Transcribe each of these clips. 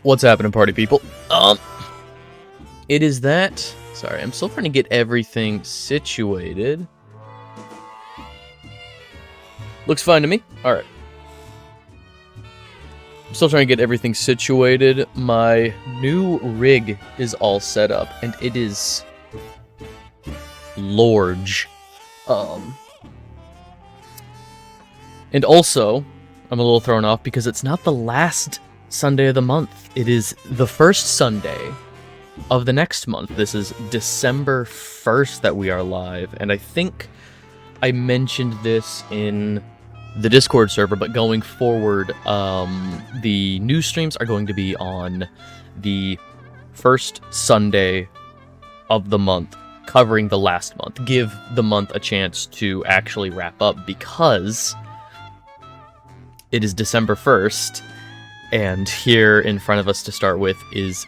What's happening, party people? It is that... Sorry, I'm still trying to get everything situated. Looks fine to me. Alright. I'm still trying to get everything situated. My new rig is all set up, and it is... large. And also, I'm a little thrown off because it's not the last Sunday of the month. It is the first Sunday of the next month. This is December 1st that we are live, and I think I mentioned this in the Discord server, but going forward, the news streams are going to be on the first Sunday of the month, covering the last month. Give the month a chance to actually wrap up, because it is December 1st, and here in front of us to start with is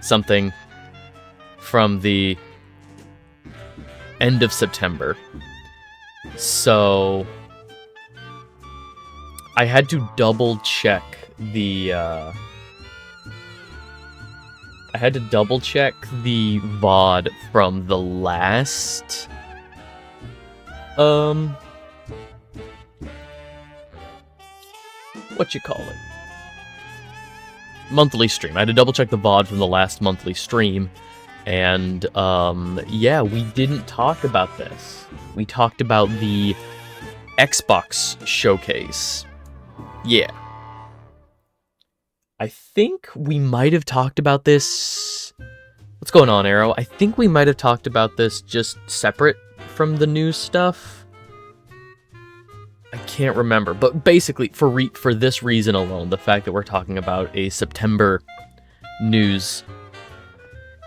something from the end of September. So I had to double check the VOD from the last monthly stream. I had to double check the VOD from the last monthly stream, and yeah, we didn't talk about this. We talked about the Xbox showcase. Yeah. I think we might have talked about this... What's going on, Arrow? I think we might have talked about this just separate from the news stuff. I can't remember, but basically, for this reason alone, the fact that we're talking about a September news,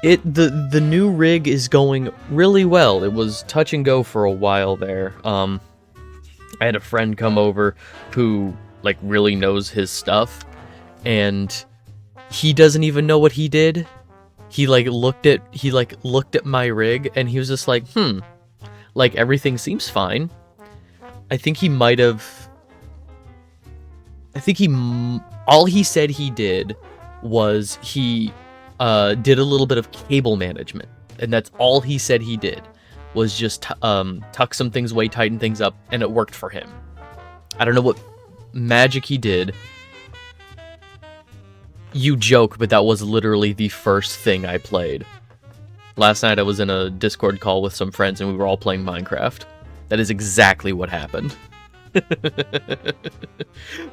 the new rig is going really well. It was touch and go for a while there. I had a friend come over who like really knows his stuff, and he doesn't even know what he did. He looked at my rig, and he was just like, like, everything seems fine. I think he might have... all he said he did was he did a little bit of cable management. And that's all he said he did, was just tuck some things away, tighten things up, and it worked for him. I don't know what magic he did. You joke, but that was literally the first thing I played. Last night I was in a Discord call with some friends, and we were all playing Minecraft. That is exactly what happened.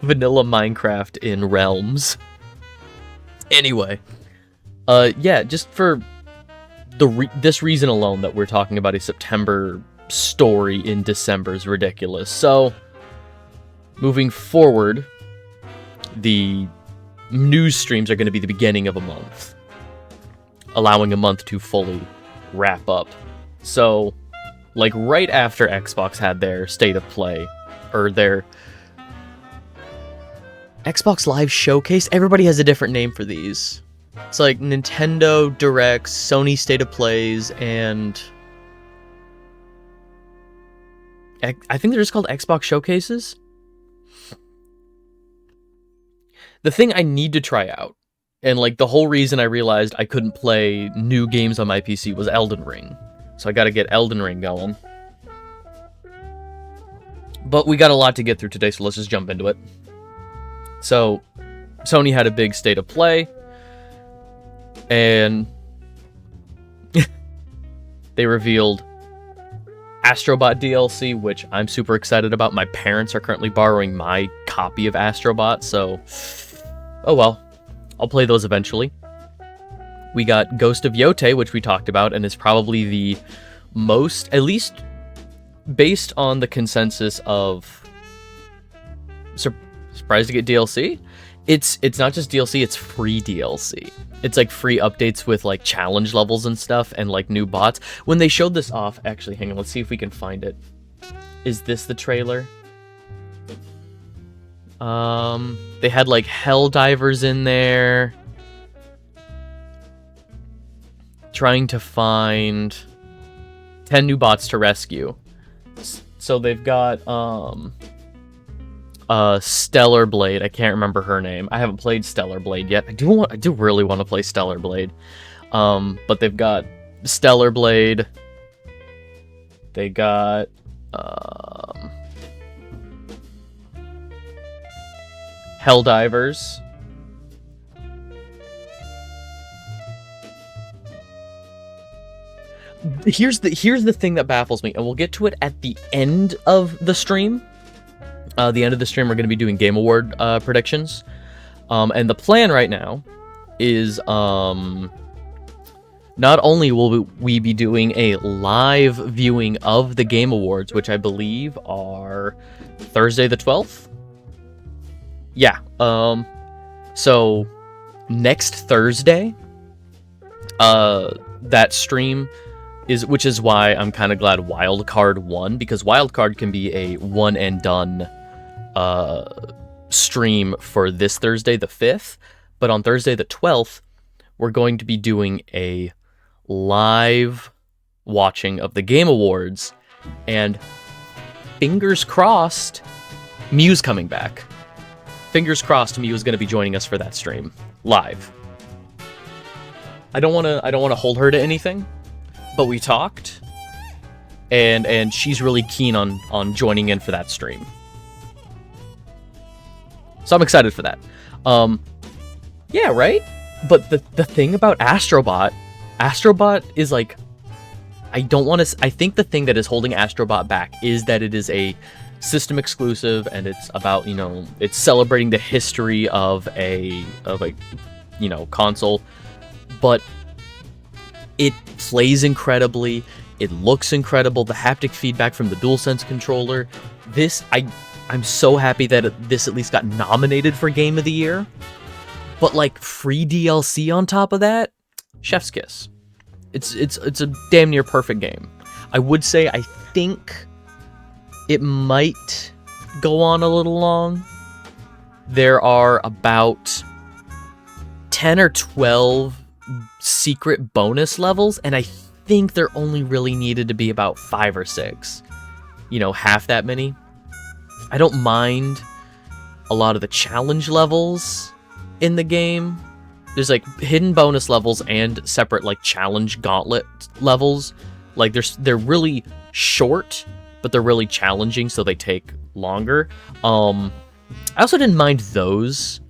Vanilla Minecraft in Realms. Anyway, yeah, just for this reason alone that we're talking about a September story in December is ridiculous. So, moving forward, the news streams are going to be the beginning of a month, allowing a month to fully wrap up. So, like, right after Xbox had their State of Play, or their Xbox Live Showcase, everybody has a different name for these. It's like Nintendo Directs, Sony State of Plays, and I think they're just called Xbox Showcases. The thing I need to try out, and like the whole reason I realized I couldn't play new games on my PC, was Elden Ring. So I gotta get Elden Ring going. But we got a lot to get through today, so let's just jump into it. So, Sony had a big State of Play, and they revealed Astrobot DLC, which I'm super excited about. My parents are currently borrowing my copy of Astrobot, so... oh well. I'll play those eventually. We got Ghost of Yote, which we talked about, and is probably the most, at least based on the consensus of surprised to get DLC. It's not just DLC, it's free DLC. It's like free updates with like challenge levels and stuff, and like new bots. When they showed this off, actually, hang on, let's see if we can find it. Is this the trailer? They had like Helldivers in there. Trying to find 10 new bots to rescue. So they've got Stellar Blade. I can't remember her name. I haven't played Stellar Blade yet. I do really want to play Stellar Blade. But they've got Stellar Blade. They got Helldivers. Here's the thing that baffles me, and we'll get to it at the end of the stream. The end of the stream, we're going to be doing Game Award predictions. And the plan right now is not only will we be doing a live viewing of the Game Awards, which I believe are Thursday the 12th. Yeah. So next Thursday, that stream which is why I'm kind of glad Wildcard won, because Wildcard can be a one and done stream for this Thursday the 5th, but on Thursday the 12th, we're going to be doing a live watching of the Game Awards, and fingers crossed, Mew's coming back. Fingers crossed, Mew is going to be joining us for that stream live. I don't want to hold her to anything, but we talked, and she's really keen on joining in for that stream. So I'm excited for that. Yeah, right? But the thing about Astrobot is like, I think the thing that is holding Astrobot back is that it is a system exclusive, and it's about, it's celebrating the history of a console, but it plays incredibly, it looks incredible, the haptic feedback from the DualSense controller. I'm so happy that this at least got nominated for Game of the Year. But like free DLC on top of that, chef's kiss. It's a damn near perfect game. I would say I think it might go on a little long. There are about 10 or 12 secret bonus levels, and I think there only really needed to be about 5 or 6. Half that many. I don't mind a lot of the challenge levels in the game. There's like hidden bonus levels and separate like challenge gauntlet levels. Like they're really short, but they're really challenging, so they take longer. I also didn't mind those,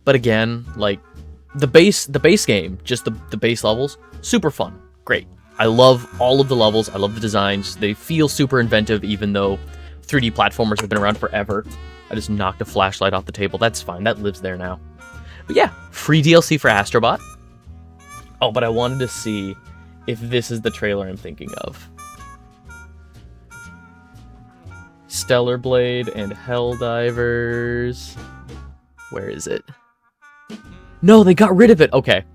but again, like the base game, just the base levels, super fun, great. I love all of the levels. I love the designs. They feel super inventive, even though 3D platformers have been around forever. I just knocked a flashlight off the table. That's fine. That lives there now. But yeah, free DLC for Astrobot. Oh, but I wanted to see if this is the trailer I'm thinking of. Stellar Blade and Helldivers. Where is it? No, they got rid of it. Okay.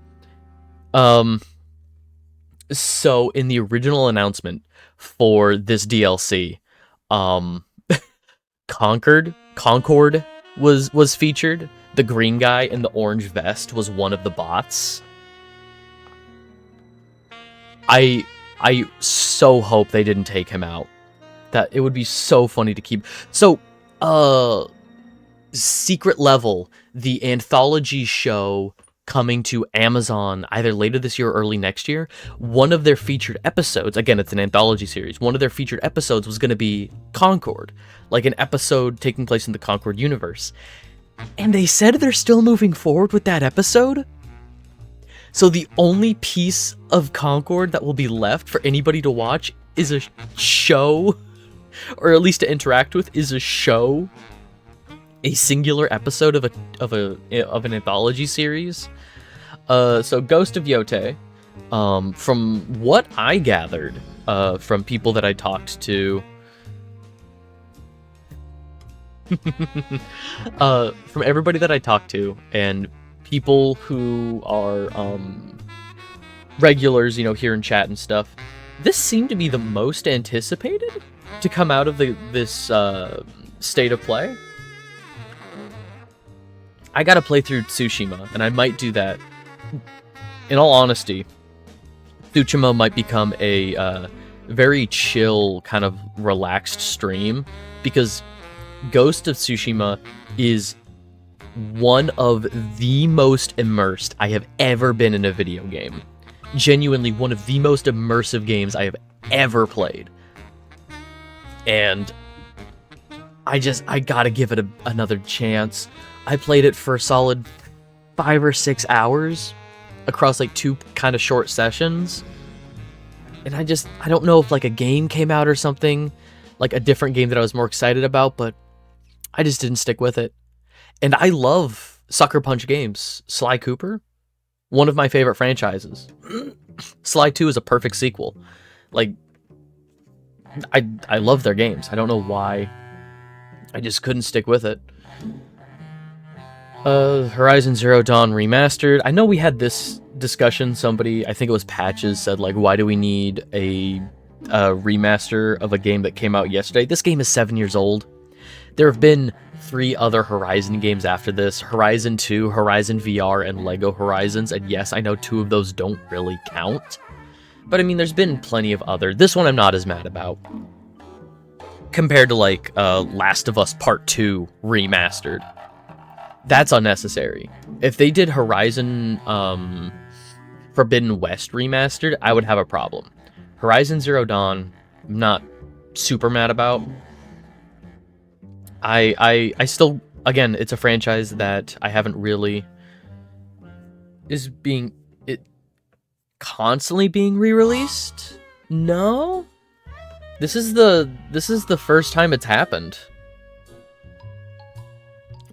So in the original announcement for this DLC, Concord was featured. The green guy in the orange vest was one of the bots. I so hope they didn't take him out. That it would be so funny to keep. So, Secret Level, the anthology show coming to Amazon either later this year or early next year, one of their featured episodes, again, it's an anthology series, one of their featured episodes was going to be Concord, like an episode taking place in the Concord universe. And they said they're still moving forward with that episode. So the only piece of Concord that will be left for anybody to watch is a show, or at least to interact with, is a show, a singular episode of an anthology series. So Ghost of Yote, from what I gathered from people that I talked to, from everybody that I talked to, and people who are regulars, here in chat and stuff, this seemed to be the most anticipated to come out of this state of play. I gotta play through Tsushima, and I might do that. In all honesty, Tsushima might become a very chill, kind of relaxed stream, because Ghost of Tsushima is one of the most immersed I have ever been in a video game. Genuinely one of the most immersive games I have ever played. And I gotta give it another chance. I played it for a solid 5 or 6 hours across like 2 kind of short sessions. And I don't know if like a game came out or something, like a different game that I was more excited about, but I just didn't stick with it. And I love Sucker Punch games. Sly Cooper, one of my favorite franchises. Sly 2 is a perfect sequel. Like, I love their games. I don't know why. I just couldn't stick with it. Horizon Zero Dawn Remastered. I know we had this discussion. Somebody, I think it was Patches, said, like, why do we need a remaster of a game that came out yesterday? This game is 7 years old. There have been 3 other Horizon games after this. Horizon 2, Horizon VR, and Lego Horizons. And yes, I know 2 of those don't really count. But I mean, there's been plenty of other. This one I'm not as mad about. Compared to, like, Last of Us Part 2 Remastered. That's unnecessary. If they did Horizon Forbidden West Remastered, I would have a problem. Horizon Zero Dawn, I'm not super mad about. I still, again, it's a franchise that I haven't really constantly being re-released? No? This is the first time it's happened.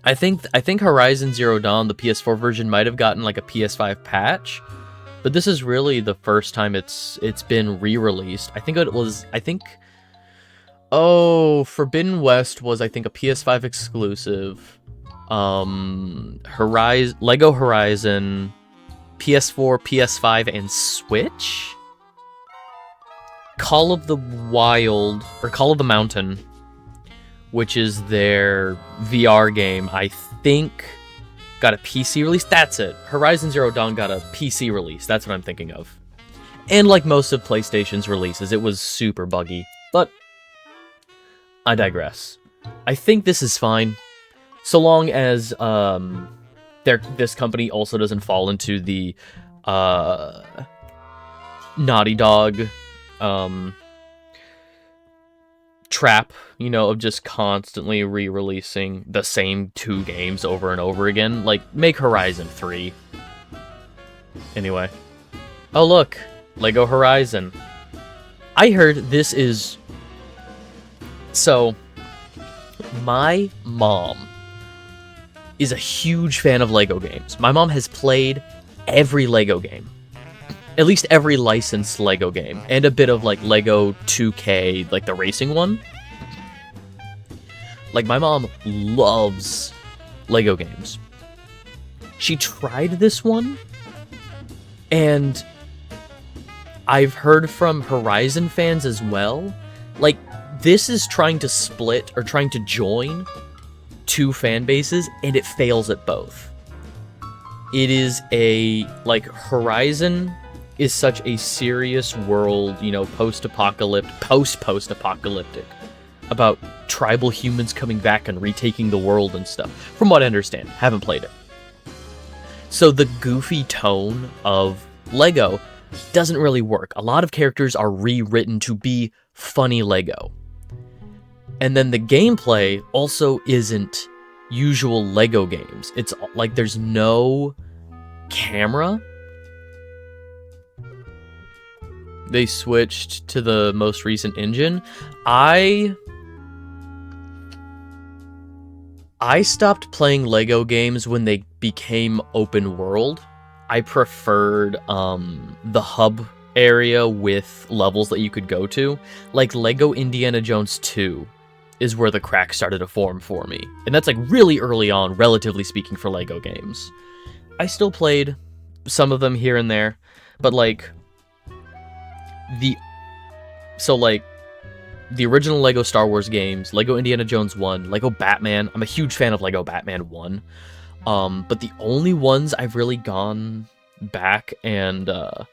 I think Horizon Zero Dawn, the PS4 version, might have gotten like a PS5 patch, but this is really the first time it's been re-released. Forbidden West was, I think, a PS5 exclusive. Lego Horizon, PS4, PS5, and Switch. Call of the Mountain, which is their VR game, I think got a PC release. That's it. Horizon Zero Dawn got a PC release. That's what I'm thinking of. And like most of PlayStation's releases, it was super buggy. But I digress. I think this is fine, so long as this company also doesn't fall into the Naughty Dog trap, you know, of just constantly re-releasing the same 2 games over and over again. Like, make Horizon 3. Anyway. Oh, look. Lego Horizon. I heard this is... So, my mom is a huge fan of Lego games. My mom has played every Lego game. At least every licensed Lego game. And a bit of, like, Lego 2K, like, the racing one. Like, my mom loves Lego games. She tried this one, and I've heard from Horizon fans as well. Like, this is trying to split, or trying to join 2 fan bases, and it fails at both. It is like, Horizon is such a serious world, you know, post-apocalyptic, about tribal humans coming back and retaking the world and stuff. From what I understand, haven't played it. So the goofy tone of Lego doesn't really work. A lot of characters are rewritten to be funny Lego. And then the gameplay also isn't usual Lego games. It's like there's no camera. They switched to the most recent engine. I stopped playing Lego games when they became open world. I preferred the hub area with levels that you could go to. Like Lego Indiana Jones 2 is where the crack started to form for me. And that's like really early on, relatively speaking, for Lego games. I still played some of them here and there, but like the original Lego Star Wars games, Lego Indiana Jones 1, Lego Batman. I'm a huge fan of Lego Batman 1. But the only ones I've really gone back and the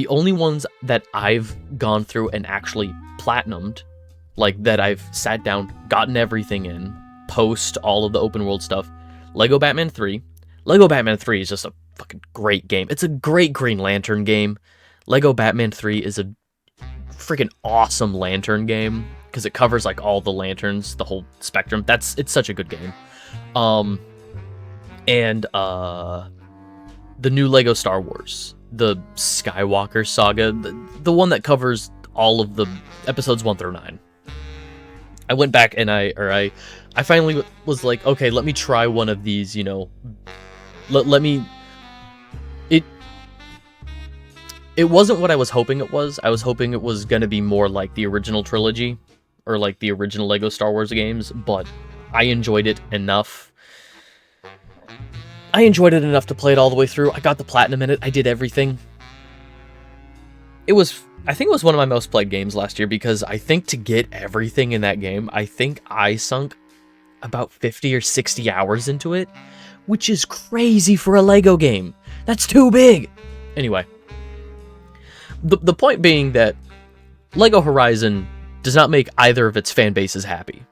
only ones that I've gone through and actually platinumed like, that I've sat down, gotten everything in, post all of the open world stuff. Lego Batman 3. Lego Batman 3 is just a fucking great game. It's a great Green Lantern game. Lego Batman 3 is a freaking awesome Lantern game, because it covers, like, all the lanterns, the whole spectrum. It's such a good game. And the new Lego Star Wars, the Skywalker Saga, the one that covers all of the episodes 1 through 9. I went back and I finally was like, okay, let me try one of these, you know, let me, it wasn't what I was hoping it was. I was hoping it was going to be more like the original trilogy, or like the original Lego Star Wars games, but I enjoyed it enough. I enjoyed it enough to play it all the way through. I got the platinum in it. I did everything. I think it was one of my most played games last year, because I think to get everything in that game, I think I sunk about 50 or 60 hours into it, which is crazy for a Lego game. That's too big. Anyway, the point being that Lego Horizon does not make either of its fan bases happy.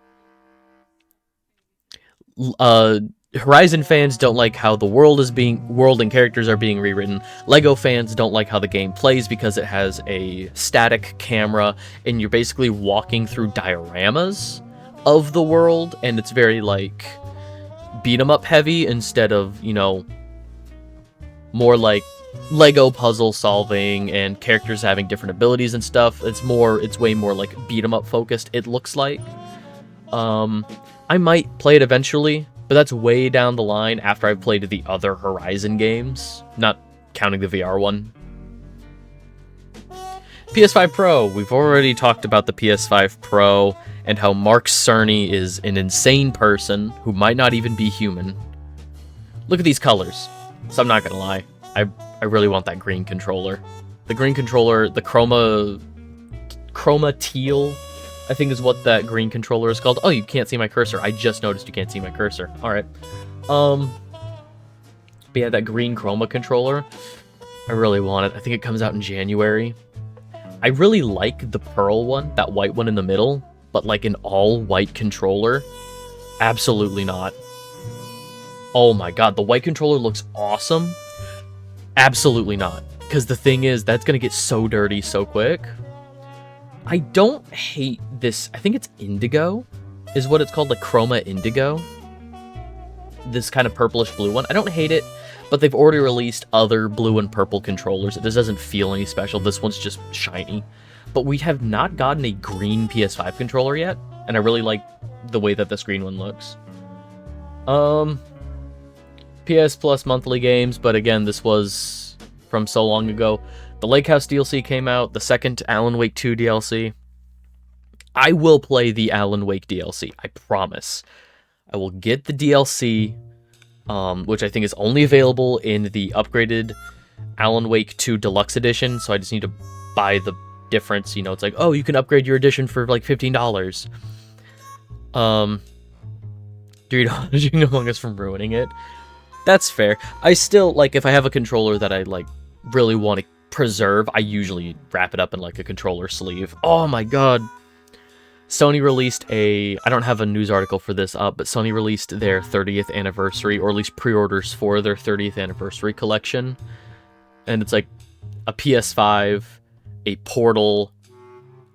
Horizon fans don't like how the world and characters are being rewritten. Lego fans don't like how the game plays, because it has a static camera and you're basically walking through dioramas of the world, and it's very, like, beat 'em up heavy instead of, you know, more like Lego puzzle solving and characters having different abilities and stuff. It's way more like beat 'em up focused, it looks like. I might play it eventually, but that's way down the line after I've played the other Horizon games, not counting the VR one. PS5 Pro. We've already talked about the PS5 Pro and how Mark Cerny is an insane person who might not even be human. Look at these colors. So I'm not gonna lie, I really want that green controller. The green controller, the chroma teal, I think is what that green controller is called. Oh, you can't see my cursor. I just noticed you can't see my cursor. Alright. But yeah, that green chroma controller, I really want it. I think it comes out in January. I really like the pearl one, that white one in the middle, but like an all-white controller, absolutely not. Oh my god, the white controller looks awesome. Absolutely not. Because the thing is, that's going to get so dirty so quick. I don't hate this. I think it's indigo is what it's called, like chroma indigo. This kind of purplish blue one. I don't hate it, but they've already released other blue and purple controllers. This doesn't feel any special. This one's just shiny. But we have not gotten a green PS5 controller yet, and I really like the way that this green one looks. PS Plus monthly games, but again, this was from so long ago. The Lake House DLC came out, the second Alan Wake 2 DLC. I will play the Alan Wake DLC, I promise. I will get the DLC, which I think is only available in the upgraded Alan Wake 2 Deluxe Edition, so I just need to buy the difference. You know, it's like, oh, you can upgrade your edition for like $15. Dodging Among Us from ruining it. That's fair. I still, like, if I have a controller that I, like, really want to preserve, I usually wrap it up in, like, a controller sleeve. Oh my god. Sony released I don't have a news article for this up, but Sony released their 30th anniversary, or at least pre-orders for their 30th anniversary collection. And it's, like, a PS5, a Portal,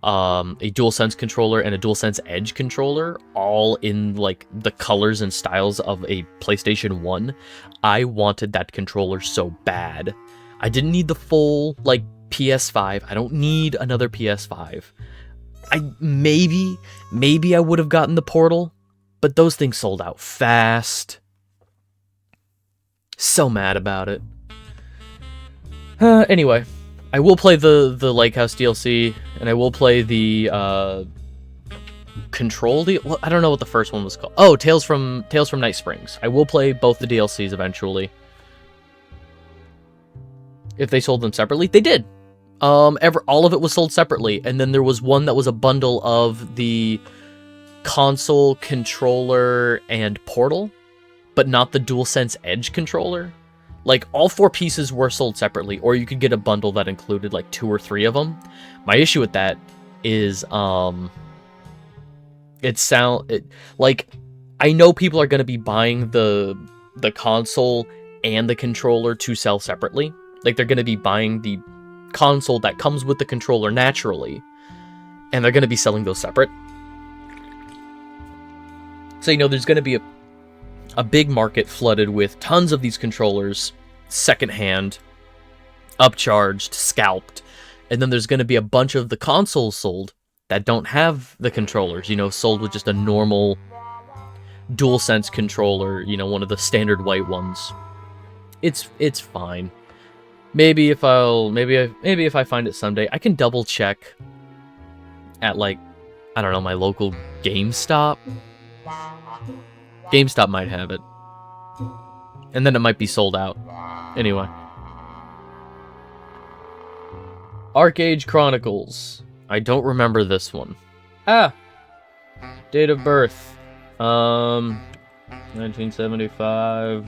a DualSense controller, and a DualSense Edge controller, all in, like, the colors and styles of a PlayStation 1. I wanted that controller so bad. I didn't need the full, like, PS5. I don't need another PS5. Maybe I would have gotten the Portal, but those things sold out fast. So mad about it. Anyway, I will play the Lake House DLC, and I will play the Control well, I don't know what the first one was called. Oh, Tales from Night Springs. I will play both the DLCs eventually. If they sold them separately, they did. All of it was sold separately, and then there was one that was a bundle of the console, controller, and Portal, but not the DualSense Edge controller. Like, all 4 pieces were sold separately, or you could get a bundle that included, like, 2 or 3 of them. My issue with that is, Like, I know people are going to be buying the console and the controller to sell separately. Like, they're going to be buying the console that comes with the controller naturally, and they're going to be selling those separate. So, there's going to be a big market flooded with tons of these controllers, secondhand, upcharged, scalped, and then there's going to be a bunch of the consoles sold that don't have the controllers, sold with just a normal DualSense controller, one of the standard white ones. It's fine. Maybe if I find it someday, I can double check at, like, I don't know, my local GameStop. GameStop might have it. And then it might be sold out. Anyway. Arcade Chronicles. I don't remember this one. Date of birth. 1975.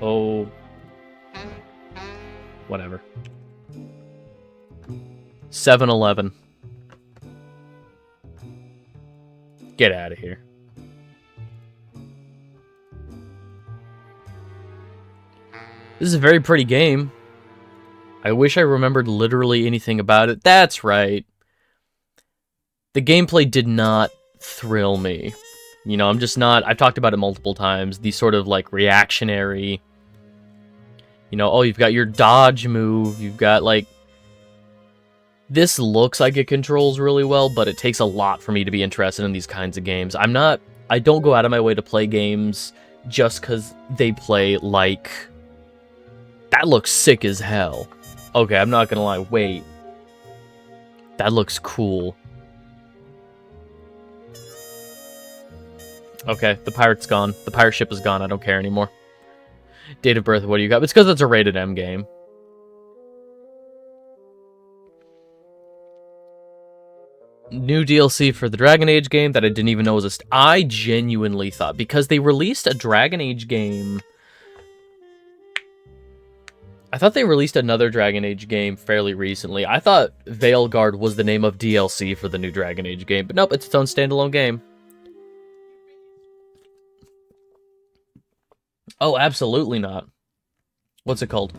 Oh. Whatever. 7-Eleven. Get out of here. This is a very pretty game. I wish I remembered literally anything about it. That's right. The gameplay did not thrill me. I'm just not... I've talked about it multiple times. The sort of, like, reactionary... oh, you've got your dodge move. You've got, like... This looks like it controls really well, but it takes a lot for me to be interested in these kinds of games. I don't go out of my way to play games just because they play like... That looks sick as hell. Okay, I'm not gonna lie. Wait. That looks cool. Okay, the pirate's gone. The pirate ship is gone. I don't care anymore. Date of birth, what do you got? It's because it's a rated M game. New DLC for the Dragon Age game that I didn't even know was I genuinely thought, because they released a Dragon Age game... I thought they released another Dragon Age game fairly recently. I thought Veilguard was the name of DLC for the new Dragon Age game, but nope, it's its own standalone game. Oh, absolutely not. What's it called?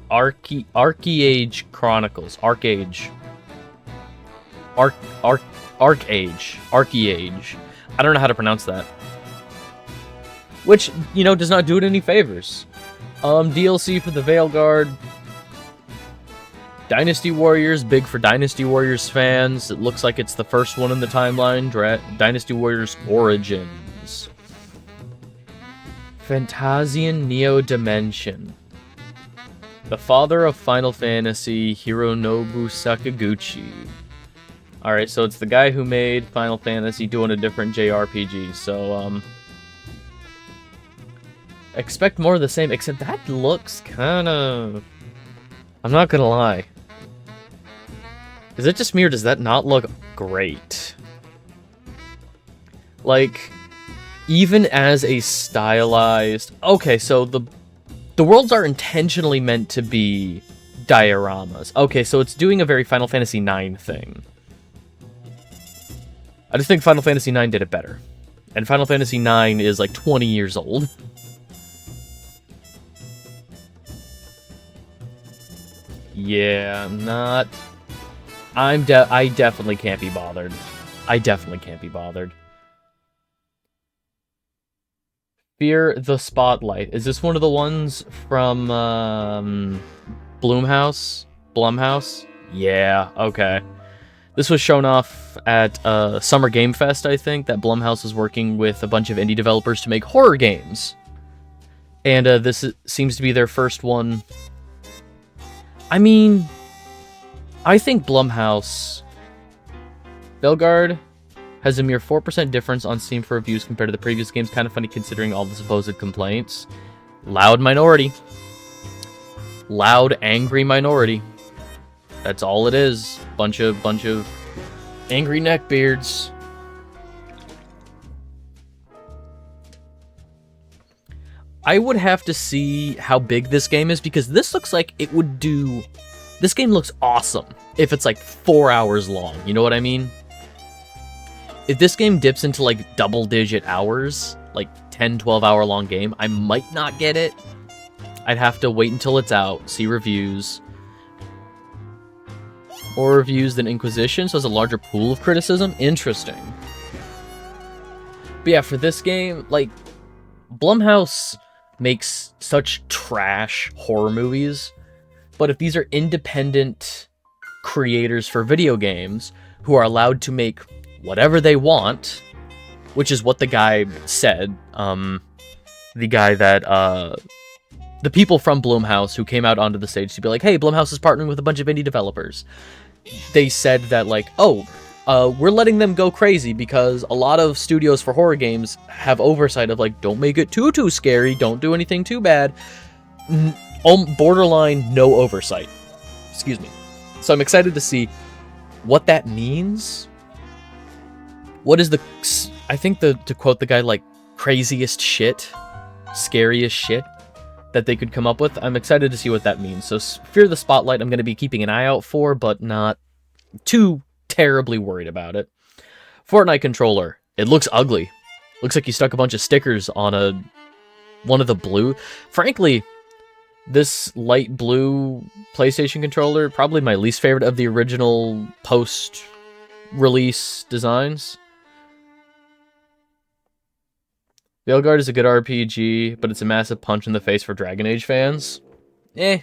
Arcade Chronicles. Arcade. Arcade. I don't know how to pronounce that. Which, does not do it any favors. DLC for the Veilguard. Dynasty Warriors, big for Dynasty Warriors fans. It looks like it's the first one in the timeline. Dynasty Warriors Origins. Fantasian Neo Dimension. The father of Final Fantasy, Hironobu Sakaguchi. Alright, so it's the guy who made Final Fantasy doing a different JRPG, so, expect more of the same, except that looks kinda... I'm not gonna lie. Is it just me, or does that not look great? Like, even as a stylized... Okay, so the worlds are intentionally meant to be dioramas. Okay, so it's doing a very Final Fantasy IX thing. I just think Final Fantasy IX did it better. And Final Fantasy IX is like 20 years old. Yeah, not... I definitely can't be bothered. I definitely can't be bothered. Fear the Spotlight. Is this one of the ones from, Blumhouse? Yeah, okay. This was shown off at Summer Game Fest, I think, that Blumhouse is working with a bunch of indie developers to make horror games. And this seems to be their first one. I mean, I think Blumhouse... Veilguard has a mere 4% difference on Steam for reviews compared to the previous games. Kind of funny considering all the supposed complaints. Loud minority. Loud, angry minority. That's all it is. Bunch of angry neckbeards. I would have to see how big this game is, because this looks like it would do... This game looks awesome if it's like 4 hours long. You know what I mean? if this game dips into like double-digit hours, like 10, 12-hour long game, I might not get it. I'd have to wait until it's out, see reviews. More reviews than Inquisition, so it's a larger pool of criticism. Interesting. But yeah, for this game, like, Blumhouse makes such trash horror movies, but if these are independent creators for video games who are allowed to make whatever they want, which is what the guy said, the guy that, the people from Blumhouse who came out onto the stage to be like, hey, Blumhouse is partnering with a bunch of indie developers. They said that, like, we're letting them go crazy because a lot of studios for horror games have oversight of, like, don't make it too scary, don't do anything too bad. Borderline no oversight. Excuse me. So I'm excited to see what that means. What is I think to quote the guy, like, craziest shit, scariest shit that they could come up with. I'm excited to see what that means. So Fear the Spotlight I'm going to be keeping an eye out for, but not too terribly worried about it. Fortnite controller. It looks ugly. Looks like you stuck a bunch of stickers on one of the blue. Frankly, this light blue PlayStation controller, probably my least favorite of the original post-release designs. Veilguard is a good RPG, but it's a massive punch in the face for Dragon Age fans. I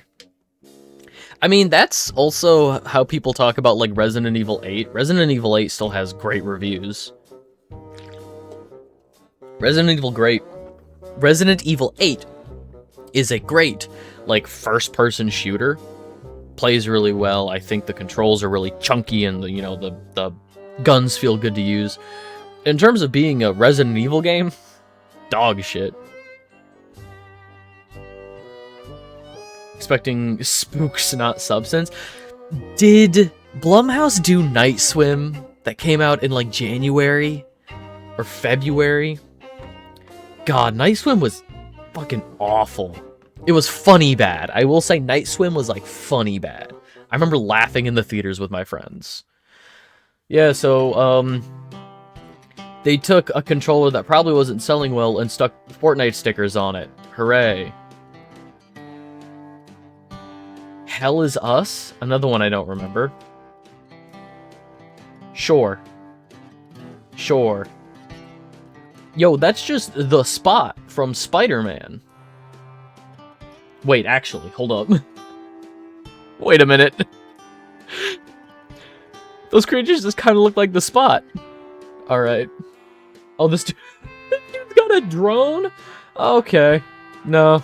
mean, that's also how people talk about, like, Resident Evil 8. Resident Evil 8 still has great reviews. Resident Evil 8 is a great, like, first-person shooter. Plays really well. I think the controls are really chunky and, the guns feel good to use. In terms of being a Resident Evil game, dog shit. Expecting spooks, not substance. Did Blumhouse do Night Swim that came out in, like, January or February? God, Night Swim was fucking awful. It was funny bad. I will say Night Swim was, like, funny bad. I remember laughing in the theaters with my friends. Yeah, so, they took a controller that probably wasn't selling well and stuck Fortnite stickers on it. Hooray. Hell is Us? Another one I don't remember. Sure. Yo, that's just the Spot from Spider-Man. Wait, actually, hold up. Wait a minute. Those creatures just kind of look like the Spot. Alright. Oh, this dude's got a drone? Okay. No.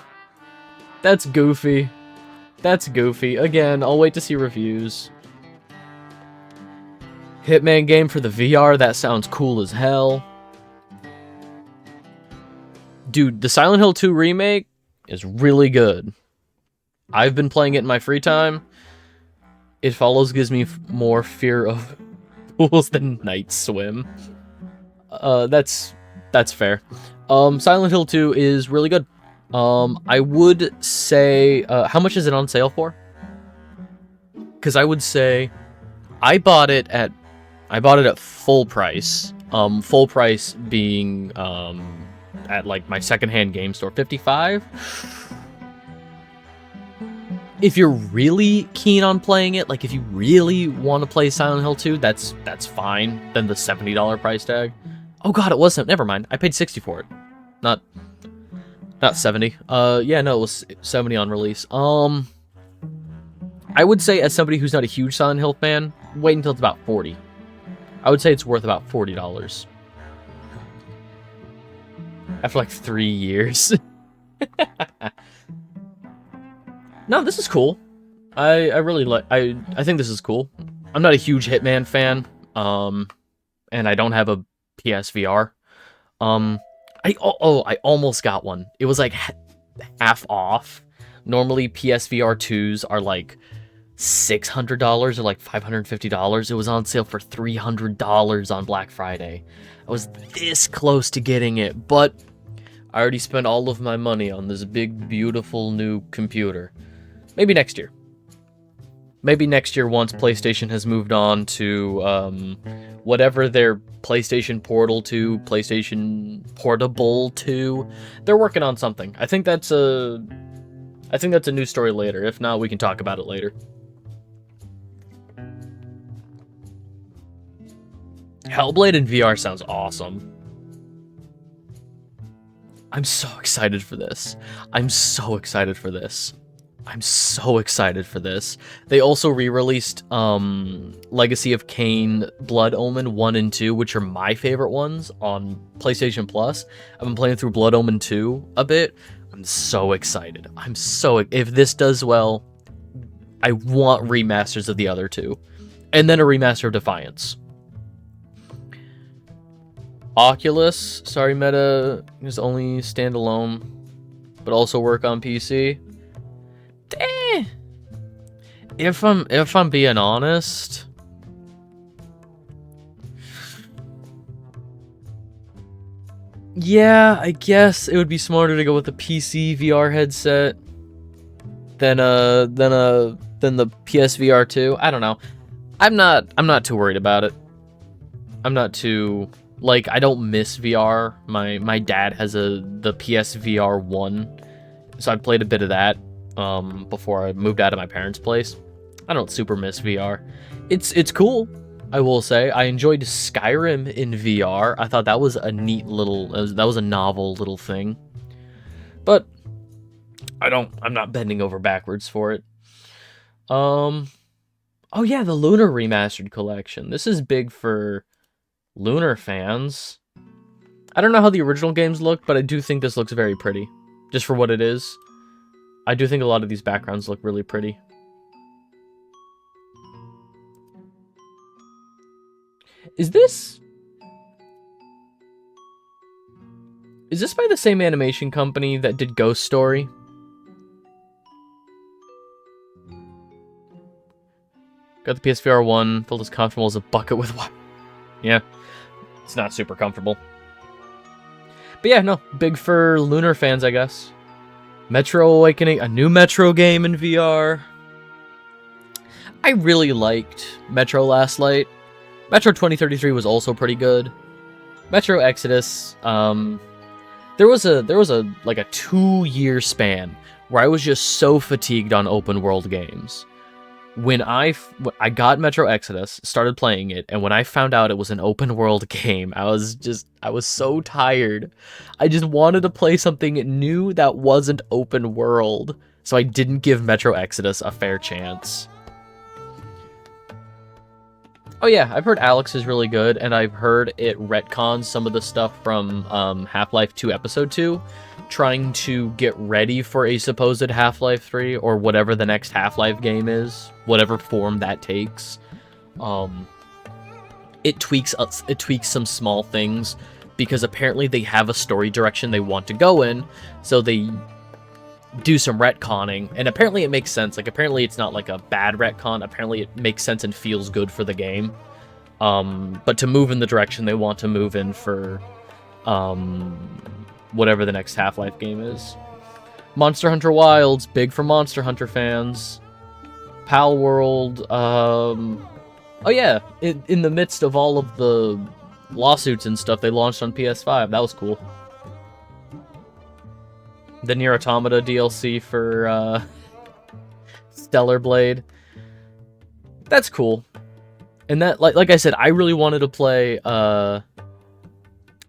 That's goofy. Again, I'll wait to see reviews. Hitman game for the VR, that sounds cool as hell. Dude, the Silent Hill 2 remake is really good. I've been playing it in my free time. It Follows gives me more fear of pools than Night Swim. That's fair. Silent Hill 2 is really good. I would say, how much is it on sale for? Because I would say, I bought it at full price. Full price being, at, like, my secondhand game store, $55. If you're really keen on playing it, like, if you really want to play Silent Hill 2, that's fine. Then the $70 price tag. Oh god, it wasn't. Never mind. I paid $60 for it. Not $70. Yeah, no, it was $70 on release. I would say, as somebody who's not a huge Silent Hill fan, wait until it's about $40. I would say it's worth about $40. After, like, 3 years. No, this is cool. I really like... I think this is cool. I'm not a huge Hitman fan. And I don't have a PSVR. I almost got one. It was, like, half off. Normally, PSVR 2s are, like, $600 or, like, $550. It was on sale for $300 on Black Friday. I was this close to getting it, but I already spent all of my money on this big, beautiful new computer. Maybe next year. Maybe next year, once PlayStation has moved on to whatever their PlayStation Portal 2, PlayStation Portable 2, they're working on something. I think that's a new story later. If not, we can talk about it later. Hellblade in VR sounds awesome. I'm so excited for this. I'm so excited for this. I'm so excited for this. They also re-released Legacy of Kain, Blood Omen 1 and 2, which are my favorite ones on PlayStation Plus. I've been playing through Blood Omen 2 a bit. I'm so excited. If this does well, I want remasters of the other two. And then a remaster of Defiance. Oculus, sorry Meta, is only standalone, but also work on PC. If I'm being honest, yeah, I guess it would be smarter to go with the PC VR headset than the PSVR 2. I don't know. I'm not too worried about it. I'm not too, like, I don't miss VR. My dad has the PSVR 1, so I played a bit of that before I moved out of my parents' place. I don't super miss VR. It's cool, I will say. I enjoyed Skyrim in VR. I thought that was a neat little, that was a novel little thing. But I'm not bending over backwards for it. Oh yeah, the Lunar Remastered Collection. This is big for Lunar fans. I don't know how the original games look, but I do think this looks very pretty. Just for what it is. I do think a lot of these backgrounds look really pretty. Is this by the same animation company that did Ghost Story? Got the PSVR 1, felt as comfortable as a bucket with water. Yeah, it's not super comfortable. But yeah, no, big for Lunar fans, I guess. Metro Awakening, a new Metro game in VR. I really liked Metro Last Light. Metro 2033 was also pretty good. Metro Exodus, there was a like a 2-year span where I was just so fatigued on open world games. When I got Metro Exodus, started playing it, and when I found out it was an open world game, I was so tired. I just wanted to play something new that wasn't open world, so I didn't give Metro Exodus a fair chance. Oh yeah, I've heard Alex is really good, and I've heard it retcons some of the stuff from Half-Life 2 Episode 2, trying to get ready for a supposed Half-Life 3, or whatever the next Half-Life game is, whatever form that takes. It tweaks some small things, because apparently they have a story direction they want to go in, so they do some retconning, and apparently it makes sense. Like, apparently it's not like a bad retcon, apparently it makes sense and feels good for the game. But to move in the direction they want to move in for whatever the next Half-Life game is. Monster Hunter Wilds, big for Monster Hunter fans. Pal World, oh yeah, in the midst of all of the lawsuits and stuff, they launched on PS5. That was cool. The Nier Automata DLC for Stellar Blade. That's cool. And that, like I said, I really wanted to play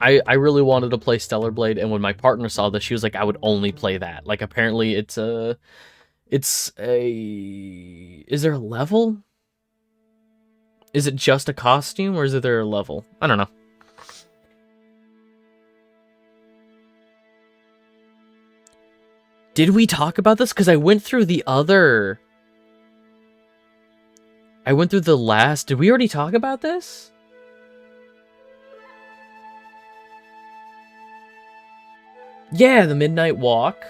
I really wanted to play Stellar Blade, and when my partner saw this, she was like, I would only play that. Like, apparently is there a level? Is it just a costume, or is there a level? I don't know. Did we talk about this? Because I went through the last... Did we already talk about this? Yeah, the Midnight Walk.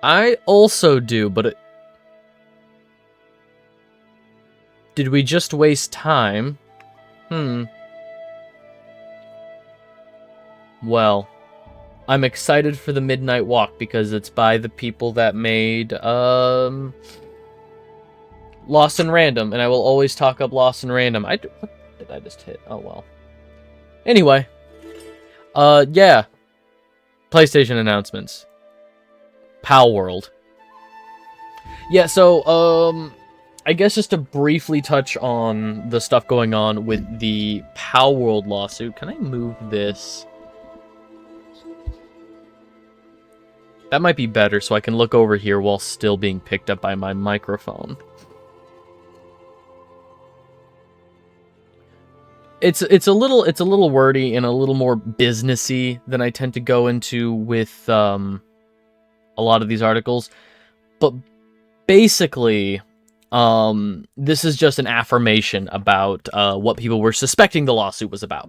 I also do, but did we just waste time? Well, I'm excited for the Midnight Walk because it's by the people that made Lost in Random, and I will always talk up Lost in Random. What did I just hit? Oh well. Anyway, yeah. PlayStation announcements. Pal World. Yeah, so I guess just to briefly touch on the stuff going on with the Pal World lawsuit. Can I move this? That might be better, so I can look over here while still being picked up by my microphone. It's a little wordy and a little more businessy than I tend to go into with a lot of these articles, but basically, this is just an affirmation about what people were suspecting the lawsuit was about.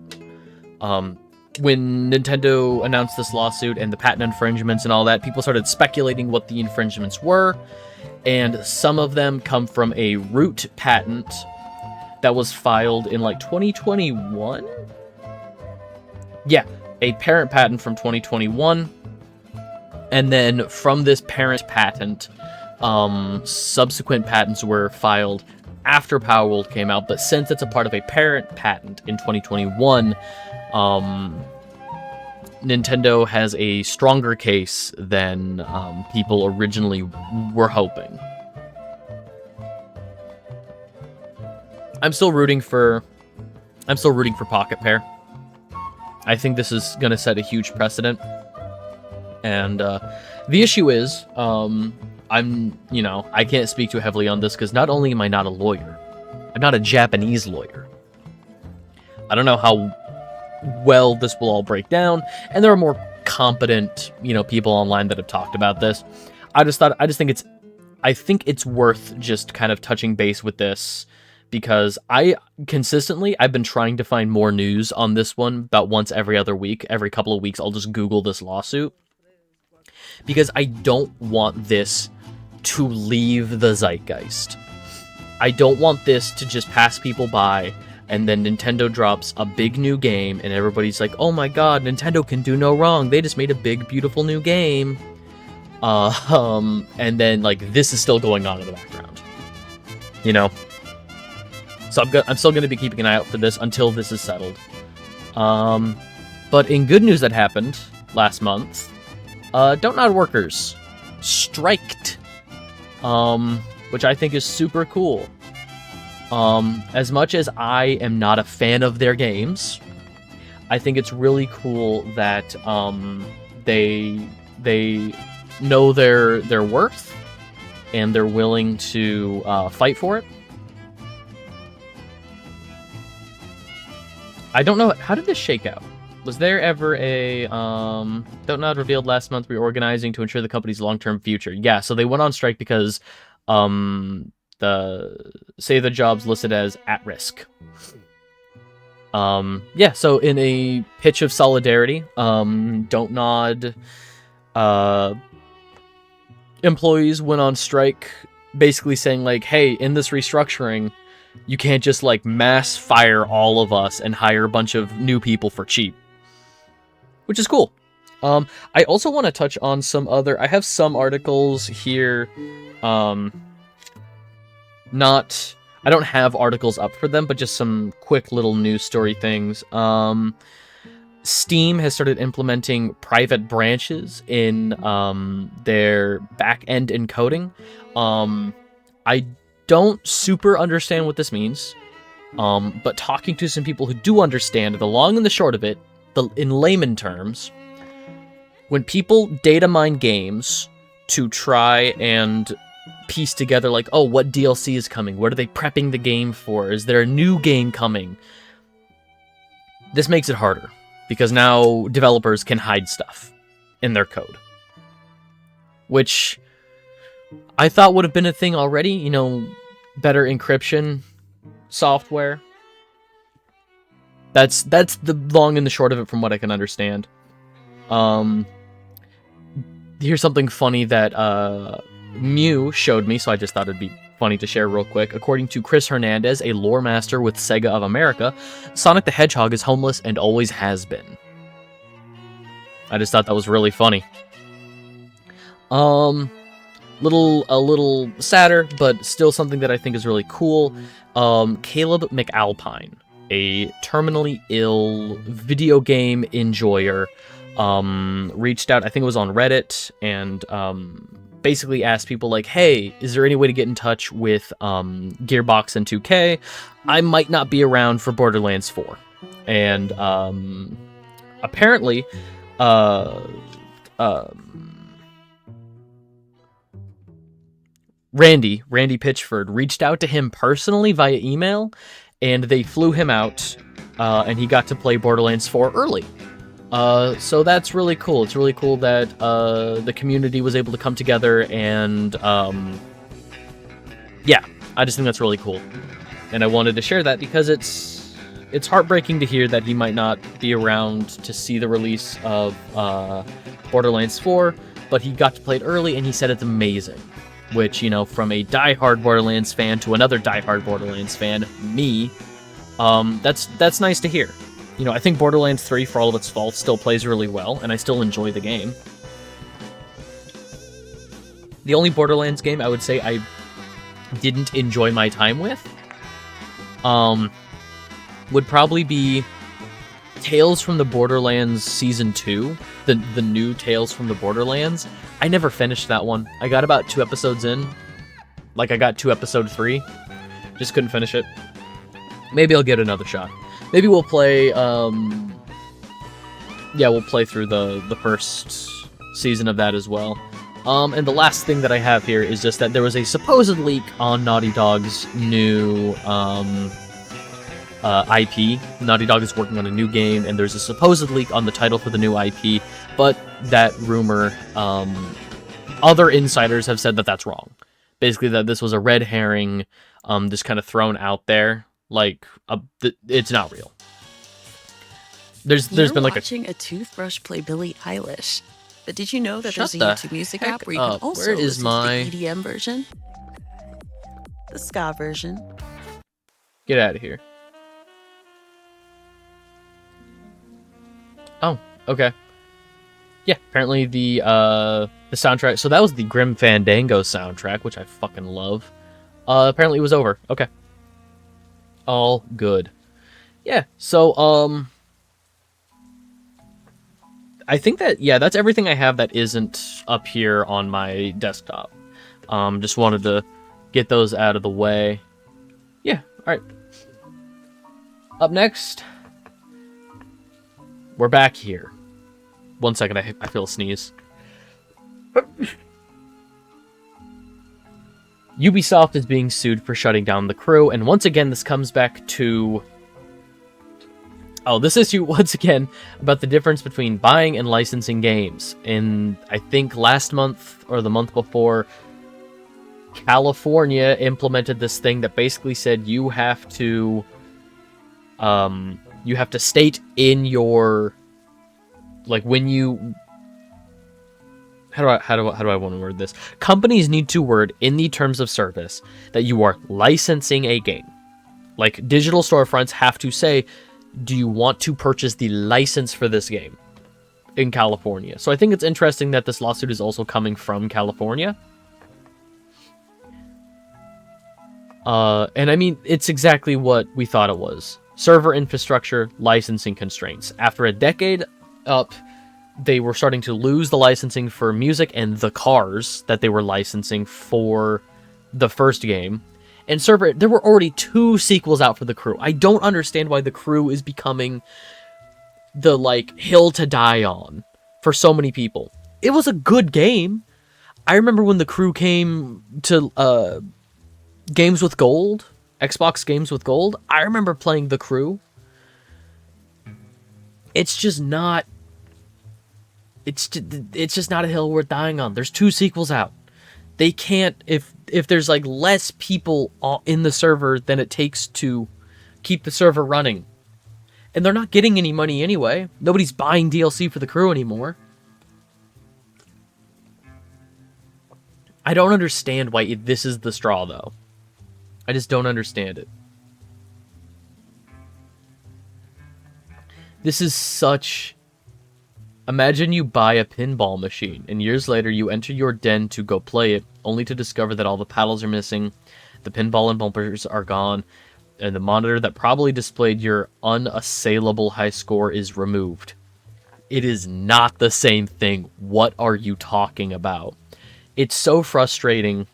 When Nintendo announced this lawsuit and the patent infringements and all that, people started speculating what the infringements were, and some of them come from a root patent that was filed in, like, 2021? Yeah, a parent patent from 2021, and then from this parent patent, subsequent patents were filed after Power World came out, but since it's a part of a parent patent in 2021, Nintendo has a stronger case than people originally were hoping. I'm still rooting for Pocket Pair. I think this is going to set a huge precedent. And the issue is, I can't speak too heavily on this because not only am I not a lawyer, I'm not a Japanese lawyer. I don't know how well this will all break down, and there are more competent, people online that have talked about this. I think it's worth just kind of touching base with this because I've been trying to find more news on this one about once every other week. Every couple of weeks, I'll just Google this lawsuit because I don't want this to leave the zeitgeist. I don't want this to just pass people by, and then Nintendo drops a big new game, and everybody's like, oh my god, Nintendo can do no wrong. They just made a big, beautiful new game. And then, this is still going on in the background. So I'm still going to be keeping an eye out for this until this is settled. But in good news that happened last month, Dontnod workers striked, which I think is super cool. As much as I am not a fan of their games, I think it's really cool that they know their worth and they're willing to fight for it. I don't know, how did this shake out? Was there ever a Dontnod revealed last month reorganizing to ensure the company's long-term future? Yeah, so they went on strike because the jobs listed as at risk. Yeah, so in a pitch of solidarity, Dontnod employees went on strike, basically saying hey, in this restructuring, you can't just mass fire all of us and hire a bunch of new people for cheap, which is cool. I also want to touch on I have some articles here. I don't have articles up for them, but just some quick little news story things. Steam has started implementing private branches in their back-end encoding. I don't super understand what this means, but talking to some people who do understand the long and the short of it, in layman terms, when people data mine games to try and piece together what DLC is coming, what are they prepping the game for, is there a new game coming, this makes it harder because now developers can hide stuff in their code, which I thought would have been a thing already, better encryption software. That's the long and the short of it from what I can understand. Here's something funny that Mew showed me, so I just thought it'd be funny to share real quick. According to Chris Hernandez, a lore master with Sega of America, Sonic the Hedgehog is homeless and always has been. I just thought that was really funny. A little sadder, but still something that I think is really cool. Caleb McAlpine, a terminally ill video game enjoyer, reached out, I think it was on Reddit, and basically asked people like, hey, is there any way to get in touch with Gearbox and 2K? I might not be around for Borderlands 4. And apparently, Randy Pitchford reached out to him personally via email, and they flew him out, and he got to play Borderlands 4 early. So that's really cool. It's really cool that the community was able to come together, and yeah, I just think that's really cool. And I wanted to share that because it's heartbreaking to hear that he might not be around to see the release of Borderlands 4, but he got to play it early, and he said it's amazing. Which, you know, from a diehard Borderlands fan to another diehard Borderlands fan, me, that's nice to hear. You know, I think Borderlands 3, for all of its faults, still plays really well, and I still enjoy the game. The only Borderlands game I would say I didn't enjoy my time with would probably be Tales from the Borderlands Season 2, the new Tales from the Borderlands. I never finished that one. I got about 2 episodes in. Like, I got to episode 3. Just couldn't finish it. Maybe I'll get another shot. Maybe we'll play, yeah, we'll play through the first season of that as well. And the last thing that I have here is just that there was a supposed leak on Naughty Dog's new, IP. Naughty Dog is working on a new game, and there's a supposed leak on the title for the new IP, but that rumor, other insiders have said that that's wrong. Basically, that this was a red herring, just kind of thrown out there, like, it's not real. There's been like watching a toothbrush play Billie Eilish. But did you know that there's a YouTube Music app where you can also listen to the EDM version? The ska version. Get out of here. Oh, okay. Yeah, apparently the soundtrack... So that was the Grim Fandango soundtrack, which I fucking love. Apparently it was over. Okay. All good. Yeah, so, I think that, yeah, that's everything I have that isn't up here on my desktop. Just wanted to get those out of the way. Yeah, alright. Up next, we're back here. 1 second, I feel a sneeze. Ubisoft is being sued for shutting down The Crew, and once again, this comes back to... Oh, this issue, once again, about the difference between buying and licensing games. And I think last month, or the month before, California implemented this thing that basically said you have to state in your... Like, when you... How do I want to word this? Companies need to word in the terms of service that you are licensing a game. Like, digital storefronts have to say, do you want to purchase the license for this game in California? So I think it's interesting that this lawsuit is also coming from California. And I mean, it's exactly what we thought it was. Server infrastructure, licensing constraints. After a decade up, they were starting to lose the licensing for music and the cars that they were licensing for the first game. And server, there were already 2 sequels out for The Crew. I don't understand why The Crew is becoming the, like, hill to die on for so many people. It was a good game. I remember when The Crew came to Games with Gold, Xbox Games with Gold. I remember playing The Crew. It's just not... It's just not a hill worth dying on. There's 2 sequels out. They can't... If there's, like, less people in the server than it takes to keep the server running. And they're not getting any money anyway. Nobody's buying DLC for The Crew anymore. I don't understand why this is the straw, though. I just don't understand it. This is such Imagine you buy a pinball machine, and years later you enter your den to go play it, only to discover that all the paddles are missing, the pinball and bumpers are gone, and the monitor that probably displayed your unassailable high score is removed. It is not the same thing. What are you talking about? It's so frustrating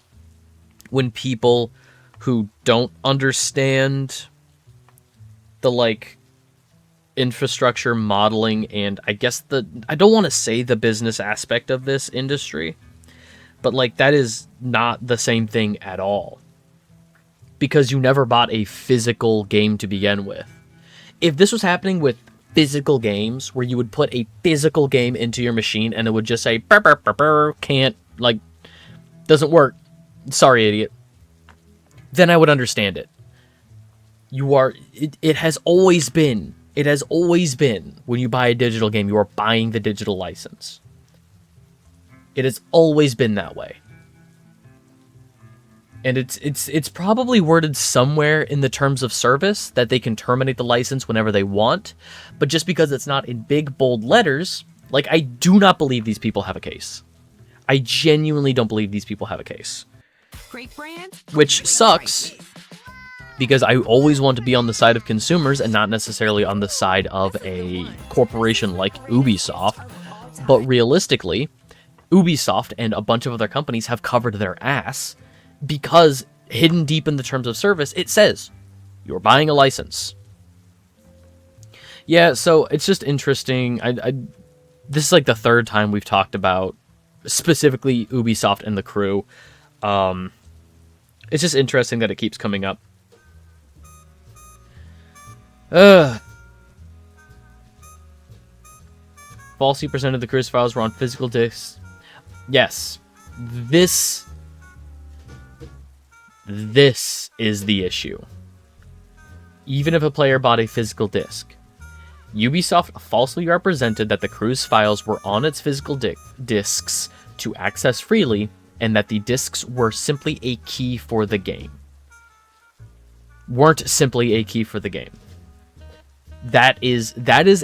when people who don't understand the, like, infrastructure modeling and I guess I don't want to say the business aspect of this industry, but like that is not the same thing at all, because you never bought a physical game to begin with. If this was happening with physical games, where you would put a physical game into your machine and it would just say burr, burr, burr, burr, can't, like, doesn't work, sorry idiot, then I would understand it. It has always been when you buy a digital game, you are buying the digital license. It has always been that way. And it's probably worded somewhere in the terms of service that they can terminate the license whenever they want, but just because it's not in big, bold letters, like, I do not believe these people have a case. I genuinely don't believe these people have a case. Great brand, which sucks, because I always want to be on the side of consumers and not necessarily on the side of a corporation like Ubisoft. But realistically, Ubisoft and a bunch of other companies have covered their ass, because hidden deep in the terms of service, it says, you're buying a license. Yeah, so it's just interesting. This is like the third time we've talked about specifically Ubisoft and the crew. It's just interesting that it keeps coming up. Falsely presented the cruise files were on physical discs. Yes. This is the issue. Even if a player bought a physical disc, Ubisoft falsely represented that the cruise files were on its physical discs to access freely, and that the discs were simply a key for the game. Weren't simply a key for the game. That is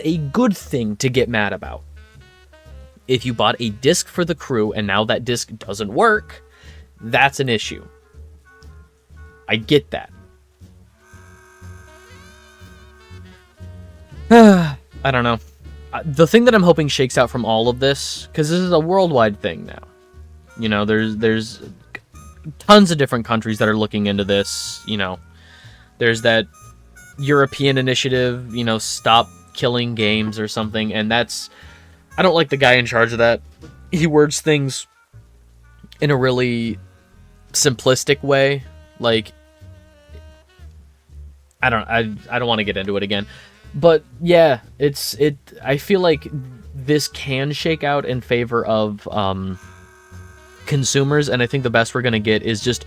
a good thing to get mad about. If you bought a disc for the crew and now that disc doesn't work, that's an issue. I get that. I don't know. The thing that I'm hoping shakes out from all of this, because this is a worldwide thing now. You know, there's tons of different countries that are looking into this. You know, there's that European initiative, you know, stop killing games or something, and that's, I don't like the guy in charge of that. He words things in a really simplistic way. Like, I don't want to get into it again. But yeah, I feel like this can shake out in favor of consumers, and I think the best we're going to get is just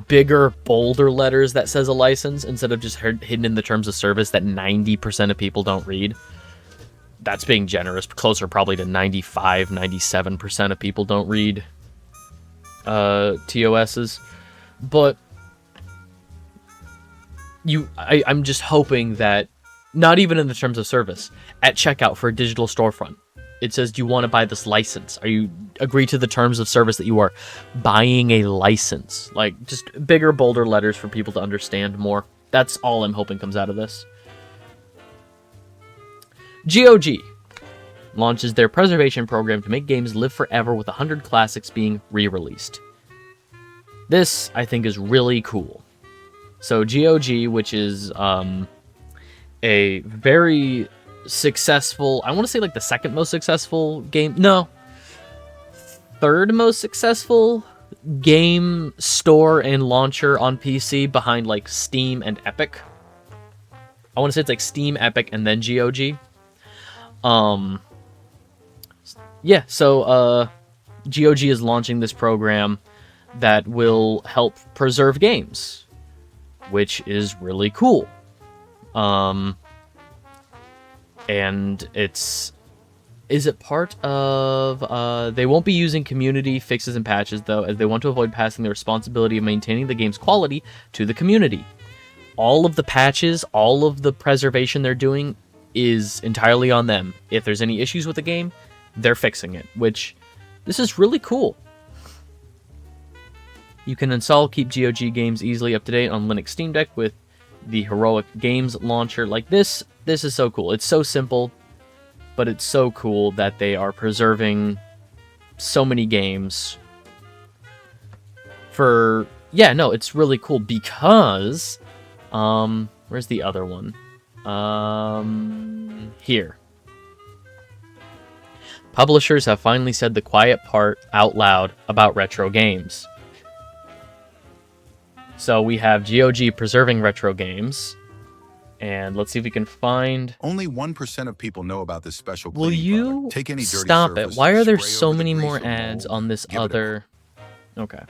bigger, bolder letters that says a license instead of just hidden in the terms of service that 90% of people don't read. That's being generous, closer probably to 95, 97% of people don't read TOSs. But I'm just hoping that, not even in the terms of service, at checkout for a digital storefront, it says, do you want to buy this license? Are you agree to the terms of service that you are buying a license? Like, just bigger, bolder letters for people to understand more. That's all I'm hoping comes out of this. GOG launches their preservation program to make games live forever, with 100 classics being re-released. This, I think, is really cool. So GOG, which is a very successful, I want to say like the second most successful game, no, third most successful game store and launcher on PC behind like Steam and Epic. I want to say it's like Steam, Epic, and then GOG. Yeah, so GOG is launching this program that will help preserve games, which is really cool. And is it part of, they won't be using community fixes and patches, though, as they want to avoid passing the responsibility of maintaining the game's quality to the community. All of the patches, all of the preservation they're doing is entirely on them. If there's any issues with the game, they're fixing it, which this is really cool. You can install Keep GOG games easily up to date on Linux Steam Deck with the Heroic Games launcher. Like this is so cool. It's so simple, but it's so cool that they are preserving so many games for... Yeah, no, it's really cool because... where's the other one? Here. Publishers have finally said the quiet part out loud about retro games. So we have GOG preserving retro games. And let's see if we can find... Only 1% of people know about this special Will cleaning you product. Take any dirty stop surface, it? Why are there spray so over the many grease more or ads mold, on this give it a- other... Okay.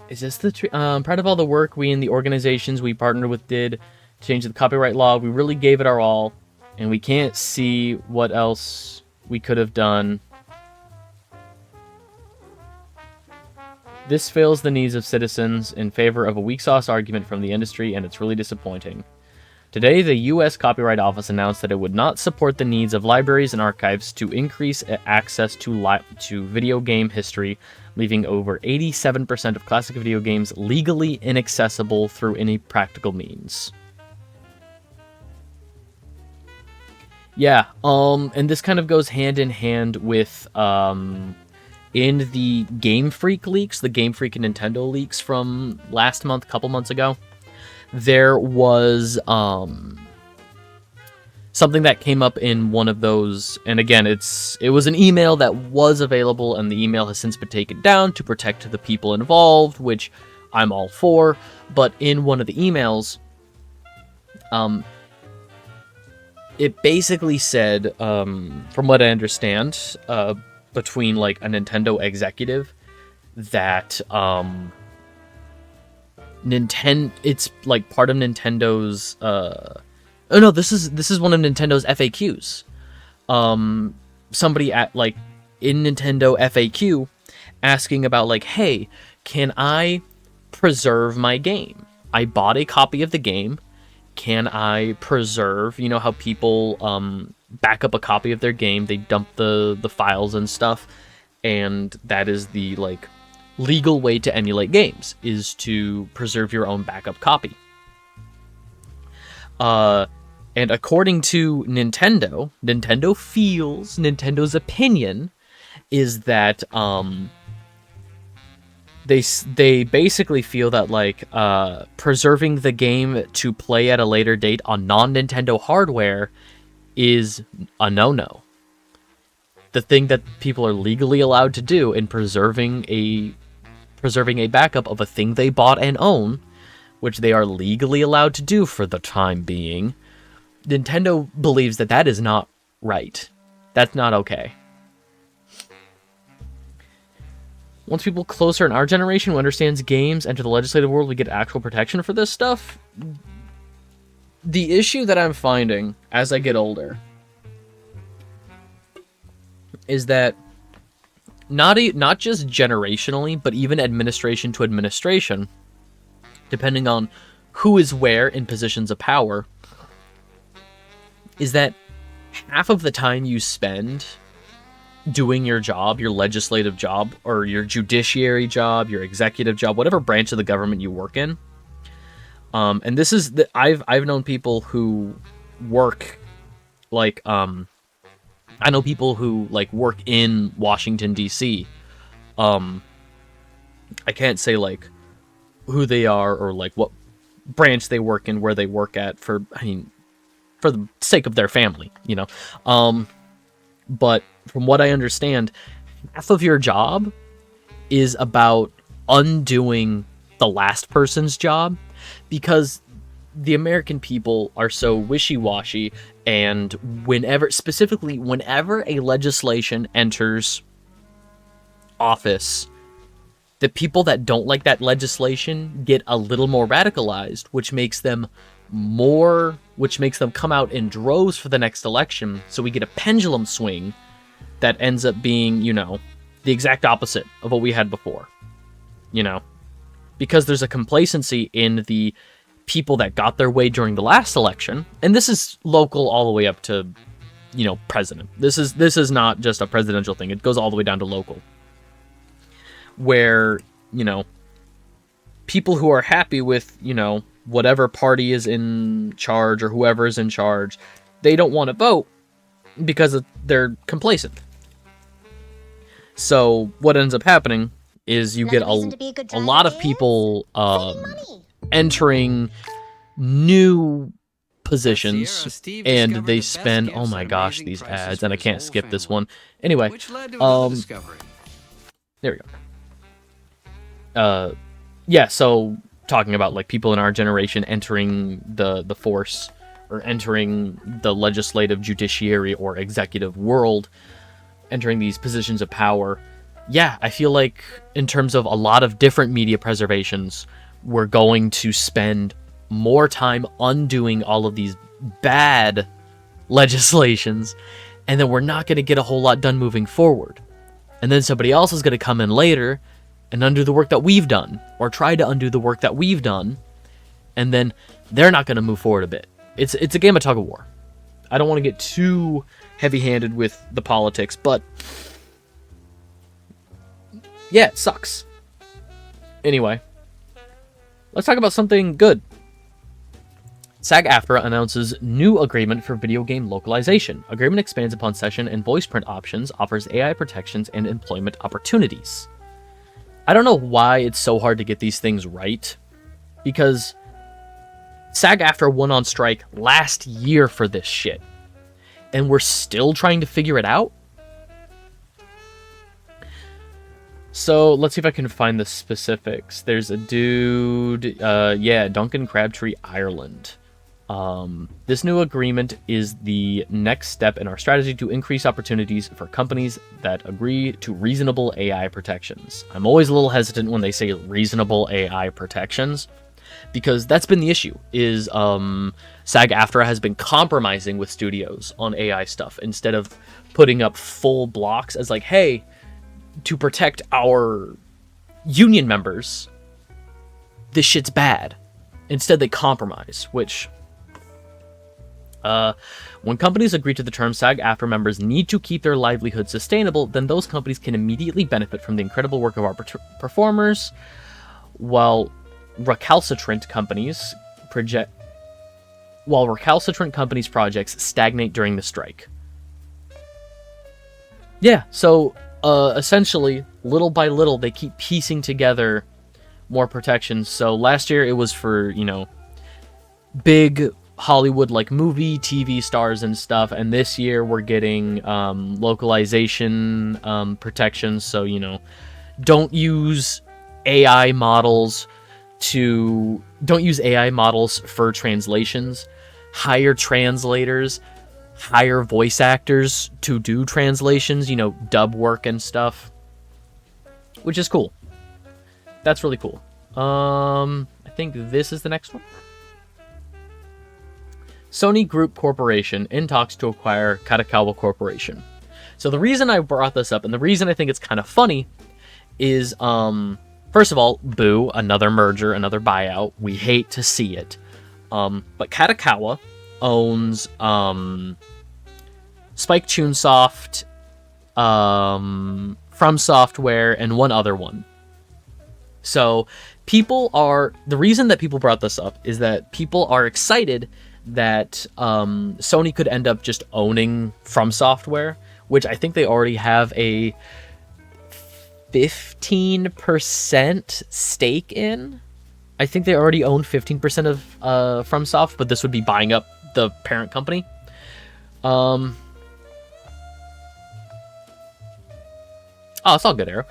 Is this the... proud of all the work we and the organizations we partnered with did to change the copyright law. We really gave it our all, and we can't see what else we could have done. This fails the needs of citizens in favor of a weak sauce argument from the industry, and it's really disappointing. Today, the U.S. Copyright Office announced that it would not support the needs of libraries and archives to increase access to video game history, leaving over 87% of classic video games legally inaccessible through any practical means. Yeah, and this kind of goes hand in hand with, in the Game Freak leaks, the Game Freak and Nintendo leaks from last month, couple months ago, there was something that came up in one of those, and again, it was an email that was available, and the email has since been taken down to protect the people involved, which I'm all for, but in one of the emails, it basically said, from what I understand, between like a Nintendo executive, that it's like part of Nintendo's oh no, this is one of Nintendo's FAQs. Somebody at like in Nintendo FAQ asking about like, hey, can I preserve my game? I bought a copy of the game. Can I preserve, you know how people back up a copy of their game, they dump the files and stuff, and that is the like legal way to emulate games, is to preserve your own backup copy. And according to Nintendo, Nintendo's opinion is that they basically feel that like preserving the game to play at a later date on non-Nintendo hardware is a no-no. The thing that people are legally allowed to do in preserving a backup of a thing they bought and own, which they are legally allowed to do for the time being, Nintendo believes that that is not right. That's not okay. Once people closer in our generation who understands games enter the legislative world, we get actual protection for this stuff. The issue that I'm finding as I get older is that not just generationally, but even administration to administration, depending on who is where in positions of power, is that half of the time you spend doing your job, your legislative job, or your judiciary job, your executive job, whatever branch of the government you work in. And this is I've known people who work like I know people who like work in Washington D.C. I can't say like who they are or like what branch they work in, where they work at for the sake of their family, you know. But from what I understand, half of your job is about undoing the last person's job, because the American people are so wishy-washy, and whenever a legislation enters office, the people that don't like that legislation get a little more radicalized, which makes them come out in droves for the next election. So we get a pendulum swing that ends up being, you know, the exact opposite of what we had before, you know, because there's a complacency in the people that got their way during the last election, and this is local all the way up to, president. This is not just a presidential thing. It goes all the way down to local. Where, people who are happy with, whatever party is in charge or whoever is in charge, they don't want to vote because they're complacent. So what ends up happening is you get a lot of people entering new positions, and they spend, oh my gosh, these ads, and I can't skip this one. Anyway, there we go. Yeah, so talking about like people in our generation entering the force, or entering the legislative, judiciary, or executive world, entering these positions of power. Yeah, I feel like in terms of a lot of different media preservations, we're going to spend more time undoing all of these bad legislations, and then we're not going to get a whole lot done moving forward. And then somebody else is going to come in later and undo the work that we've done, or try to undo the work that we've done, and then they're not going to move forward a bit. It's a game of tug of war. I don't want to get too heavy-handed with the politics, but yeah, it sucks. Anyway, let's talk about something good. SAG-AFTRA announces new agreement for video game localization. Agreement expands upon session and voice print options, offers AI protections, and employment opportunities. I don't know why it's so hard to get these things right, because SAG-AFTRA went on strike last year for this shit, and we're still trying to figure it out? So, let's see if I can find the specifics. There's a dude, Duncan Crabtree, Ireland. This new agreement is the next step in our strategy to increase opportunities for companies that agree to reasonable AI protections. I'm always a little hesitant when they say reasonable AI protections, because that's been the issue, is SAG-AFTRA has been compromising with studios on AI stuff instead of putting up full blocks as like, hey, to protect our union members, this shit's bad. Instead, they compromise, which... when companies agree to the term SAG-AFTRA members need to keep their livelihood sustainable, then those companies can immediately benefit from the incredible work of our performers, while recalcitrant companies' projects stagnate during the strike. Yeah, so essentially, little by little, they keep piecing together more protections. So last year it was for, big Hollywood like movie, TV stars and stuff, and this year we're getting localization protections. So, don't use AI models for translations. Hire translators, hire voice actors to do translations, dub work and stuff, which is cool. That's really cool. I think this is the next one. Sony Group Corporation in talks to acquire Kadokawa Corporation. So the reason I brought this up, and the reason I think it's kind of funny, is, first of all, boo, another merger, another buyout. We hate to see it. But Kadokawa owns Spike Chunsoft, From Software, and one other one. So the reason that people brought this up is that people are excited that Sony could end up just owning From Software, which I think they already have a 15% stake in. I think they already own 15% of FromSoft, but this would be buying up the parent company. Oh, it's all good, Arrow.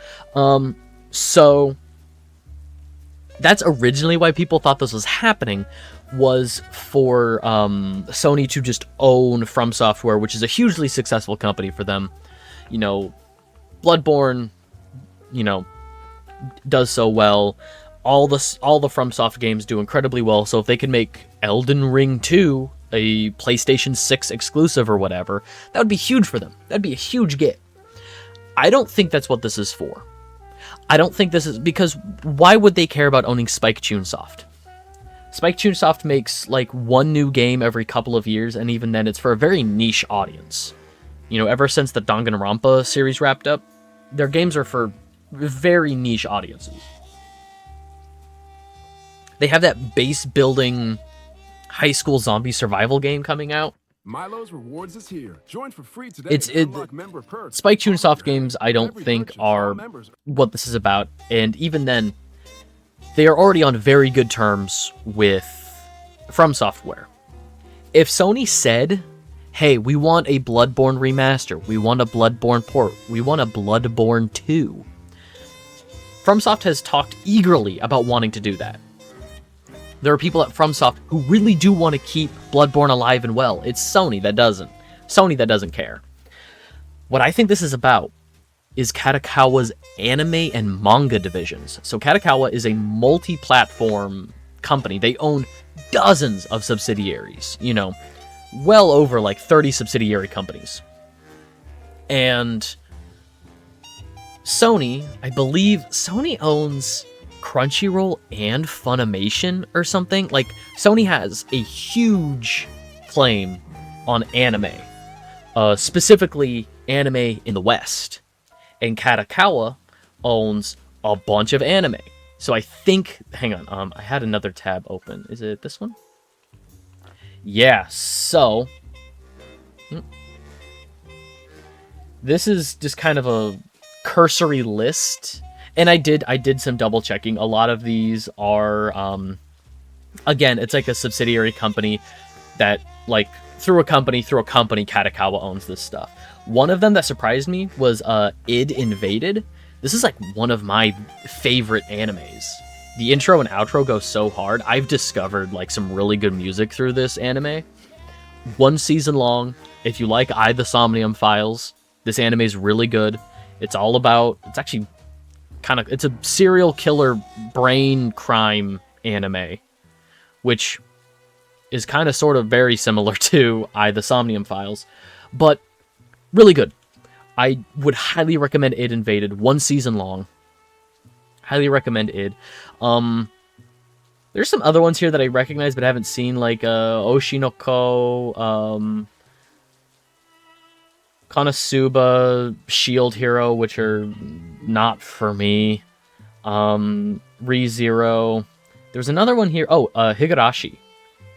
So that's originally why people thought this was happening, was for Sony to just own From Software, which is a hugely successful company for them. Bloodborne, does so well. All the FromSoft games do incredibly well. So if they could make Elden Ring 2 a PlayStation 6 exclusive or whatever, that would be huge for them. That'd be a huge get. I don't think that's what this is for. I don't think this is, because why would they care about owning Spike Chunsoft? Spike Chunsoft makes like one new game every couple of years, and even then it's for a very niche audience. You know, ever since the Danganronpa series wrapped up, their games are for very niche audiences. They have that base building high school zombie survival game coming out. Milo's Rewards is here. Join for free today. Spike Chunsoft games, I don't think, are what this is about, and even then, they are already on very good terms with From Software. If Sony said, hey, we want a Bloodborne remaster, we want a Bloodborne port, we want a Bloodborne 2, FromSoft has talked eagerly about wanting to do that. There are people at FromSoft who really do want to keep Bloodborne alive and well. It's Sony that doesn't. Sony that doesn't care. What I think this is about is Kadokawa's anime and manga divisions. So Kadokawa is a multi-platform company. They own dozens of subsidiaries, you know, well over like 30 subsidiary companies. And Sony, I believe Sony owns Crunchyroll and Funimation or something. Like, Sony has a huge claim on anime, specifically anime in the West. And Kadokawa owns a bunch of anime. So I think, hang on, I had another tab open. Is it this one? Yeah, so this is just kind of a cursory list. And I did some double checking. A lot of these are, again, it's like a subsidiary company that, like, through a company, Kadokawa owns this stuff. One of them that surprised me was id Invaded. This is like one of my favorite animes. The intro and outro go so hard. I've discovered like some really good music through this anime. 1 season long. If you like the Somnium Files, this anime is really good. It's all about, it's actually it's a serial killer brain crime anime, which is kind of sort of very similar to the Somnium Files, but really good. I would highly recommend id Invaded. 1 season long. Highly recommend id. There's some other ones here that I recognize but haven't seen, like Oshinoko, Konosuba, Shield Hero, which are not for me. ReZero. There's another one here. Oh, Higurashi.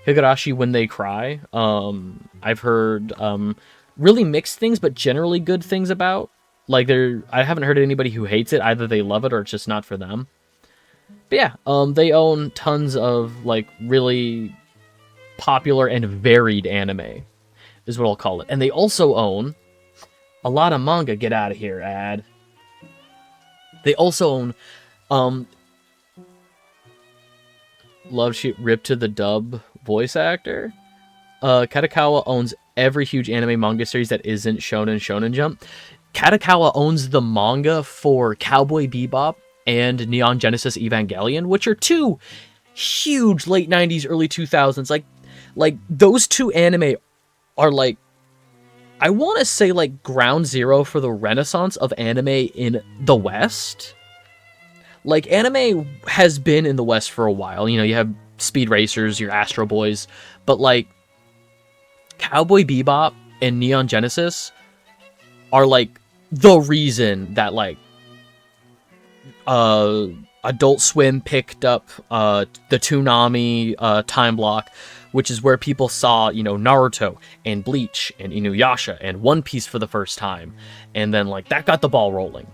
Higurashi When They Cry. I've heard really mixed things, but generally good things about. Like, I haven't heard anybody who hates it. Either they love it or it's just not for them. But yeah, they own tons of, like, really popular and varied anime, is what I'll call it. And they also own a lot of manga. Get out of here, ad. They also own Love Sheet Ripped to the Dub voice actor. Kadokawa owns every huge anime manga series that isn't Shonen Jump. Kadokawa owns the manga for Cowboy Bebop and Neon Genesis Evangelion, which are two huge late 90s, early 2000s. Like those two anime are like, I want to say like ground zero for the renaissance of anime in the West. Like, anime has been in the West for a while. You know, you have Speed Racers, your Astro Boys, but like Cowboy Bebop and Neon Genesis are like the reason that like Adult Swim picked up the Toonami time block, which is where people saw, you know, Naruto and Bleach and Inuyasha and One Piece for the first time. And then like that got the ball rolling.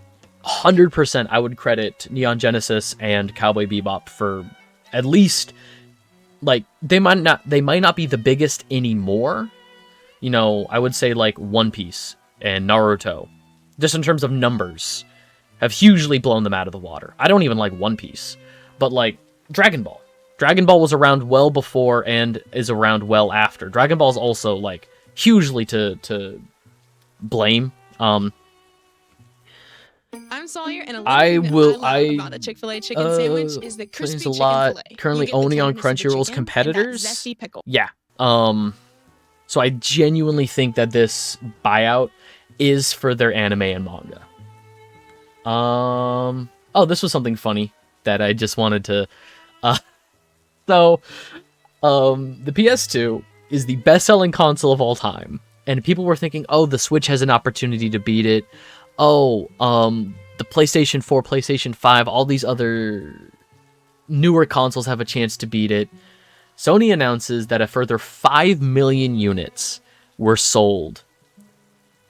100% I would credit Neon Genesis and Cowboy Bebop for at least, like, they might not be the biggest anymore. You know, I would say like One Piece and Naruto, just in terms of numbers, have hugely blown them out of the water. I don't even like One Piece, but like Dragon Ball. Dragon Ball was around well before and is around well after. Dragon Ball is also like hugely to blame. I'm Sawyer, and I about the Chick-fil-A chicken sandwich is the crispy chicken fillet. Currently only on Crunchyroll's competitors. Yeah. So I genuinely think that this buyout is for their anime and manga. Oh, this was something funny that I just wanted to So, the PS2 is the best-selling console of all time, and people were thinking, oh, the Switch has an opportunity to beat it. Oh, the PlayStation 4, PlayStation 5, all these other newer consoles have a chance to beat it. Sony announces that a further 5 million units were sold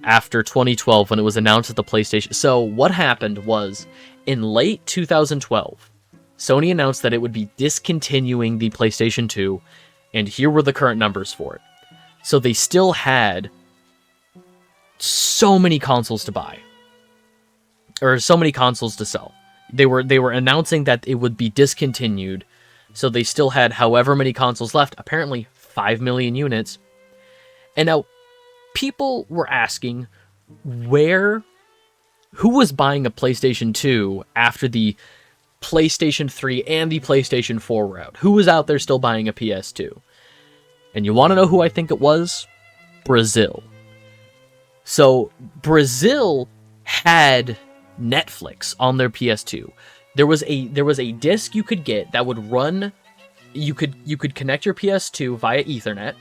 after 2012 when it was announced that the PlayStation... So what happened was, in late 2012, Sony announced that it would be discontinuing the PlayStation 2, and here were the current numbers for it. So they still had so many consoles to buy, or so many consoles to sell. They were announcing that it would be discontinued, so they still had however many consoles left, apparently 5 million units. And now, people were asking who was buying a PlayStation 2 after the PlayStation 3 and the PlayStation 4 were out? Who was out there still buying a PS2? And you want to know who I think it was? Brazil. So, Brazil had Netflix on their PS2. There was a disc you could get that would run. You could connect your PS2 via Ethernet.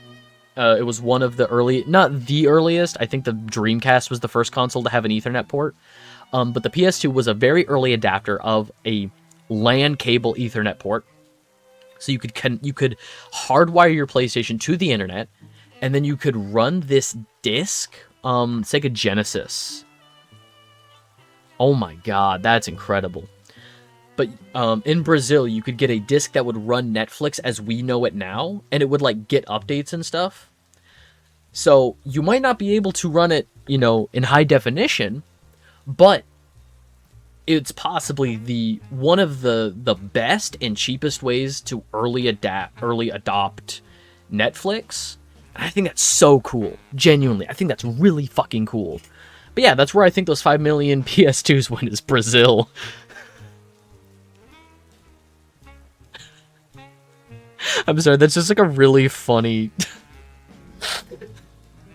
It was one of the not the earliest. I think the Dreamcast was the first console to have an Ethernet port. But the PS2 was a very early adapter of a LAN cable Ethernet port. So you could hardwire your PlayStation to the internet, and then you could run this disc. Sega Genesis. Oh my god, that's incredible. But in Brazil, you could get a disc that would run Netflix as we know it now, and it would like get updates and stuff. So you might not be able to run it, in high definition, but it's possibly one of the best and cheapest ways to early adopt Netflix. And I think that's so cool. Genuinely, I think that's really fucking cool. But yeah, that's where I think those 5 million PS2s went, is Brazil. I'm sorry, that's just like a really funny...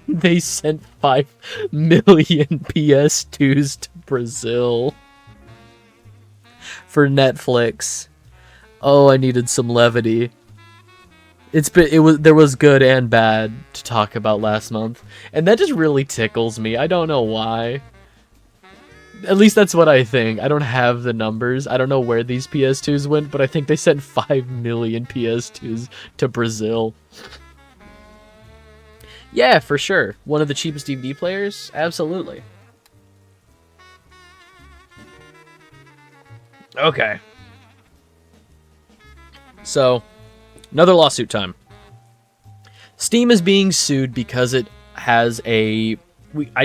They sent 5 million PS2s to Brazil for Netflix. Oh, I needed some levity. There was good and bad to talk about last month, and that just really tickles me. I don't know why. At least that's what I think. I don't have the numbers. I don't know where these PS2s went, but I think they sent 5 million PS2s to Brazil. Yeah, for sure. One of the cheapest DVD players? Absolutely. Okay. So, another lawsuit time. Steam is being sued because it has I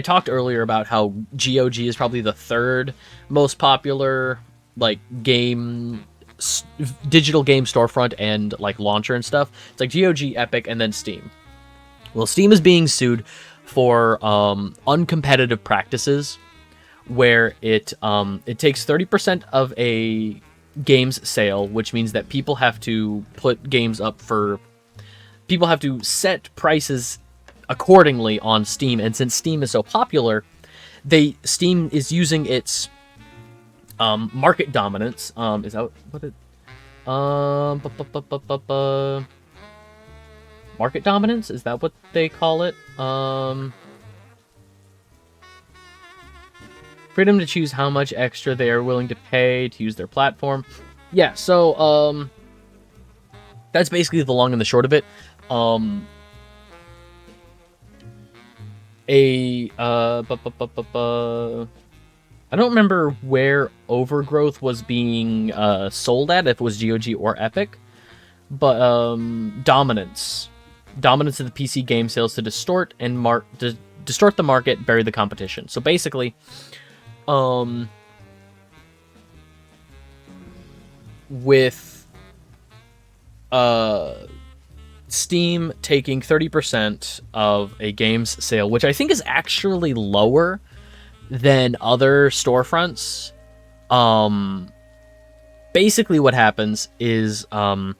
talked earlier about how GOG is probably the third most popular digital game storefront and launcher and stuff. It's like GOG, Epic, and then Steam. Well, Steam is being sued for uncompetitive practices, where it takes 30% of a game's sale, which means that people have to put games up people have to set prices accordingly on Steam, and since Steam is so popular, Steam is using its market dominance. Is that what it? Market dominance? Is that what they call it? Freedom to choose how much extra they are willing to pay to use their platform. Yeah, so that's basically the long and the short of it. I don't remember where Overgrowth was being sold at, if it was GOG or Epic, but dominance of the PC game sales to distort the market, bury the competition. So basically, with Steam taking 30% of a game's sale, which I think is actually lower than other storefronts. Basically what happens is, from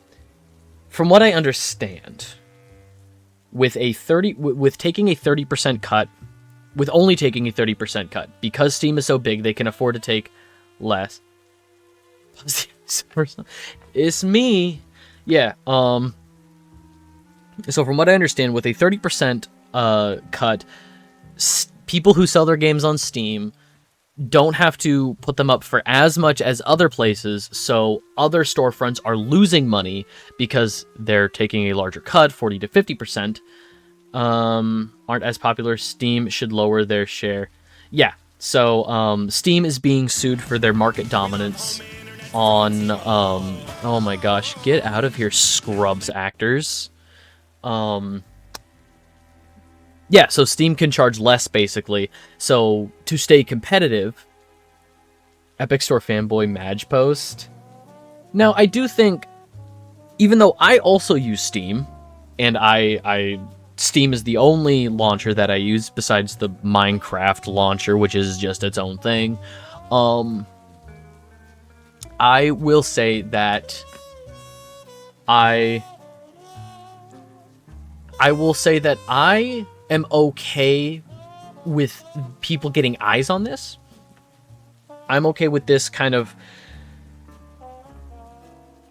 what I understand, with taking a 30% cut, with only taking a 30% cut, because Steam is so big, they can afford to take less. It's me. Yeah, so from what I understand, with a 30% cut, people who sell their games on Steam don't have to put them up for as much as other places, so other storefronts are losing money because they're taking a larger cut, 40 to 50%, aren't as popular. Steam should lower their share. Yeah, so Steam is being sued for their market dominance on, oh my gosh, get out of here, Scrubs actors. Yeah, so Steam can charge less, basically. So, to stay competitive, Epic Store fanboy Madge post. Now, I do think, even though I also use Steam, and Steam is the only launcher that I use besides the Minecraft launcher, which is just its own thing, I will say that I am okay with people getting eyes on this. I'm okay with this kind of...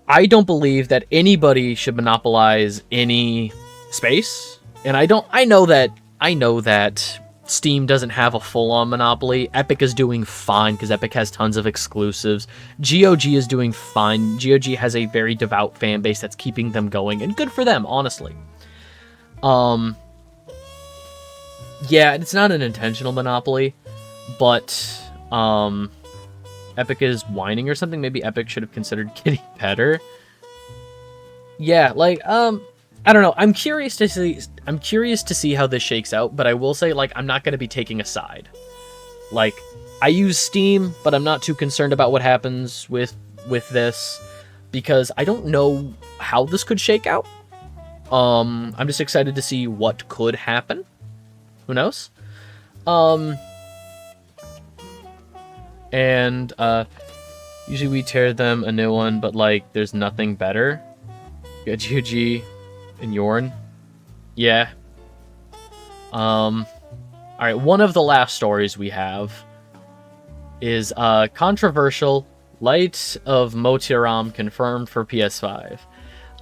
I don't believe that anybody should monopolize any space, and I know that Steam doesn't have a full-on monopoly. Epic is doing fine because Epic has tons of exclusives. GOG is doing fine. GOG has a very devout fan base that's keeping them going, and good for them, honestly. Yeah, it's not an intentional monopoly, but Epic is whining or something. Maybe Epic should have considered getting better. Yeah, like, I don't know. I'm curious to see how this shakes out, but I will say, like, I'm not going to be taking a side. Like, I use Steam, but I'm not too concerned about what happens with this, because I don't know how this could shake out. I'm just excited to see what could happen. Who knows? And usually we tear them a new one, but like there's nothing better. You got GOG and Yorn. Yeah. Alright, one of the last stories we have is controversial Light of Motiram confirmed for PS5.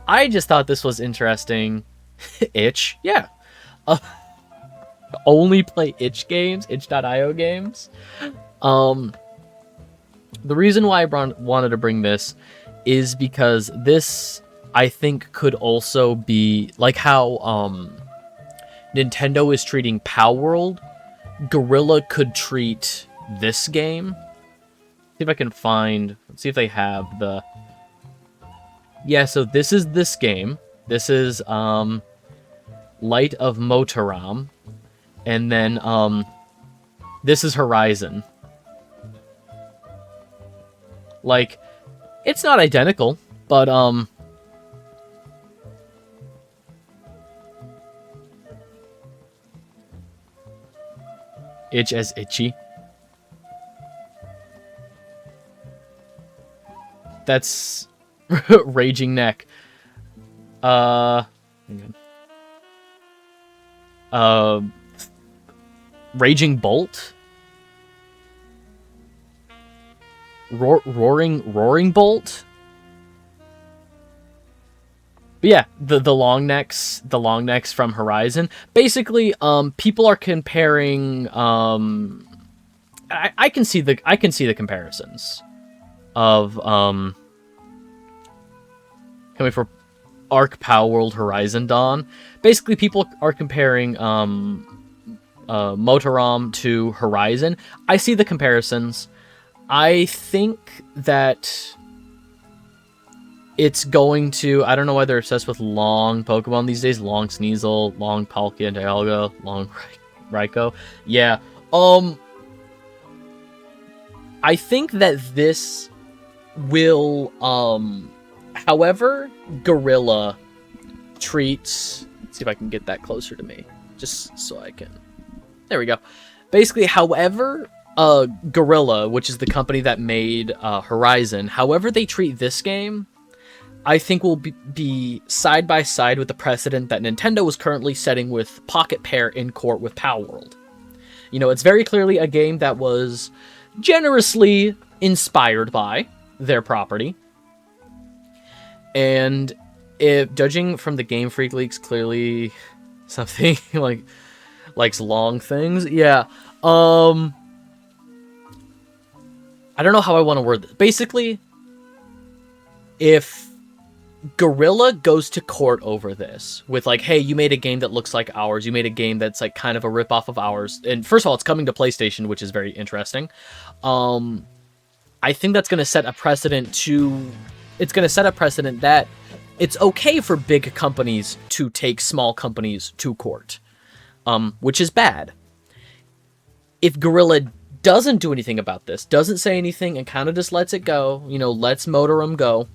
I just thought this was interesting. Itch, yeah. Only play itch games, itch.io games. The reason why I wanted to bring this is because this, I think, could also be like how Nintendo is treating Palworld. Guerrilla could treat this game. See if I can find. Let's see if they have the. Yeah, so this is this game. This is Light of Motiram. And then, this is Horizon. Like, it's not identical, but, Itch as itchy. That's Raging Neck. Hang on. Raging Bolt? Roaring Bolt? But yeah, the long necks from Horizon. Basically, people are comparing I can see the comparisons of coming for Arc Palworld Horizon Dawn. Basically, people are comparing Motiram to Horizon. I see the comparisons. I think that it's going to... I don't know why they're obsessed with long Pokemon these days. Long Sneasel, long Palkia and Dialga, long Raikou. Yeah. I think that this will... however Guerrilla treats... Let's see if I can get that closer to me. Just so I can... There we go. Basically, however Guerrilla, which is the company that made Horizon, however they treat this game, I think will be side by side with the precedent that Nintendo is currently setting with Pocket Pair in court with Palworld. You know, it's very clearly a game that was generously inspired by their property. And if judging from the Game Freak leaks, clearly something likes long things. Yeah. I don't know how I want to word this. Basically, if Guerrilla goes to court over this with like, hey, you made a game that looks like ours, you made a game that's like kind of a ripoff of ours, and first of all, it's coming to PlayStation, which is very interesting. I think that's going to set a precedent that it's okay for big companies to take small companies to court, which is bad. If Guerrilla doesn't do anything about this, doesn't say anything, and kind of just lets it go, lets Motorum go,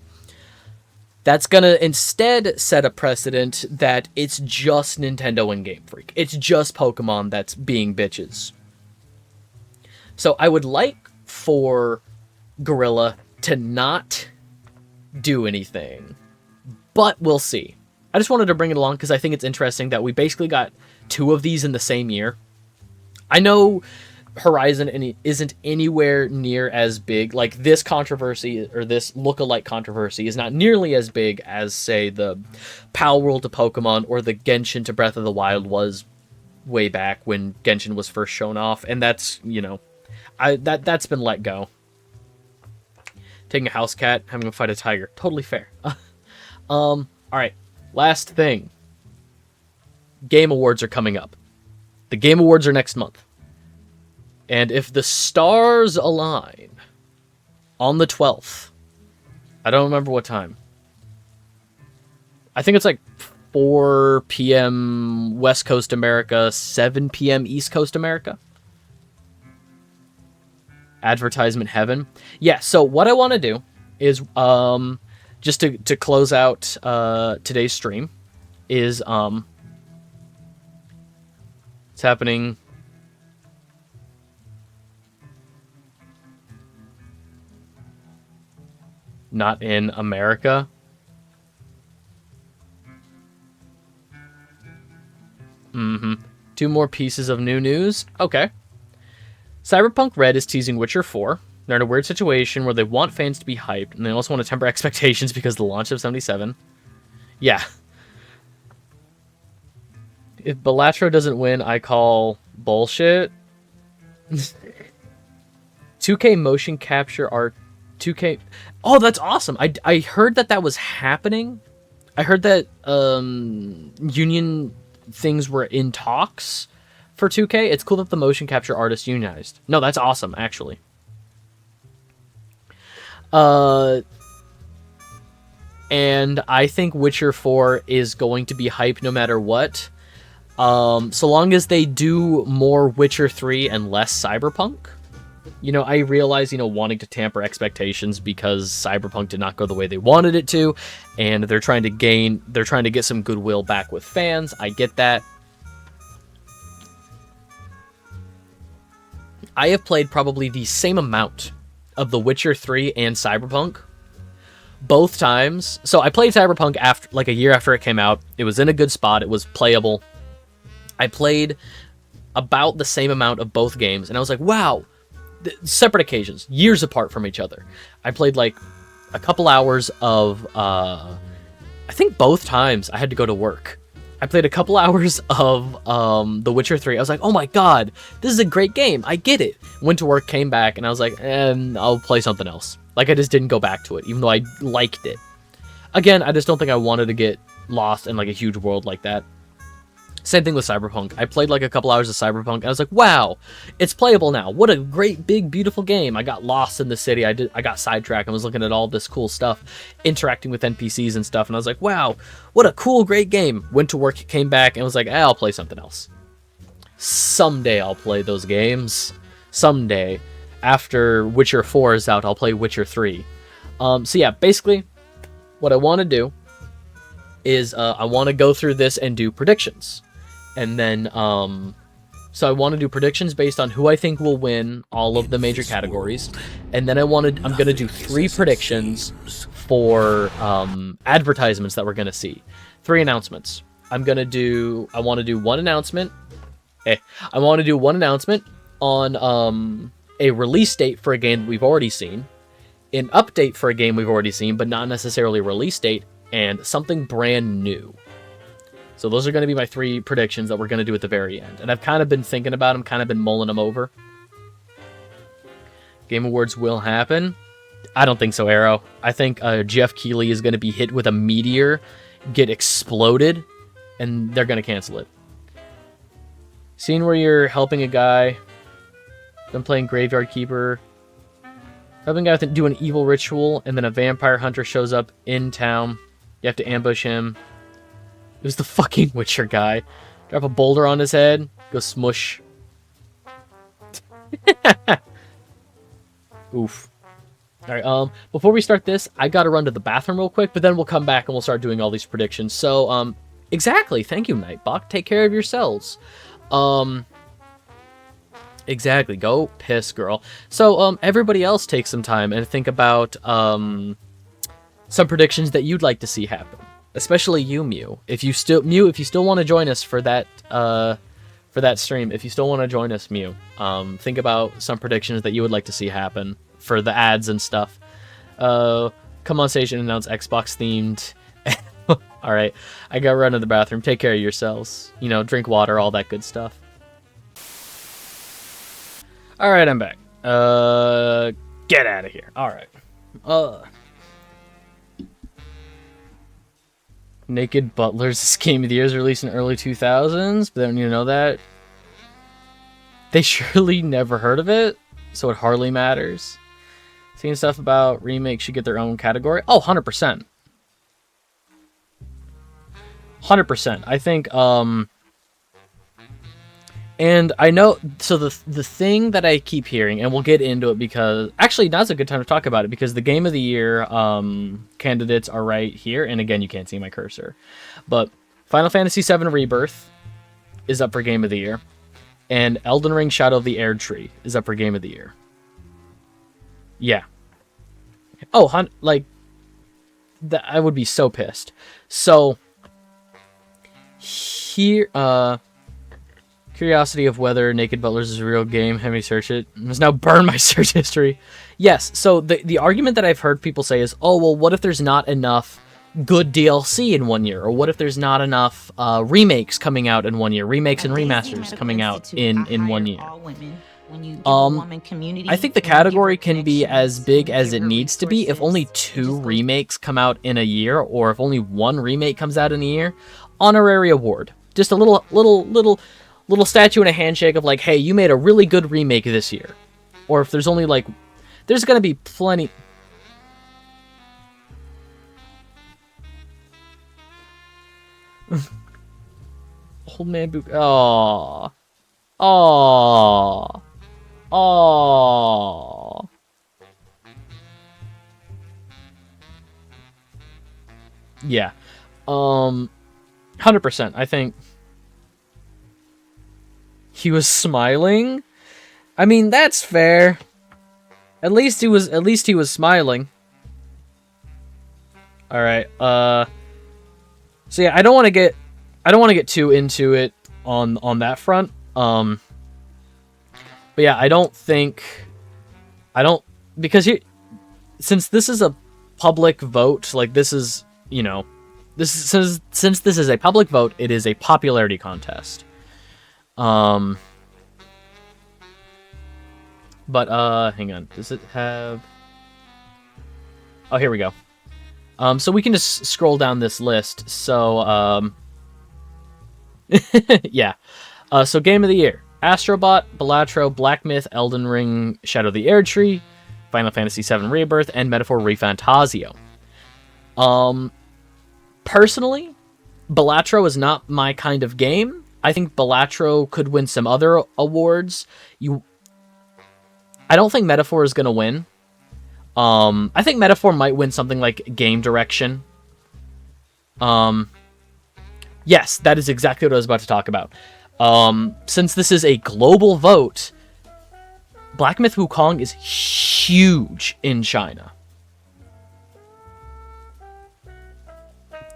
that's going to instead set a precedent that it's just Nintendo and Game Freak. It's just Pokemon that's being bitches. So I would like for Guerrilla to not do anything, but we'll see. I just wanted to bring it along because I think it's interesting that we basically got 2 of these in the same year. I know Horizon isn't anywhere near as big. Like, this controversy, or this lookalike controversy, is not nearly as big as, say, the Pal World to Pokemon or the Genshin to Breath of the Wild was way back when Genshin was first shown off, and that's, that's been let go. Taking a house cat, having to fight a tiger. Totally fair. Alright, last thing. Game Awards are coming up. The Game Awards are next month. And if the stars align on the 12th, I don't remember what time. I think it's like 4 p.m. West Coast America, 7 p.m. East Coast America. Advertisement heaven. Yeah, so what I want to do is, just to close out today's stream, is it's happening... not in America. Mm-hmm. 2 more pieces of new news. Okay. Cyberpunk Red is teasing Witcher 4. They're in a weird situation where they want fans to be hyped, and they also want to temper expectations because of the launch of 77. Yeah. If Balatro doesn't win, I call bullshit. 2K motion capture art. 2K... Oh, that's awesome. I heard that was happening. I heard that union things were in talks for 2K. It's cool that the motion capture artists unionized. No, that's awesome, actually. And I think Witcher 4 is going to be hype no matter what. So long as they do more Witcher 3 and less Cyberpunk. I realize, wanting to tamper expectations because Cyberpunk did not go the way they wanted it to, and they're trying to get some goodwill back with fans. I get that. I have played probably the same amount of The Witcher 3 and Cyberpunk. Both times. So I played Cyberpunk after, like, a year after it came out. It was in a good spot. It was playable. I played about the same amount of both games, and I was like, wow. Separate occasions, years apart from each other. I played like a couple hours of, I think both times I had to go to work. I played a couple hours of The Witcher 3. I was like, oh my god, this is a great game. I get it. Went to work, came back, and I was like, I'll play something else. Like, I just didn't go back to it, even though I liked it. Again, I just don't think I wanted to get lost in like a huge world like that. Same thing with Cyberpunk. I played like a couple hours of Cyberpunk, and I was like, wow, it's playable now. What a great, big, beautiful game. I got lost in the city. I got sidetracked. I was looking at all this cool stuff, interacting with NPCs and stuff, and I was like, wow, what a cool, great game. Went to work, came back, and was like, I'll play something else. Someday I'll play those games. Someday. After Witcher 4 is out, I'll play Witcher 3. So yeah, basically, what I want to do is I want to go through this and do predictions. And then, so I want to do predictions based on who I think will win all of the major categories. And then I'm going to do 3 predictions for advertisements that we're going to see. 3 announcements. I want to do one announcement. I want to do one announcement on a release date for a game that we've already seen, an update for a game we've already seen, but not necessarily a release date, and something brand new. So those are going to be my 3 predictions that we're going to do at the very end. And I've kind of been thinking about them, kind of been mulling them over. Game Awards will happen. I don't think so, Arrow. I think Jeff Keighley is going to be hit with a meteor, get exploded, and they're going to cancel it. Scene where you're helping a guy, then playing Graveyard Keeper, helping a guy do an evil ritual, and then a vampire hunter shows up in town. You have to ambush him. It was the fucking Witcher guy. Drop a boulder on his head, go smush. Oof. Alright, before we start this, I gotta run to the bathroom real quick, but then we'll come back and we'll start doing all these predictions. So, exactly. Thank you, Nightbuck. Take care of yourselves. Exactly. Go piss, girl. So, everybody else take some time and think about, some predictions that you'd like to see happen. Especially you, Mew. If you still want to join us for that stream, if you still want to join us, Mew, think about some predictions that you would like to see happen for the ads and stuff. Come on stage and announce Xbox themed. All right, I gotta run to the bathroom. Take care of yourselves. You know, drink water, all that good stuff. All right, I'm back. Get out of here. All right. Naked Butlers, this game of the year is released in early 2000s, but then you know that. They surely never heard of it, so it hardly matters. Seeing stuff about remakes should get their own category. Oh, 100%. 100%. I think, and I know, so the thing that I keep hearing, and we'll get into it because, actually, now's a good time to talk about it, because the Game of the Year candidates are right here, and again, you can't see my cursor, but Final Fantasy VII Rebirth is up for Game of the Year, and Elden Ring Shadow of the Erdtree is up for Game of the Year. Yeah. Oh, like, I would be so pissed. So, here, curiosity of whether Naked Butlers is a real game. Have me search it. I must now burn my search history. Yes, so the argument that I've heard people say is, oh, well, what if there's not enough good DLC in 1 year? Or what if there's not enough remakes coming out in 1 year? Remakes and remasters coming out in 1 year. I think the category can be as big as it needs to be if only 2 remakes come out in a year, or if only 1 remake comes out in a year. Honorary award. Just a little statue and a handshake of like, hey, you made a really good remake this year. Or if there's only like, there's gonna be plenty. Old man book. Aww. Aww. Aww. Yeah. 100%. I think he was smiling. I mean, that's fair. At least he was smiling. All right. So yeah, I don't want to get too into it on that front. But yeah, because since this is a public vote, like this is, you know, since this is a public vote, it is a popularity contest. But hang on, does it have... Oh, here we go. So we can just scroll down this list. So, yeah. So Game of the Year: Astrobot, Balatro, Black Myth, Elden Ring, Shadow of the Erdtree, Final Fantasy VII Rebirth, and Metaphor ReFantazio. Personally, Balatro is not my kind of game. I think Balatro could win some other awards. I don't think Metaphor is going to win. I think Metaphor might win something like Game Direction. Yes, that is exactly what I was about to talk about. Since this is a global vote, Black Myth Wukong is huge in China.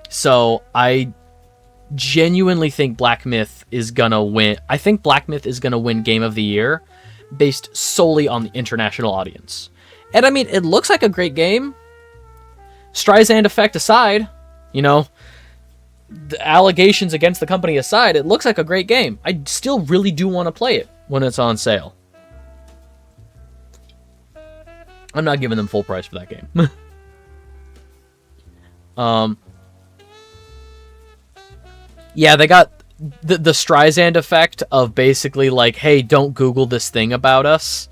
So I genuinely think Black Myth is gonna win. I think Black Myth is gonna win Game of the Year based solely on the international audience. And I mean, it looks like a great game. Streisand effect aside, You know, the allegations against the company aside, it looks like a great game. I still really do want to play it when it's on sale. I'm not giving them full price for that game. Yeah, they got the Streisand effect of basically like, hey, don't Google this thing about us.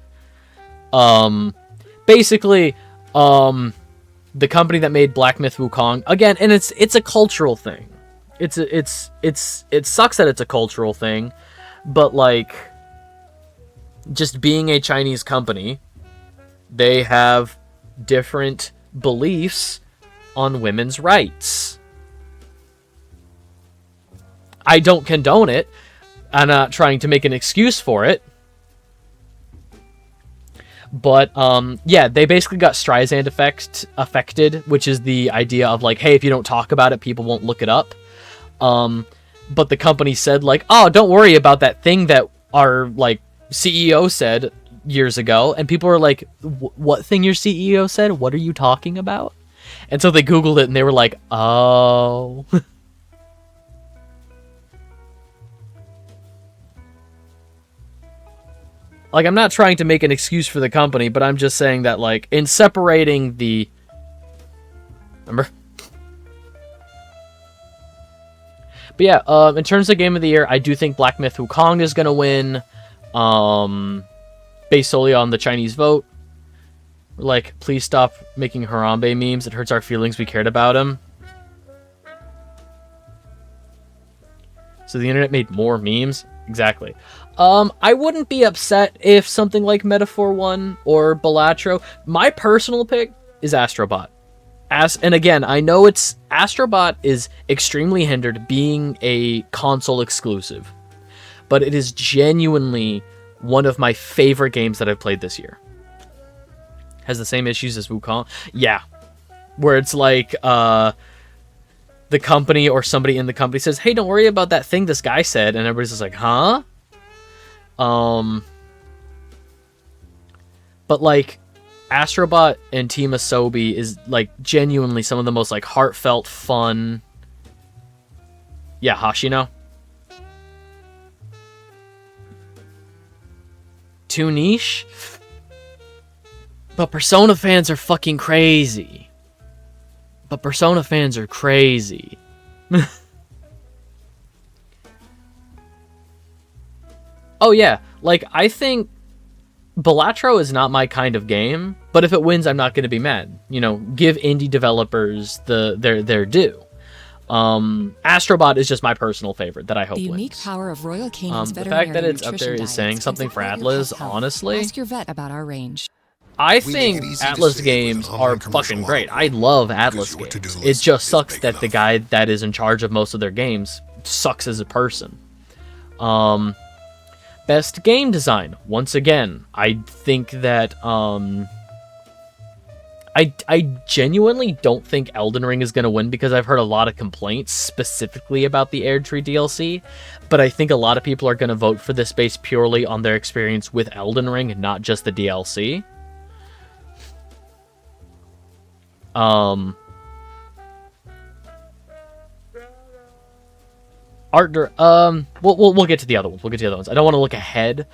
Basically, the company that made Black Myth Wukong again, and it's a cultural thing. It sucks that it's a cultural thing, but like, just being a Chinese company, they have different beliefs on women's rights. I don't condone it. I'm not trying to make an excuse for it. But, yeah, they basically got Streisand affected, which is the idea of, like, hey, if you don't talk about it, people won't look it up. But the company said, like, oh, don't worry about that thing that our, like, CEO said years ago. And people were like, what thing your CEO said? What are you talking about? And so they Googled it, and they were like, oh... Like, I'm not trying to make an excuse for the company, but I'm just saying that, like, in separating the... Remember? But yeah, in terms of Game of the Year, I do think Black Myth Wukong is going to win, based solely on the Chinese vote. Like, please stop making Harambe memes. It hurts our feelings. We cared about him. So the internet made more memes? Exactly. I wouldn't be upset if something like Metaphor won or Balatro. My personal pick is Astrobot. And again, I know Astrobot is extremely hindered being a console exclusive, but it is genuinely one of my favorite games that I've played this year. Has the same issues as Wukong. Yeah. Where it's like, the company or somebody in the company says, hey, don't worry about that thing this guy said. And everybody's just like, huh? But like, Astrobot and Team Asobi is like genuinely some of the most like heartfelt, fun. Yeah, Hashino. Too niche? But Persona fans are fucking crazy. Oh yeah, like, I think Balatro is not my kind of game, but if it wins, I'm not going to be mad. You know, give indie developers their due. Astrobot is just my personal favorite that I hope the wins. Unique power of Royal Canin's the fact that it's up there is saying something for Atlas, honestly. Ask your vet about our range. I think Atlas games are fucking great. I love Atlas games. It just sucks that the guy that is in charge of most of their games sucks as a person. Best game design. Once again, I think that I genuinely don't think Elden Ring is going to win because I've heard a lot of complaints specifically about the Erdtree DLC, but I think a lot of people are going to vote for this based purely on their experience with Elden Ring and not just the DLC. We'll get to the other ones. I don't want to look ahead.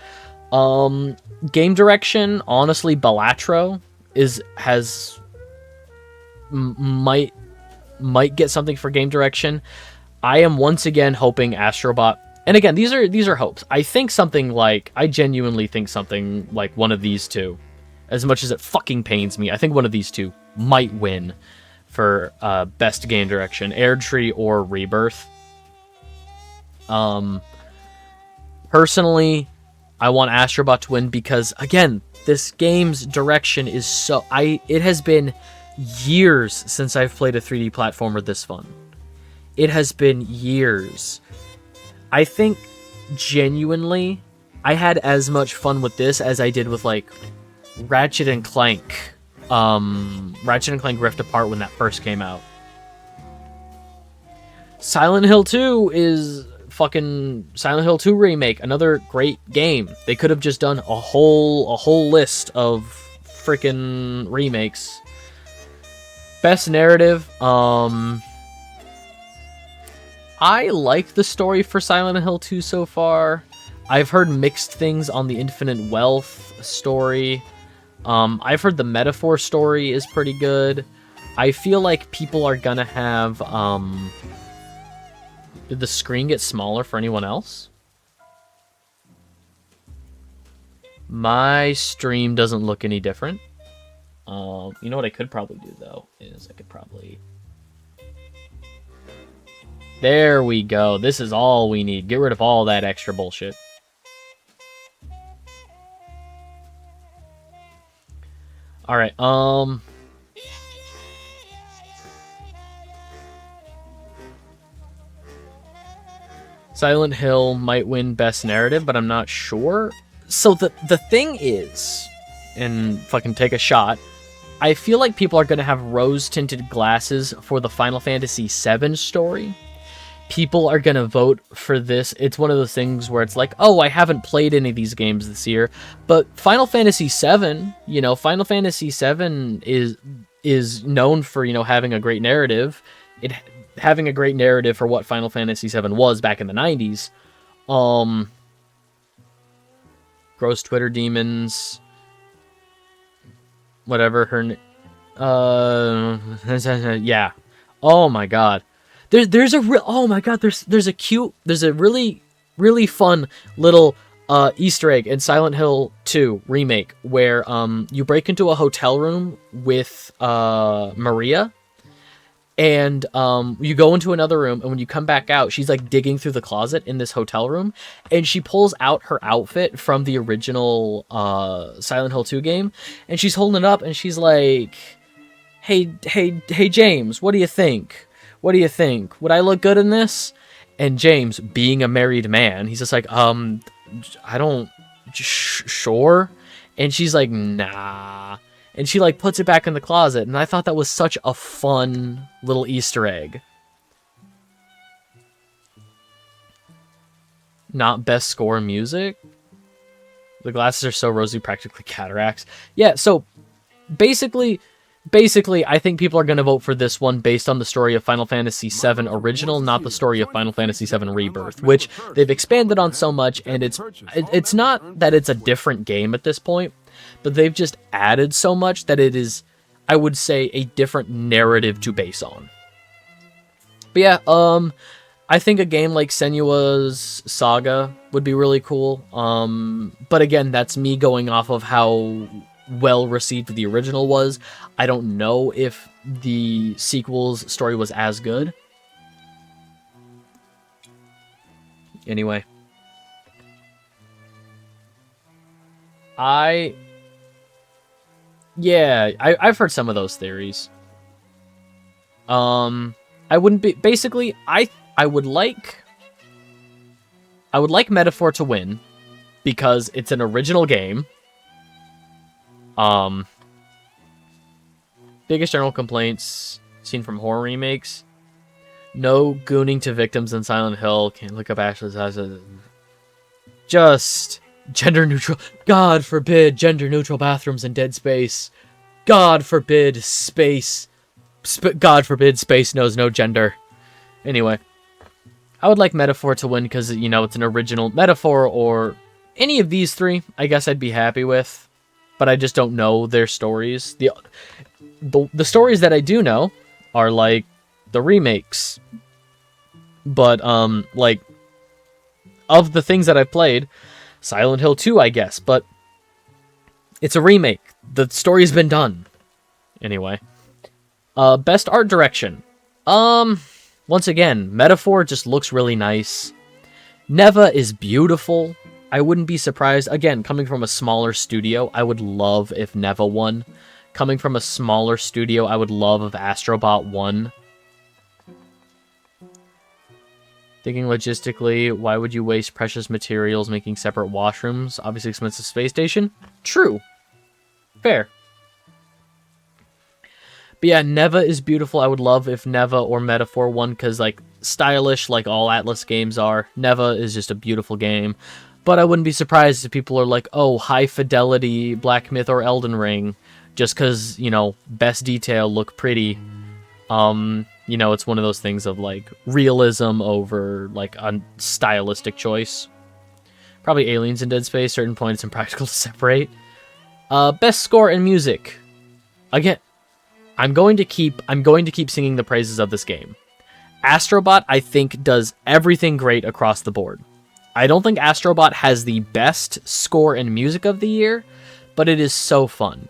Game direction, honestly, Balatro might get something for game direction. I am once again hoping Astrobot, and again, these are hopes. I genuinely think something like one of these two, as much as it fucking pains me, I think one of these two might win for best game direction, Erdtree or Rebirth. Personally, I want Astrobot to win because, again, this game's direction is it has been years since I've played a 3D platformer this fun. It has been years. I think, genuinely, I had as much fun with this as I did with, like, Ratchet and Clank. Ratchet and Clank Rift Apart when that first came out. Silent Hill 2 is fucking Silent Hill 2 remake, another great game. They could have just done a whole list of freaking remakes. Best narrative, I like the story for Silent Hill 2 so far. I've heard mixed things on the Infinite Wealth story. I've heard the Metaphor story is pretty good. I feel like people are gonna have, Did the screen get smaller for anyone else? My stream doesn't look any different. You know what I could probably do, though, is I could probably... There we go. This is all we need. Get rid of all that extra bullshit. Alright, Silent Hill might win Best Narrative, but I'm not sure. So the thing is, and fucking take a shot, I feel like people are going to have rose-tinted glasses for the Final Fantasy VII story. People are going to vote for this. It's one of those things where it's like, oh, I haven't played any of these games this year, but Final Fantasy VII, you know, Final Fantasy VII is known for, you know, having a great narrative. Having a great narrative for what Final Fantasy VII was back in the 90s. Gross Twitter demons. Whatever her... yeah. Oh my god. There's a really, really fun little Easter egg in Silent Hill 2 Remake where you break into a hotel room with Maria, and you go into another room, and when you come back out, she's like digging through the closet in this hotel room, and she pulls out her outfit from the original Silent Hill 2 game, and she's holding it up, and she's like, hey James, what do you think? What do you think? Would I look good in this? And James, being a married man, he's just like, I don't... Sure? And she's like, nah. And she, like, puts it back in the closet. And I thought that was such a fun little Easter egg. Not best score music? The glasses are so rosy, practically cataracts. Yeah, so, basically, I think people are going to vote for this one based on the story of Final Fantasy VII Original, not the story of Final Fantasy VII Rebirth, which they've expanded on so much, and it's not that it's a different game at this point, but they've just added so much that it is, I would say, a different narrative to base on. But yeah, I think a game like Senua's Saga would be really cool, but again, that's me going off of how well received the original was. I don't know if the sequel's story was as good. Anyway. I've heard some of those theories. I wouldn't be... Basically, I would like Metaphor to win, because it's an original game. Biggest general complaints seen from horror remakes. No gooning to victims in Silent Hill. Can't look up Ashley's eyes. Just gender neutral. God forbid gender neutral bathrooms in Dead Space. God forbid space. God forbid space knows no gender. Anyway, I would like Metaphor to win because, you know, it's an original Metaphor, or any of these three, I guess I'd be happy with. But I just don't know their stories. The stories that I do know are, like, the remakes. But, like, of the things that I've played, Silent Hill 2, I guess. But it's a remake. The story's been done. Anyway. Best art direction. Once again, Metaphor just looks really nice. Neva is beautiful. I wouldn't be surprised. Again, coming from a smaller studio, I would love if Neva won. Coming from a smaller studio, I would love if Astrobot won. Thinking logistically, why would you waste precious materials making separate washrooms? Obviously expensive space station. True. Fair. But yeah, Neva is beautiful. I would love if Neva or Metaphor won, because, like, stylish like all Atlas games are. Neva is just a beautiful game. But I wouldn't be surprised if people are like, oh, high fidelity Black Myth or Elden Ring, just because, you know, best detail look pretty. You know, it's one of those things of like realism over like a stylistic choice. Probably aliens in Dead Space. Certain points impractical to separate. Best score in music. Again, I'm going to keep singing the praises of this game. Astrobot, I think, does everything great across the board. I don't think Astrobot has the best score in music of the year, but it is so fun.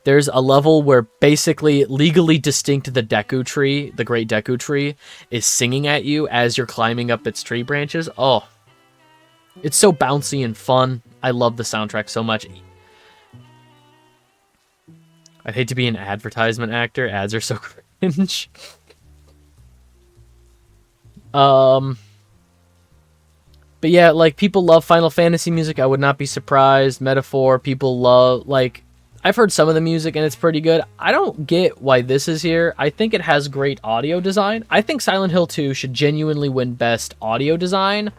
There's a level where basically legally distinct the Deku Tree, the Great Deku Tree, is singing at you as you're climbing up its tree branches. Oh, it's so bouncy and fun. I love the soundtrack so much. I'd hate to be an advertisement actor. Ads are so cringe. But yeah, like, people love Final Fantasy music. I would not be surprised. Metaphor, people love, like, I've heard some of the music and it's pretty good. I don't get why this is here. I think it has great audio design. I think Silent Hill 2 should genuinely win Best Audio Design,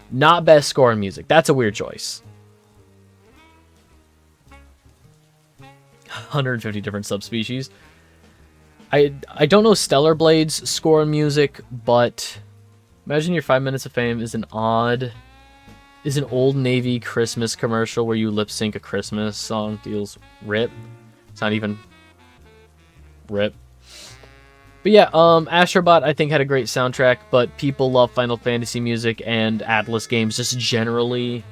not Best Score and Music. That's a weird choice. 150 different subspecies. I don't know Stellar Blade's score and music, but imagine your 5 minutes of fame is an Old Navy Christmas commercial where you lip sync a Christmas song. Deals rip. It's not even rip. But yeah, Astrobot I think had a great soundtrack, but people love Final Fantasy music and Atlas games just generally.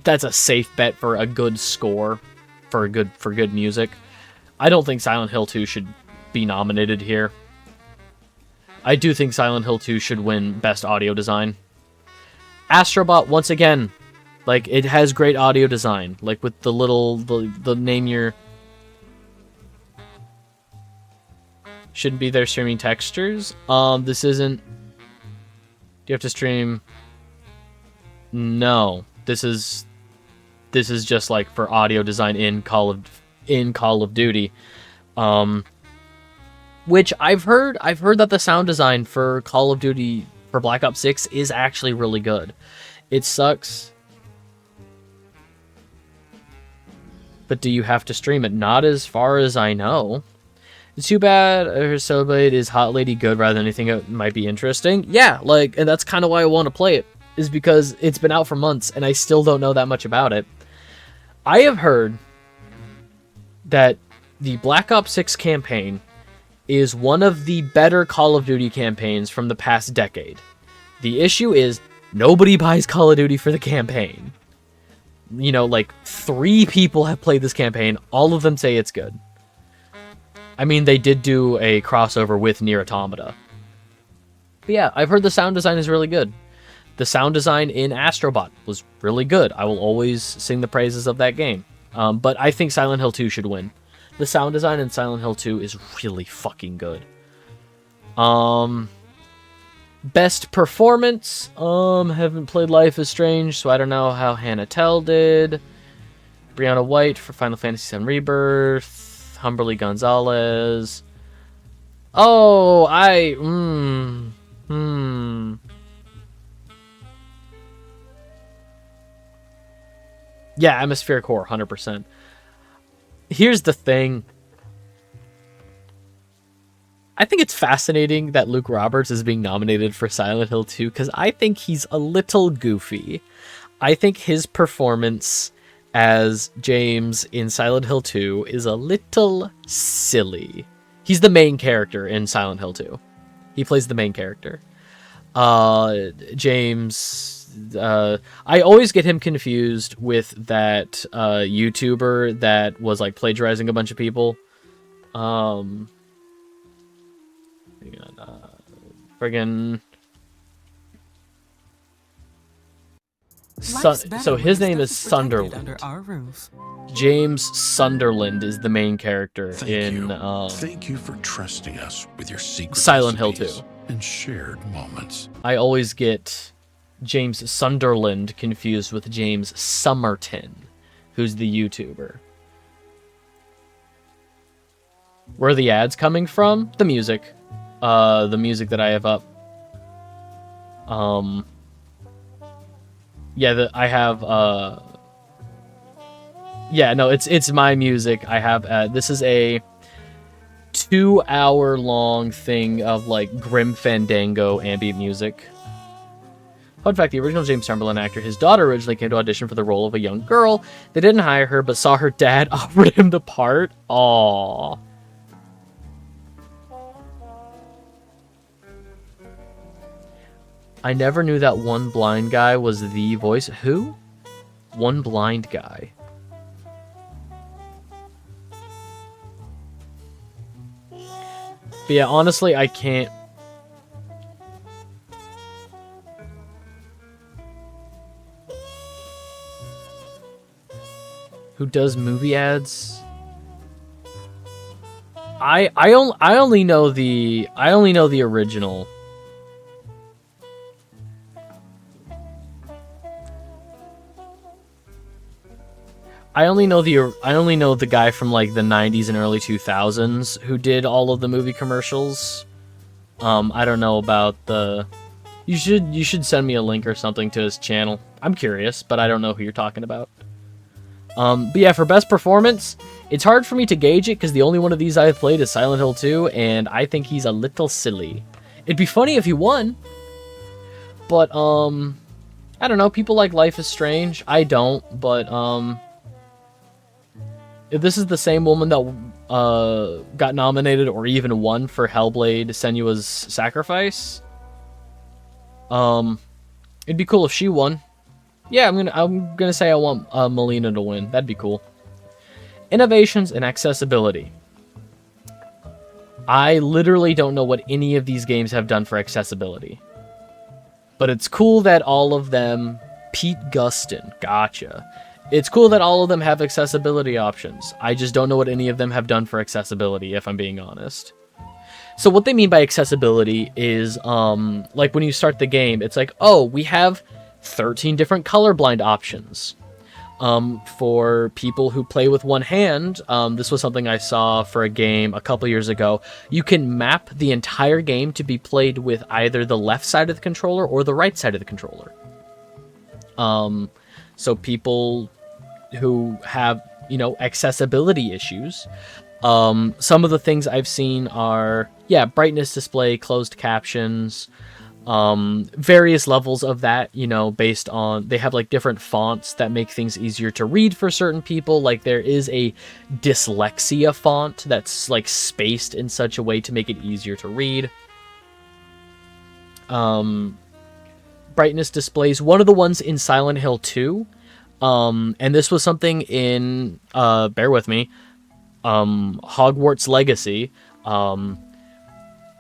That's a safe bet for a good score, for good music. I don't think Silent Hill 2 should be nominated here. I do think Silent Hill 2 should win Best Audio Design. Astrobot, once again, like, it has great audio design, like with the little the name your shouldn't be there streaming textures. This isn't. Do you have to stream? No, this is just like for audio design in Call of Duty. Which I've heard that the sound design for Call of Duty for Black Ops 6 is actually really good. It sucks. But do you have to stream it? Not as far as I know. It's too bad her Celebrate is Hot Lady good rather than anything that might be interesting. Yeah, like, and that's kind of why I want to play it, is because it's been out for months and I still don't know that much about it. I have heard that the Black Ops 6 campaign is one of the better Call of Duty campaigns from the past decade. The issue is nobody buys Call of Duty for the campaign. You know, like 3 people have played this campaign. All of them say it's good. I mean, they did do a crossover with Nier Automata. But yeah, I've heard the sound design is really good. The sound design in Astrobot was really good. I will always sing the praises of that game. But I think Silent Hill 2 should win. The sound design in Silent Hill 2 is really fucking good. Best performance. Haven't played Life is Strange, so I don't know how Hannah Tell did. Brianna White for Final Fantasy VII Rebirth. Humberly Gonzalez. Oh, Yeah, Atmospheric Horror, 100%. Here's the thing. I think it's fascinating that Luke Roberts is being nominated for Silent Hill 2 because I think he's a little goofy. I think his performance as James in Silent Hill 2 is a little silly. He's the main character in Silent Hill 2. He plays the main character. James... I always get him confused with that YouTuber that was like plagiarizing a bunch of people. Friggin' so his name is Sunderland. James Sunderland is the main character in Thank you for trusting us with your secret Silent Hill 2 and shared moments. I always get James Sunderland confused with James Summerton, who's the YouTuber. Where are the ads coming from? The music. The music that I have up. Yeah, I have, yeah, no, it's my music. I have, this is a 2-hour-long thing of, like, Grim Fandango ambient music. Fun fact, the original James Chamberlain actor, his daughter originally came to audition for the role of a young girl. They didn't hire her, but saw her dad offered him the part. Aww. I never knew that one blind guy was the voice. Who? One blind guy. But yeah, honestly, I can't. Who does movie ads? I only know the original. I only know the guy from like the 90s and early 2000s who did all of the movie commercials. I don't know about the. You should send me a link or something to his channel. I'm curious, but I don't know who you're talking about. But yeah, for best performance, it's hard for me to gauge it because the only one of these I've played is Silent Hill 2, and I think he's a little silly. It'd be funny if he won, but I don't know. People like Life is Strange. I don't, but if this is the same woman that got nominated or even won for Hellblade: Senua's Sacrifice, it'd be cool if she won. Yeah, I'm gonna say I want Melina to win. That'd be cool. Innovations in accessibility. I literally don't know what any of these games have done for accessibility, but it's cool that all of them. Pete Gustin, gotcha. It's cool that all of them have accessibility options. I just don't know what any of them have done for accessibility, if I'm being honest. So what they mean by accessibility is, like when you start the game, it's like, oh, we have 13 different colorblind options. For people who play with one hand, this was something I saw for a game a couple years ago. You can map the entire game to be played with either the left side of the controller or the right side of the controller. So people who have, accessibility issues. Some of the things I've seen are, brightness display, closed captions, various levels of that, based on, they have like different fonts that make things easier to read for certain people. Like there is a dyslexia font that's like spaced in such a way to make it easier to read. Brightness displays, one of the ones in Silent Hill 2, and this was something in, bear with me, Hogwarts Legacy,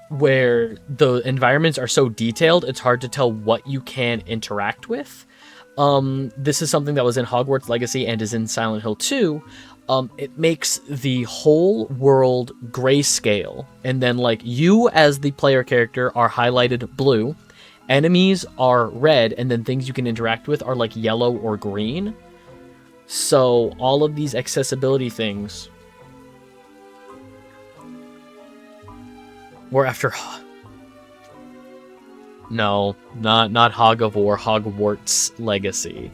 where the environments are so detailed, it's hard to tell what you can interact with. This is something that was in Hogwarts Legacy and is in Silent Hill 2. It makes the whole world grayscale, and then, like, you as the player character are highlighted blue, enemies are red, and then things you can interact with are like yellow or green. So all of these accessibility things were after... No, not Hog of War, Hogwarts Legacy.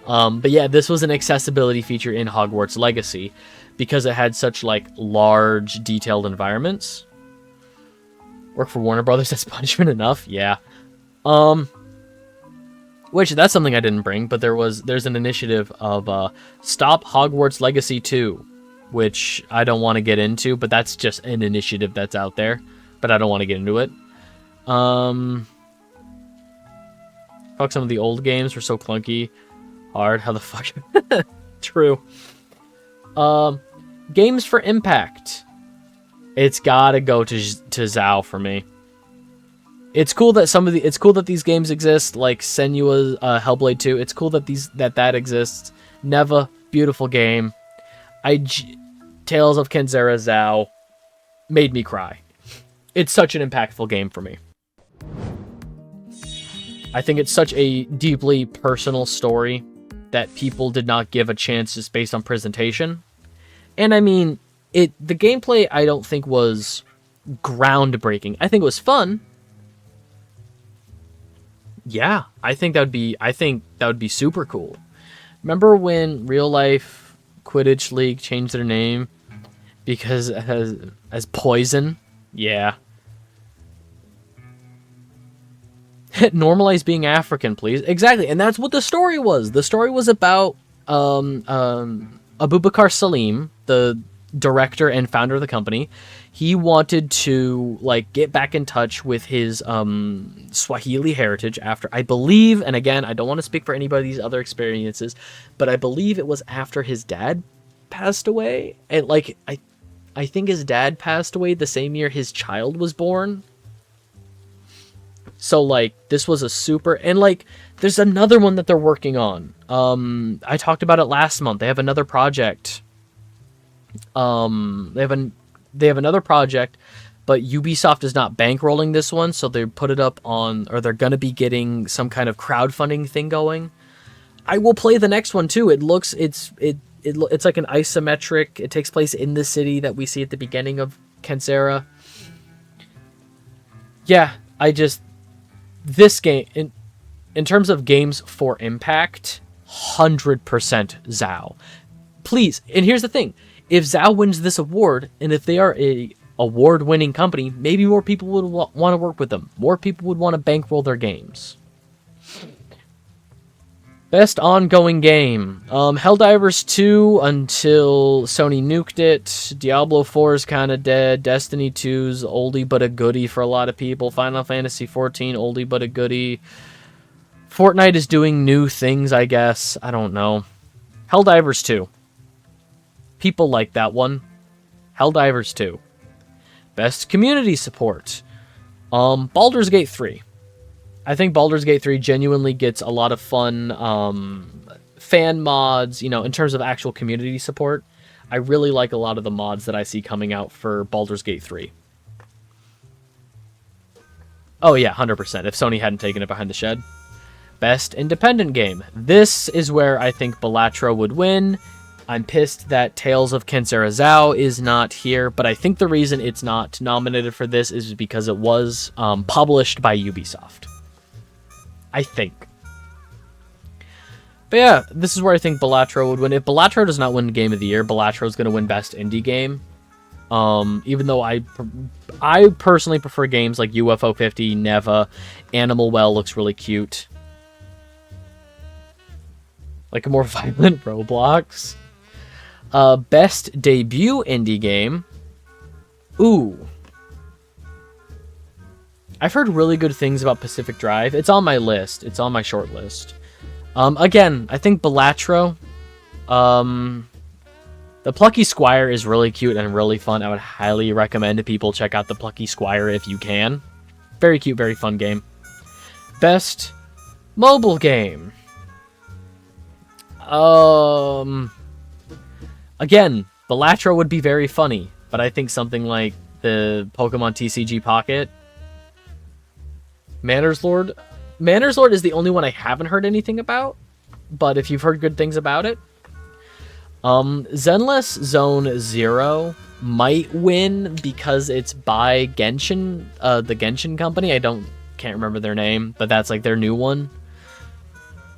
But yeah, this was an accessibility feature in Hogwarts Legacy because it had such like large detailed environments. Work for Warner Brothers, that's punishment enough? Yeah. Which, that's something I didn't bring, but there's an initiative of, Stop Hogwarts Legacy 2, which I don't want to get into, but that's just an initiative that's out there, but I don't want to get into it. Fuck, some of the old games were so clunky. Hard, how the fuck? True. Games for Impact. It's gotta go to Zao for me. It's cool that these games exist, like Senua's Hellblade 2. It's cool that that exists. Neva, beautiful game. Tales of Kenzera Zao made me cry. It's such an impactful game for me. I think it's such a deeply personal story that people did not give a chance just based on presentation. And I mean, the gameplay I don't think was groundbreaking. I think it was fun. Yeah, I think that would be super cool. Remember when Real Life Quidditch League changed their name because as poison, yeah. Normalize being African, please. Exactly, and that's what the story was. The story was about Abubakar Salim, the director and founder of the company. He wanted to like get back in touch with his Swahili heritage after, I believe, and again, I don't want to speak for anybody's other experiences, but I believe it was after his dad passed away, and like I think his dad passed away the same year his child was born. So, like, this was a super... And, like, there's another one that they're working on. I talked about it last month. They have another project. They have another project, but Ubisoft is not bankrolling this one, so they put it up on... Or they're going to be getting some kind of crowdfunding thing going. I will play the next one, too. It looks... It's like an isometric... It takes place in the city that we see at the beginning of Kensera. Yeah, this game, in terms of games for impact, 100% Zao. Please, and here's the thing. If Zao wins this award, and if they are a award-winning company, maybe more people would want to work with them. More people would want to bankroll their games. Best ongoing game. Helldivers 2 until Sony nuked it. Diablo 4 is kind of dead. Destiny 2's oldie but a goodie for a lot of people. Final Fantasy 14, oldie but a goodie. Fortnite is doing new things, I guess. I don't know. Helldivers 2. People like that one. Helldivers 2. Best community support. Baldur's Gate 3. I think Baldur's Gate 3 genuinely gets a lot of fun fan mods, you know, in terms of actual community support. I really like a lot of the mods that I see coming out for Baldur's Gate 3. Oh yeah, 100%, if Sony hadn't taken it behind the shed. Best independent game. This is where I think Balatro would win. I'm pissed that Tales of Kensera Zao is not here, but I think the reason it's not nominated for this is because it was published by Ubisoft. I think. But yeah, this is where I think Balatro would win. If Balatro does not win Game of the Year, Balatro is going to win Best Indie Game. Even though I personally prefer games like UFO 50, Neva, Animal Well looks really cute. Like a more violent Roblox. Best Debut Indie Game. Ooh. I've heard really good things about Pacific Drive. It's on my list. It's on my short list. Again, I think Balatro. The Plucky Squire is really cute and really fun. I would highly recommend people check out the Plucky Squire if you can. Very cute, very fun game. Best mobile game. Again, Balatro would be very funny, but I think something like the Pokemon TCG Pocket. Manners Lord is the only one I haven't heard anything about, but if you've heard good things about it. Zenless Zone Zero might win because it's by Genshin, the Genshin company. Can't remember their name, but that's like their new one.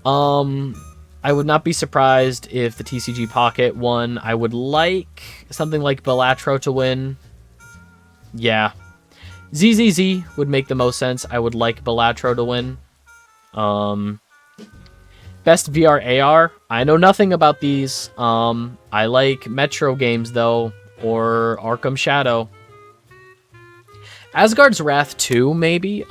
I would not be surprised if the TCG Pocket won. I would like something like Balatro to win. Yeah. ZZZ would make the most sense. I would like Balatro to win. Best VR AR. I know nothing about these. I like Metro games, though, or Arkham Shadow. Asgard's Wrath 2, maybe,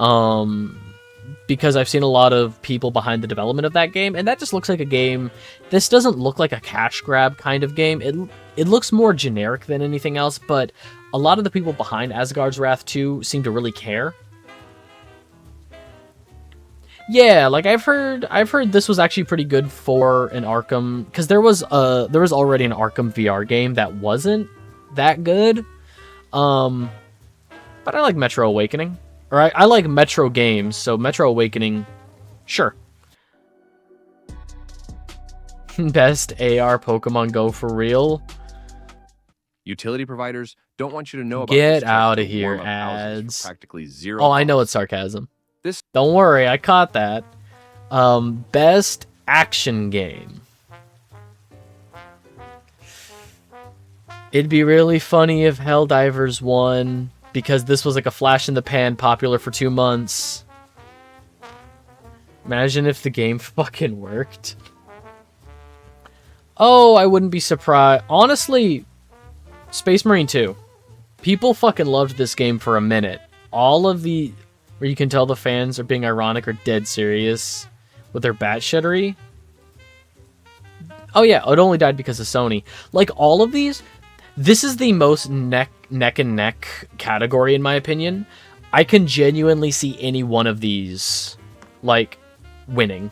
because I've seen a lot of people behind the development of that game, and that just looks like a game. This doesn't look like a cash grab kind of game. It looks more generic than anything else, but a lot of the people behind Asgard's Wrath 2 seem to really care. Yeah, like I've heard this was actually pretty good for an Arkham, because there was already an Arkham VR game that wasn't that good. But I like Metro Awakening. Or I like Metro games, so Metro Awakening, sure. Best AR Pokemon Go for real. Utility providers don't want you to know about Get out of here, ads. Practically zero. Oh, I know it's sarcasm. Don't worry, I caught that. Best action game. It'd be really funny if Helldivers won, because this was like a flash in the pan, popular for 2 months. Imagine if the game fucking worked. Oh, I wouldn't be surprised. Honestly, Space Marine 2. People fucking loved this game for a minute. All of the... where you can tell the fans are being ironic or dead serious with their batshittery. Oh yeah, it only died because of Sony. Like, all of these... This is the most neck and neck category, in my opinion. I can genuinely see any one of these, like, winning.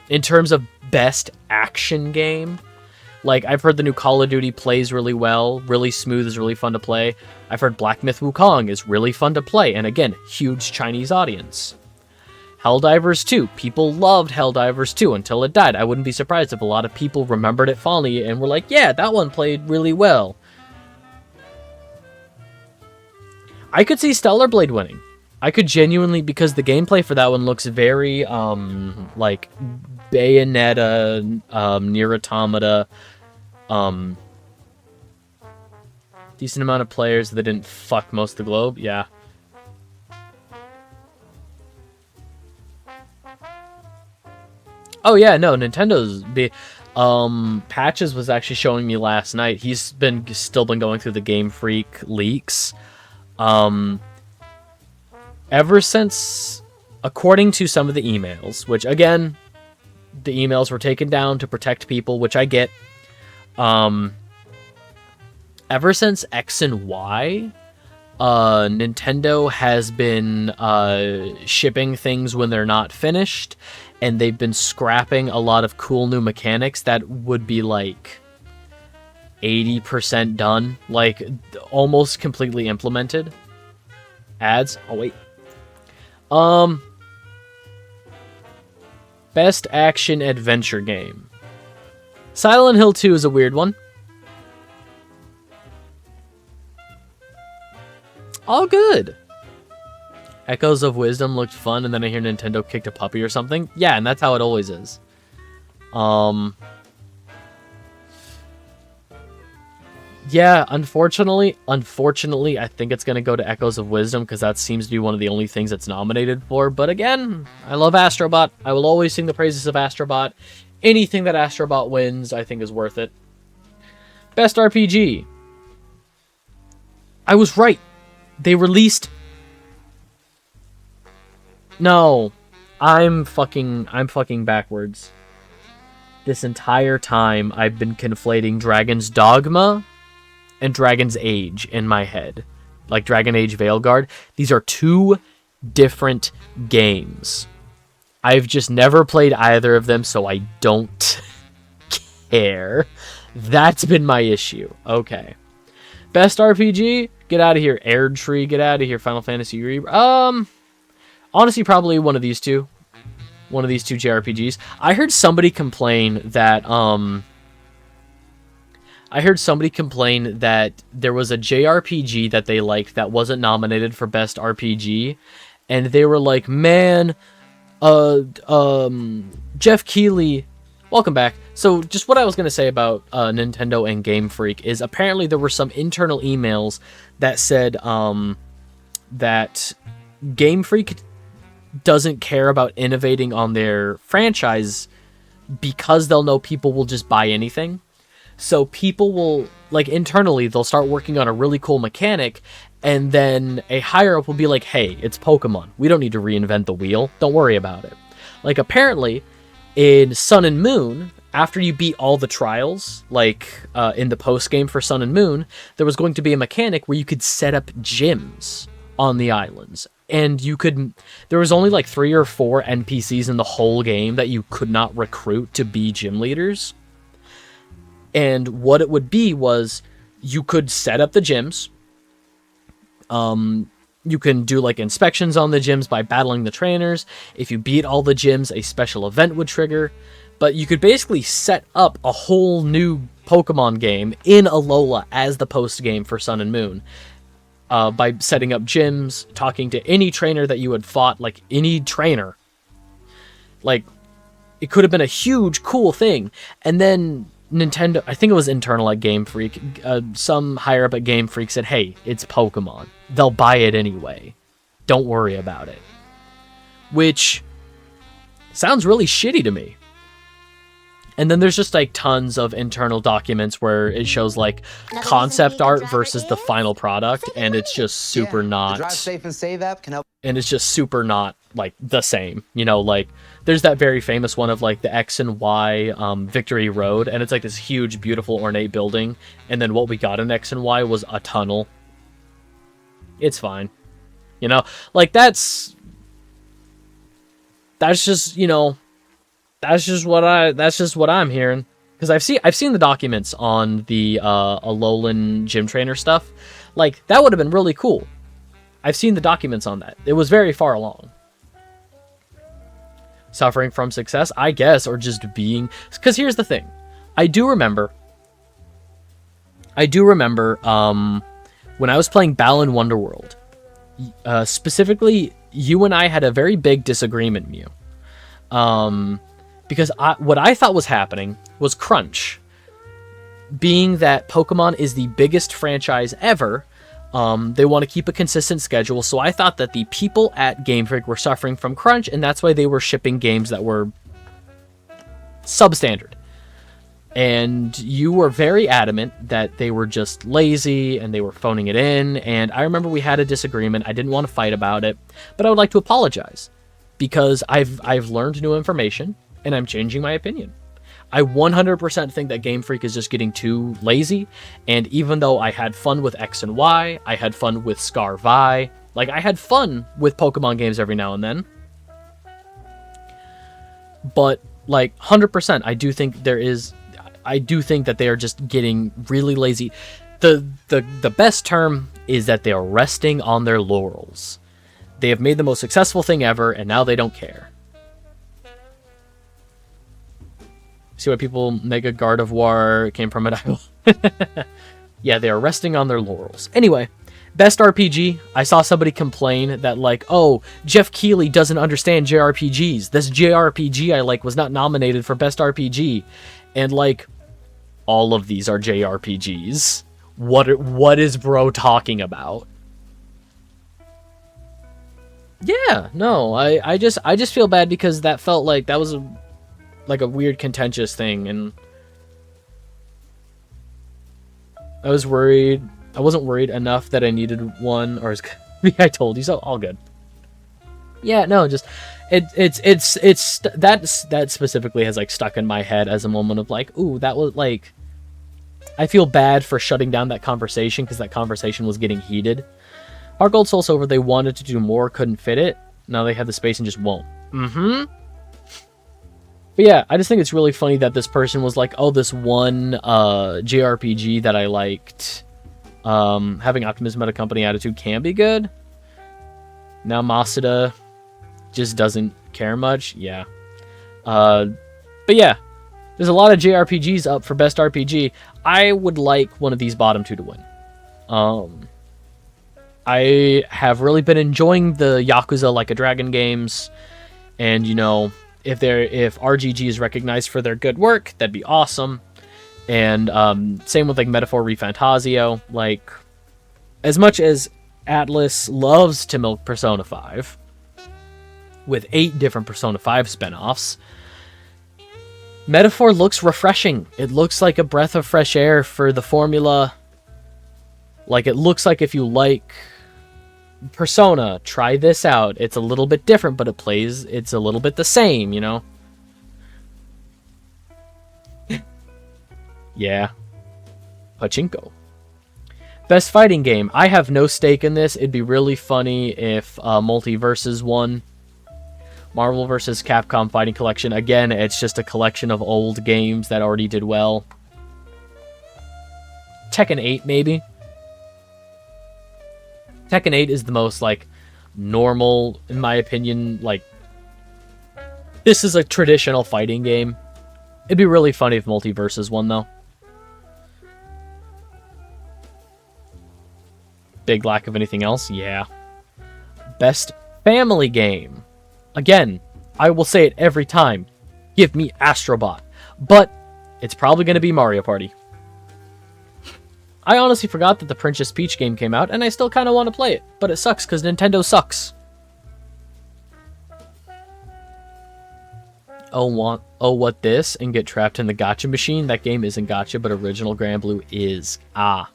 In terms of best action game, like, I've heard the new Call of Duty plays really well, really smooth, is really fun to play. I've heard Black Myth Wukong is really fun to play, and again, huge Chinese audience. Helldivers 2. People loved Helldivers 2 until it died. I wouldn't be surprised if a lot of people remembered it fondly and were like, yeah, that one played really well. I could see Stellar Blade winning. I could genuinely, because the gameplay for that one looks very, like, Bayonetta, Nier Automata, decent amount of players that didn't fuck most of the globe, yeah. Oh yeah, no, Nintendo's Patches was actually showing me last night. He's still been going through the Game Freak leaks. Ever since, according to some of the emails, which again, the emails were taken down to protect people, which I get. Ever since X and Y, Nintendo has been shipping things when they're not finished, and they've been scrapping a lot of cool new mechanics that would be like 80% done, like almost completely implemented. Ads. Oh wait. Best action adventure game. Silent Hill 2 is a weird one. All good. Echoes of Wisdom looked fun, and then I hear Nintendo kicked a puppy or something. Yeah, and that's how it always is. Yeah, unfortunately, I think it's going to go to Echoes of Wisdom, because that seems to be one of the only things it's nominated for. But again, I love Astrobot. I will always sing the praises of Astrobot. Anything that Astrobot wins, I think is worth it. Best RPG. I was right. They released... No. I'm fucking backwards. This entire time, I've been conflating Dragon's Dogma and Dragon's Age in my head. Like Dragon Age Veilguard. These are two different games. I've just never played either of them, so I don't care. That's been my issue. Okay. Best RPG? Get out of here. Erdtree, get out of here. Final Fantasy honestly, probably one of these two. One of these two JRPGs. I heard somebody complain that there was a JRPG that they liked that wasn't nominated for Best RPG, and they were like, man, Jeff Keighley, welcome back. So just what I was going to say about Nintendo and Game Freak is apparently there were some internal emails that said that Game Freak doesn't care about innovating on their franchise because they'll know people will just buy anything. So people will, like, internally, they'll start working on a really cool mechanic, and then a higher-up will be like, hey, it's Pokemon. We don't need to reinvent the wheel. Don't worry about it. Like, apparently, in Sun and Moon, after you beat all the trials, like in the post-game for Sun and Moon, there was going to be a mechanic where you could set up gyms on the islands. And there was only like 3 or 4 NPCs in the whole game that you could not recruit to be gym leaders. And what it would be was you could set up the gyms. You can do like inspections on the gyms by battling the trainers. If you beat all the gyms, a special event would trigger. But you could basically set up a whole new Pokemon game in Alola as the post game for Sun and Moon. By setting up gyms, talking to any trainer that you had fought, like any trainer. Like, it could have been a huge, cool thing. And then Nintendo, I think it was internal at Game Freak, some higher up at Game Freak said, hey, it's Pokemon. They'll buy it anyway. Don't worry about it. Which sounds really shitty to me. And then there's just like tons of internal documents where it shows like concept art versus the final product, and it's just super not. The Drive Safe and Save app can help. And it's just super not like the same, you know. Like there's that very famous one of like the X and Y Victory Road, and it's like this huge, beautiful, ornate building, and then what we got in X and Y was a tunnel. It's fine, you know. Like that's just, you know. That's just what I'm hearing, because I've seen the documents on the Alolan gym trainer stuff. Like that would have been really cool. I've seen the documents on that. It was very far along. Suffering from success, I guess, or just being, because here's the thing. I do remember when I was playing Balan Wonderworld, specifically you and I had a very big disagreement, Mew. Because what I thought was happening was crunch. Being that Pokemon is the biggest franchise ever, they want to keep a consistent schedule, so I thought that the people at Game Freak were suffering from crunch, and that's why they were shipping games that were substandard. And you were very adamant that they were just lazy, and they were phoning it in, and I remember we had a disagreement. I didn't want to fight about it, but I would like to apologize, because I've learned new information, and I'm changing my opinion. I 100% think that Game Freak is just getting too lazy, and even though I had fun with X and Y, I had fun with Scar Vi, like I had fun with Pokemon games every now and then, but like 100%, I do think that they are just getting really lazy. The best term is that they are resting on their laurels. They have made the most successful thing ever, and now they don't care. See why people make a Gardevoir came from it. Yeah, they are resting on their laurels. Anyway, best RPG. I saw somebody complain that like, oh, Jeff Keighley doesn't understand JRPGs. This JRPG I like was not nominated for best RPG. And like, all of these are JRPGs. What is bro talking about? Yeah, no, I just feel bad because that felt like that was like a weird contentious thing, and I was worried. I wasn't worried enough that I needed one, or as I told you so. All good. Yeah, no, just it's that specifically has like stuck in my head as a moment of like, ooh, that was like, I feel bad for shutting down that conversation because that conversation was getting heated. Heart Gold, Soul Silver, they wanted to do more, couldn't fit it. Now they have the space and just won't. But yeah, I just think it's really funny that this person was like, oh, this one JRPG that I liked, having optimism about a company attitude can be good. Now Masuda just doesn't care much. Yeah. But yeah, there's a lot of JRPGs up for best RPG. I would like one of these bottom two to win. I have really been enjoying the Yakuza Like a Dragon games, and you know, if RGG is recognized for their good work, that'd be awesome. And same with like Metaphor ReFantazio. Like, as much as Atlas loves to milk Persona 5 with 8 different Persona 5 spinoffs, Metaphor looks refreshing. It looks like a breath of fresh air for the formula. Like, it looks like if you like Persona, try this out. It's a little bit different, but it's a little bit the same, you know? Yeah. Pachinko. Best fighting game. I have no stake in this. It'd be really funny if Multiverses won. Marvel vs. Capcom Fighting Collection. Again, it's just a collection of old games that already did well. Tekken 8, maybe? Tekken 8 is the most, like, normal, in my opinion. Like, this is a traditional fighting game. It'd be really funny if Multiverses won, though. Big lack of anything else? Yeah. Best family game. Again, I will say it every time. Give me Astrobot. But It's probably going to be Mario Party. I honestly forgot that the Princess Peach game came out, and I still kind of want to play it. But it sucks, because Nintendo sucks. Oh, what this? And get trapped in the gacha machine? That game isn't gacha, but original Grand Blue is. Ah.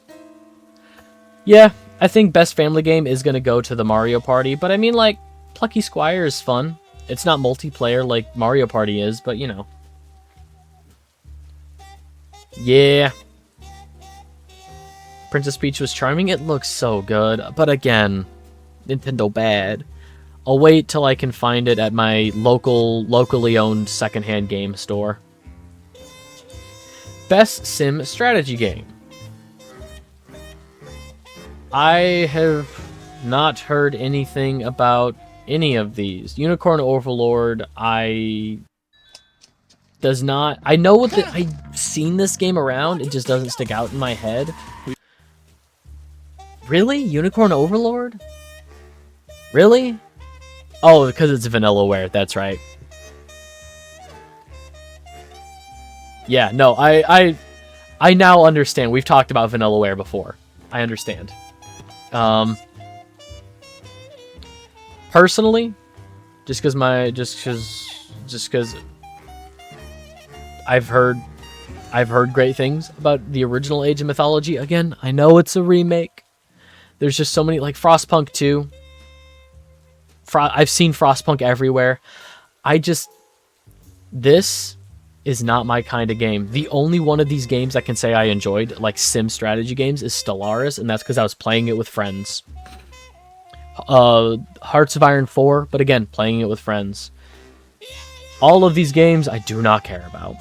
Yeah, I think best family game is going to go to the Mario Party, but I mean, like, Plucky Squire is fun. It's not multiplayer like Mario Party is, but, you know. Yeah. Princess Peach was charming. It looks so good, but again, Nintendo bad. I'll wait till I can find it at my locally owned secondhand game store. Best Sim Strategy Game. I have not heard anything about any of these. Unicorn Overlord, I know what I've seen this game around, it just doesn't stick out in my head. Really? Unicorn Overlord? Really? Oh, because it's Vanillaware, that's right. Yeah, no, I now understand. We've talked about Vanillaware before. I understand. Personally, just because I've heard great things about the original Age of Mythology. Again, I know it's a remake. There's just so many, like Frostpunk 2. I've seen Frostpunk everywhere. This is not my kind of game. The only one of these games I can say I enjoyed, like sim strategy games, is Stellaris, and that's because I was playing it with friends. Hearts of Iron 4, but again, playing it with friends. All of these games I do not care about.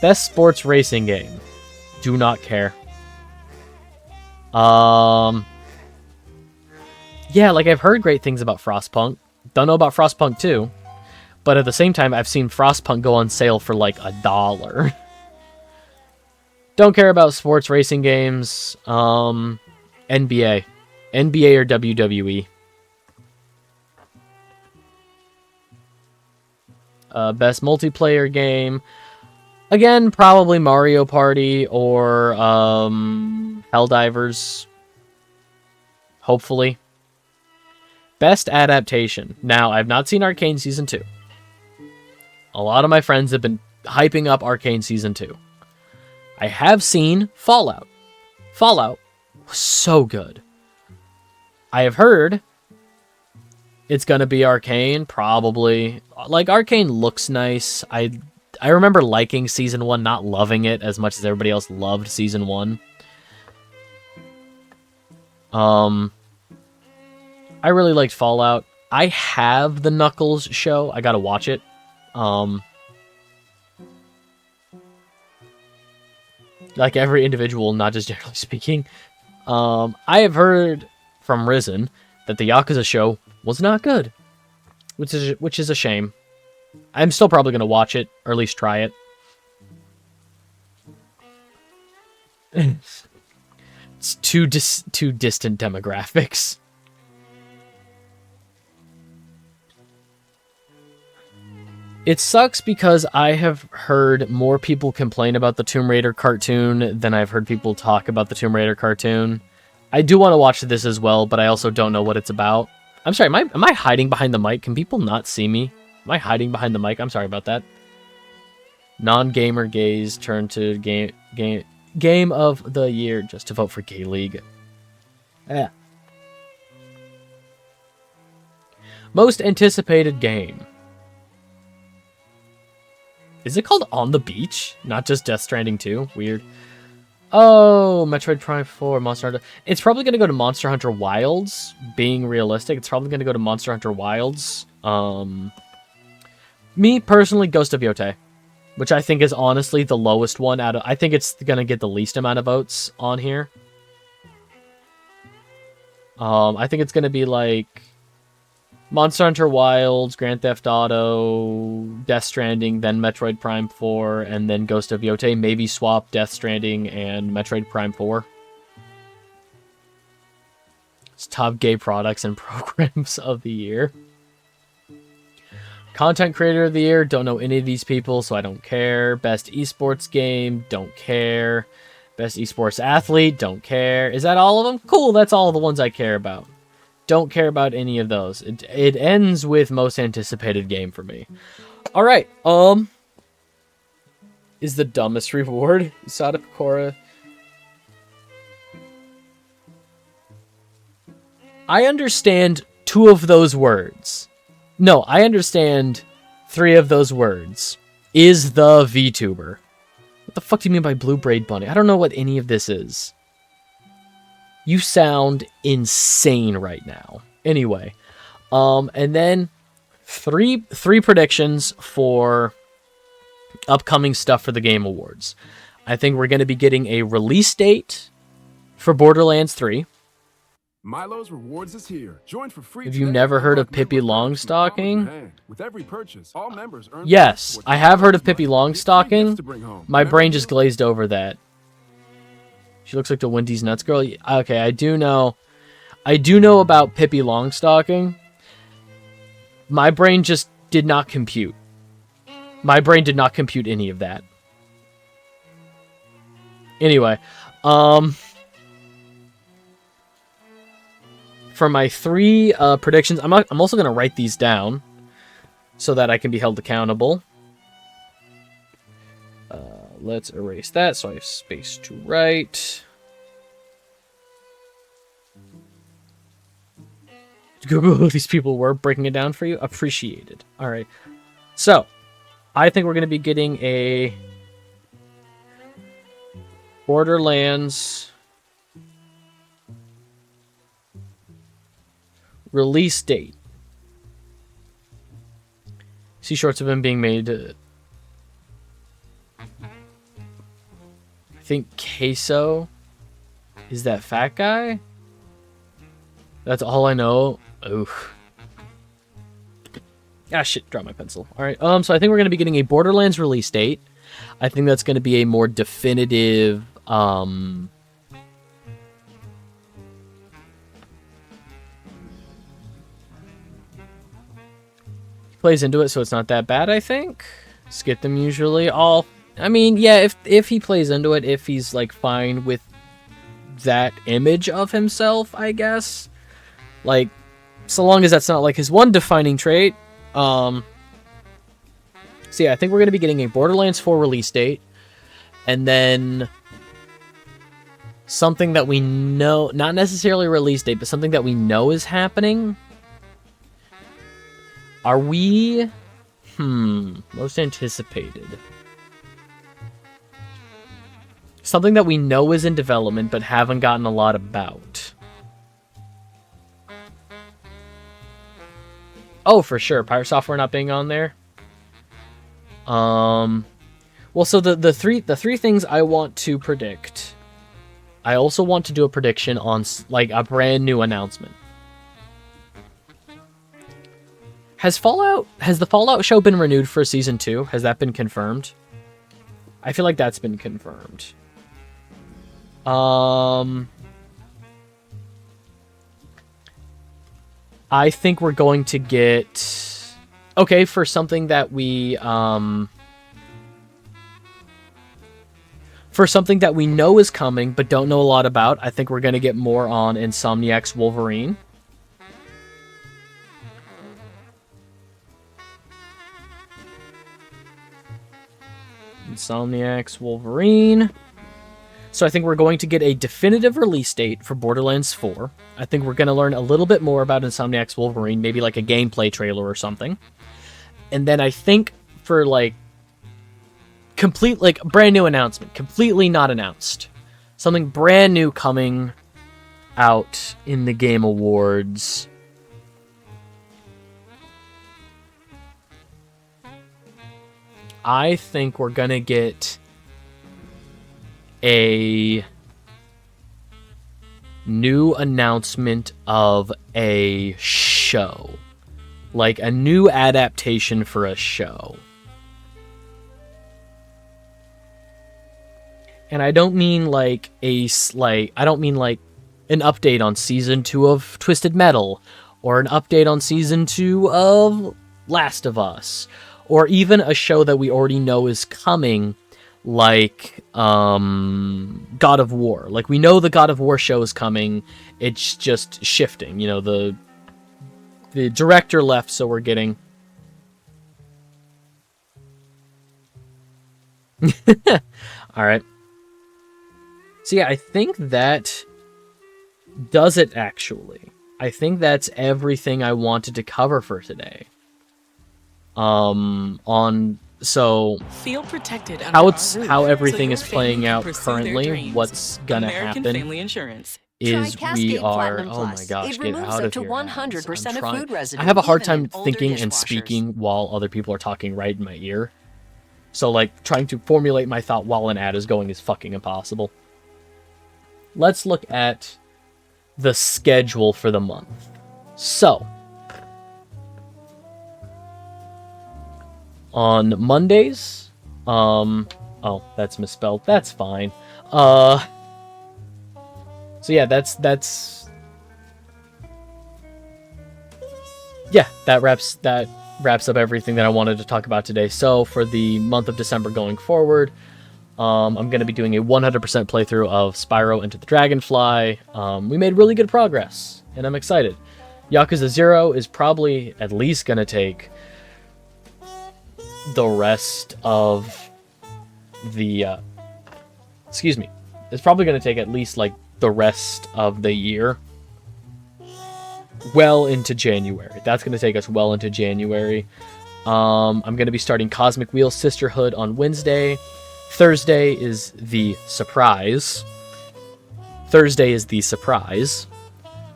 Best sports racing game. Do not care. Yeah, like I've heard great things about Frostpunk. Don't know about Frostpunk 2. But at the same time, I've seen Frostpunk go on sale for like $1. Don't care about sports racing games. NBA. NBA or WWE. Best multiplayer game. Again, probably Mario Party or Helldivers. Hopefully. Best adaptation. Now, I've not seen Arcane Season 2. A lot of my friends have been hyping up Arcane Season 2. I have seen Fallout. Fallout was so good. I have heard it's going to be Arcane, probably. Like, Arcane looks nice. I remember liking Season 1, not loving it as much as everybody else loved Season 1. I really liked Fallout. I have the Knuckles show. I gotta watch it. Like every individual, not just generally speaking. I have heard from Risen that the Yakuza show was not good, which is a shame. I'm still probably going to watch it, or at least try it. It's too distant demographics. It sucks because I have heard more people complain about the Tomb Raider cartoon than I've heard people talk about the Tomb Raider cartoon. I do want to watch this as well, but I also don't know what it's about. I'm sorry, am I hiding behind the mic? Can people not see me? Am I hiding behind the mic? I'm sorry about that. Non-gamer gays turn to game of the year just to vote for Gay League. Yeah. Most anticipated game. Is it called On the Beach? Not just Death Stranding 2? Weird. Oh, Metroid Prime 4, Monster Hunter. It's probably going to go to Monster Hunter Wilds. Being realistic, it's probably going to go to Monster Hunter Wilds. Me, personally, Ghost of Yotei. Which I think is honestly the lowest one out of... I think it's going to get the least amount of votes on here. I think it's going to be like... Monster Hunter Wilds, Grand Theft Auto, Death Stranding, then Metroid Prime 4, and then Ghost of Yotei. Maybe swap Death Stranding and Metroid Prime 4. It's top gay products and programs of the year. Content creator of the year, don't know any of these people, so I don't care. Best esports game, don't care. Best esports athlete, don't care. Is that all of them? Cool, that's all the ones I care about. Don't care about any of those. It ends with most anticipated game for me. All right, is the dumbest reward Usada Picora. I understand 2 of those words. No, I understand 3 of those words. Is the VTuber. What the fuck do you mean by Blue Braid Bunny? I don't know what any of this is. You sound insane right now. Anyway, and then three predictions for upcoming stuff for the Game Awards. I think we're going to be getting a release date for Borderlands 3. Milo's Rewards is here. Join for free. Have you never heard of Pippi Longstocking? With every purchase, all members earn Yes, I have heard of Pippi Longstocking. My brain just glazed over that. She looks like the Wendy's Nuts girl. Okay, I do know about Pippi Longstocking. My brain just did not compute. My brain did not compute any of that. Anyway, for my 3 predictions, I'm also going to write these down so that I can be held accountable. Let's erase that so I have space to write. Google who these people were, breaking it down for you. Appreciated. All right. So, I think we're going to be getting a Borderlands release date. See shorts of him being made. I think Queso is that fat guy. That's all I know. Oof. Ah, shit, drop my pencil. All right. So I think we're going to be getting a Borderlands release date. I think that's going to be a more definitive plays into it, so it's not that bad, I think. Skip them usually. I mean, yeah, if he plays into it, if he's like fine with that image of himself, I guess. Like, so long as that's not like his one defining trait. So yeah, I think we're gonna be getting a Borderlands 4 release date, and then something that we know, not necessarily a release date, but something that we know is happening. Are we? Most anticipated. Something that we know is in development, but haven't gotten a lot about. Oh, for sure. Pirate Software not being on there. Well, so the three things I want to predict. I also want to do a prediction on like a brand new announcement. Has the Fallout show been renewed for season 2? Has that been confirmed? I feel like that's been confirmed. I think we're going to get... Okay, for something that we... For something that we know is coming, but don't know a lot about, I think we're going to get more on Insomniac's Wolverine. Insomniac's Wolverine. So I think we're going to get a definitive release date for Borderlands 4. I think we're going to learn a little bit more about Insomniac's Wolverine, maybe like a gameplay trailer or something. And then I think for like complete, like brand new announcement, completely not announced. Something brand new coming out in the Game Awards. I think we're going to get a new announcement of a show. Like a new adaptation for a show. And I don't mean like I don't mean like an update on Season 2 of Twisted Metal, or an update on Season 2 of Last of Us, or even a show that we already know is coming, like God of War. Like, we know the God of War show is coming, it's just shifting. You know, the director left, so we're getting... Alright. So yeah, I think that does it, actually. I think that's everything I wanted to cover for today. So Feel protected how everything is playing out currently, what's gonna happen is we are, oh my gosh, get out of here. I have a hard time thinking and speaking while other people are talking right in my ear. So, like, trying to formulate my thought while an ad is going is fucking impossible. Let's look at the schedule for the month. So, on Mondays, oh, that's misspelled. That's fine. So yeah, yeah, that wraps up everything that I wanted to talk about today. So for the month of December going forward, I'm going to be doing a 100% playthrough of Spyro Into the Dragonfly. We made really good progress, and I'm excited. Yakuza 0 is probably at least going to take the rest of the... excuse me. It's probably going to take at least, like, the rest of the year. Well into January. That's going to take us well into January. I'm going to be starting Cosmic Wheel Sisterhood on Wednesday. Thursday is the surprise.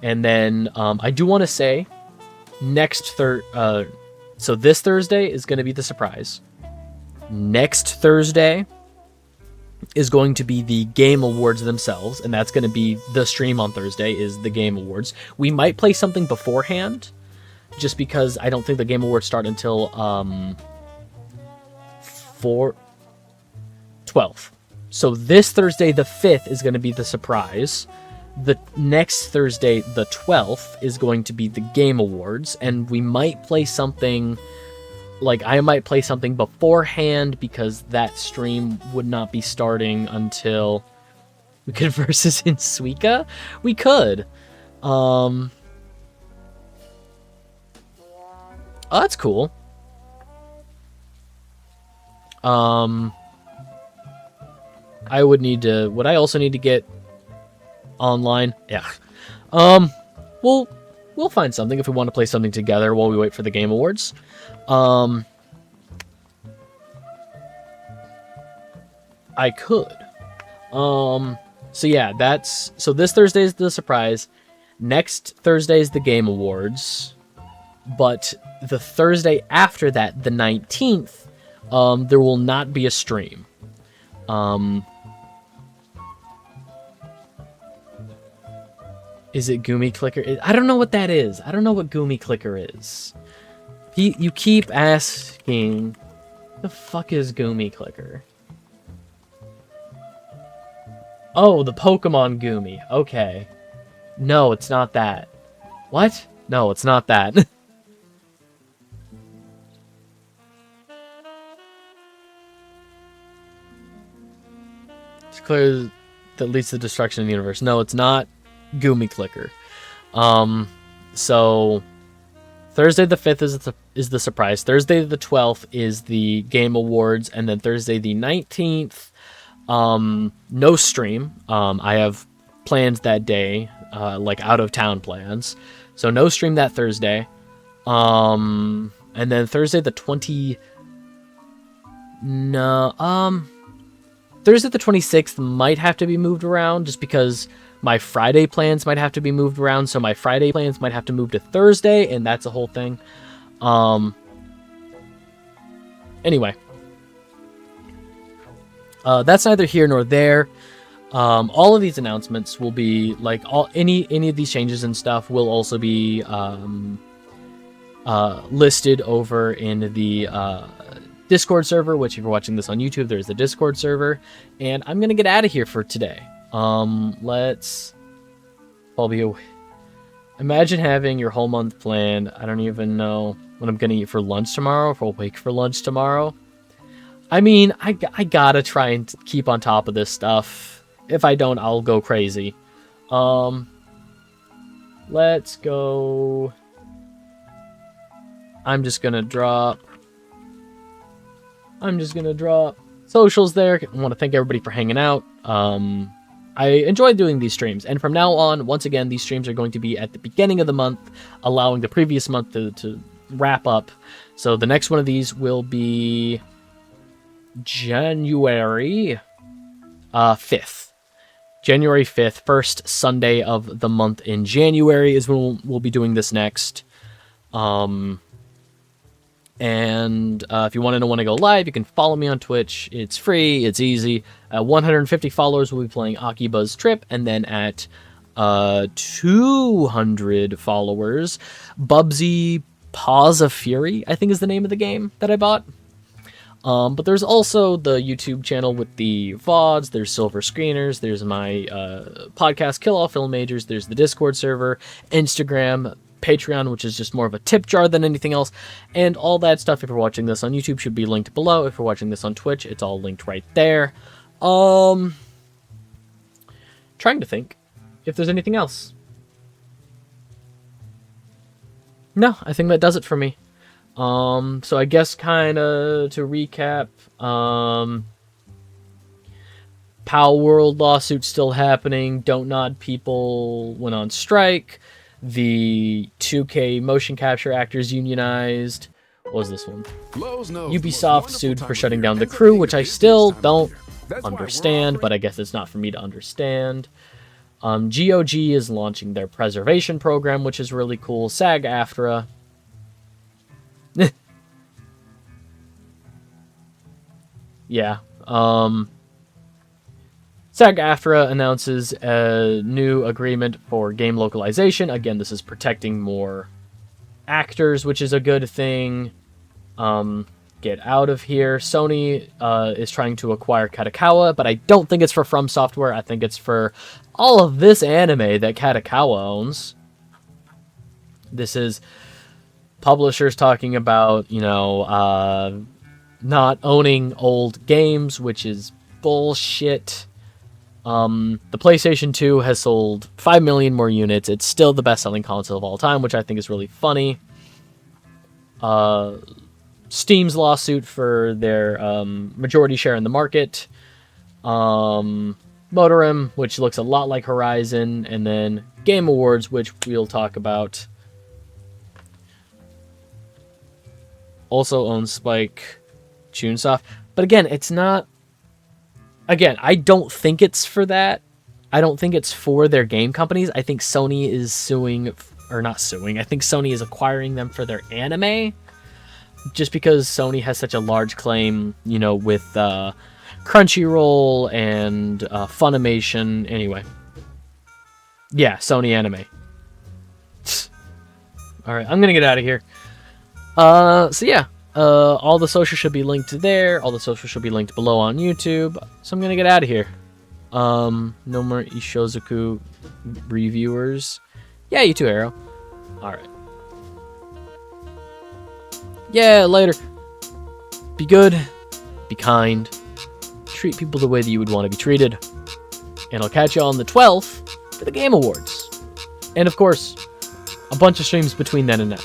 And then I do want to say so this Thursday is going to be the surprise. Next Thursday is going to be the Game Awards themselves, and that's going to be the stream on Thursday is the Game Awards. We might play something beforehand, just because I don't think the Game Awards start until 12th. So this Thursday, the 5th, is going to be the surprise. The next Thursday, the 12th, is going to be the Game Awards, and we might play something... Like, I might play something beforehand, because that stream would not be starting until... We could versus in Suika? We could. Oh, that's cool. I would need to... Would I also need to get online? Yeah. We'll find something if we want to play something together while we wait for the Game Awards. I could. So yeah, so this Thursday is the surprise. Next Thursday is the Game Awards. But the Thursday after that, the 19th, there will not be a stream. Is it Gumi Clicker? I don't know what that is. I don't know what Gumi Clicker is. You keep asking, the fuck is Gumi Clicker? Oh, the Pokemon Gumi. Okay. No, it's not that. What? No, it's not that. It's clear that leads to the destruction of the universe. No, it's not Gumi Clicker. So Thursday the 5th is the surprise. Thursday the 12th is the Game Awards, and then Thursday the 19th, no stream. I have plans that day, like out of town plans. So no stream that Thursday. And then Thursday the 26th might have to be moved around, just because my Friday plans might have to be moved around, so my Friday plans might have to move to Thursday, and that's a whole thing. Anyway. That's neither here nor there. All of these announcements will be, like, any of these changes and stuff will also be listed over in the Discord server, which if you're watching this on YouTube, there's the Discord server. And I'm going to get out of here for today. Let's I'll be away. Imagine having your whole month planned. I don't even know what I'm gonna eat for lunch tomorrow, if I'll wake for lunch tomorrow. I mean, I gotta try and keep on top of this stuff. If I don't, I'll go crazy. Let's go. I'm just gonna drop socials there. I want to thank everybody for hanging out. I enjoy doing these streams, and from now on, once again, these streams are going to be at the beginning of the month, allowing the previous month to wrap up. So the next one of these will be January 5th. January 5th, first Sunday of the month in January is when we'll be doing this next. And if you want to know when I go live, you can follow me on Twitch. It's free, it's easy. At 150 followers, we'll be playing Akiba's Trip, and then at 200 followers, Bubsy Paws of Fury, I think is the name of the game that I bought. But there's also the YouTube channel with the VODs, there's Silver Screeners, there's my podcast, Kill All Film Majors, there's the Discord server, Instagram, Patreon, which is just more of a tip jar than anything else, and all that stuff, if you're watching this on YouTube, should be linked below. If you're watching this on Twitch, it's all linked right there. Trying to think if there's anything else. No, I think that does it for me. So I guess kind of to recap, Pal World lawsuit still happening. Dontnod people went on strike. The 2K motion capture actors unionized. What was this one? Ubisoft sued for shutting down The Crew, which I still don't understand, but I guess it's not for me to understand. GOG is launching their preservation program, which is really cool. SAG-AFTRA. Yeah. SAG-AFTRA announces a new agreement for game localization. Again, this is protecting more actors, which is a good thing. Get out of here. Sony is trying to acquire Kadokawa, but I don't think it's for From Software. I think it's for all of this anime that Kadokawa owns. This is publishers talking about, not owning old games, which is bullshit. The PlayStation 2 has sold 5 million more units. It's still the best-selling console of all time, which I think is really funny. Steam's lawsuit for their majority share in the market. Motorim, which looks a lot like Horizon. And then Game Awards, which we'll talk about. Also owns Spike Chunsoft. But again, it's not... Again, I don't think it's for that. I don't think it's for their game companies. I think Sony is suing, or not suing, I think Sony is acquiring them for their anime. Just because Sony has such a large claim, with Crunchyroll and Funimation. Anyway. Yeah, Sony anime. Alright, I'm gonna get out of here. So yeah. All the socials should be linked there. All the socials should be linked below on YouTube. So I'm gonna get out of here. No more Ishozoku reviewers. Yeah, you too, Arrow. Alright. Yeah, later. Be good. Be kind. Treat people the way that you would want to be treated. And I'll catch you on the 12th for the Game Awards. And of course, a bunch of streams between then and now.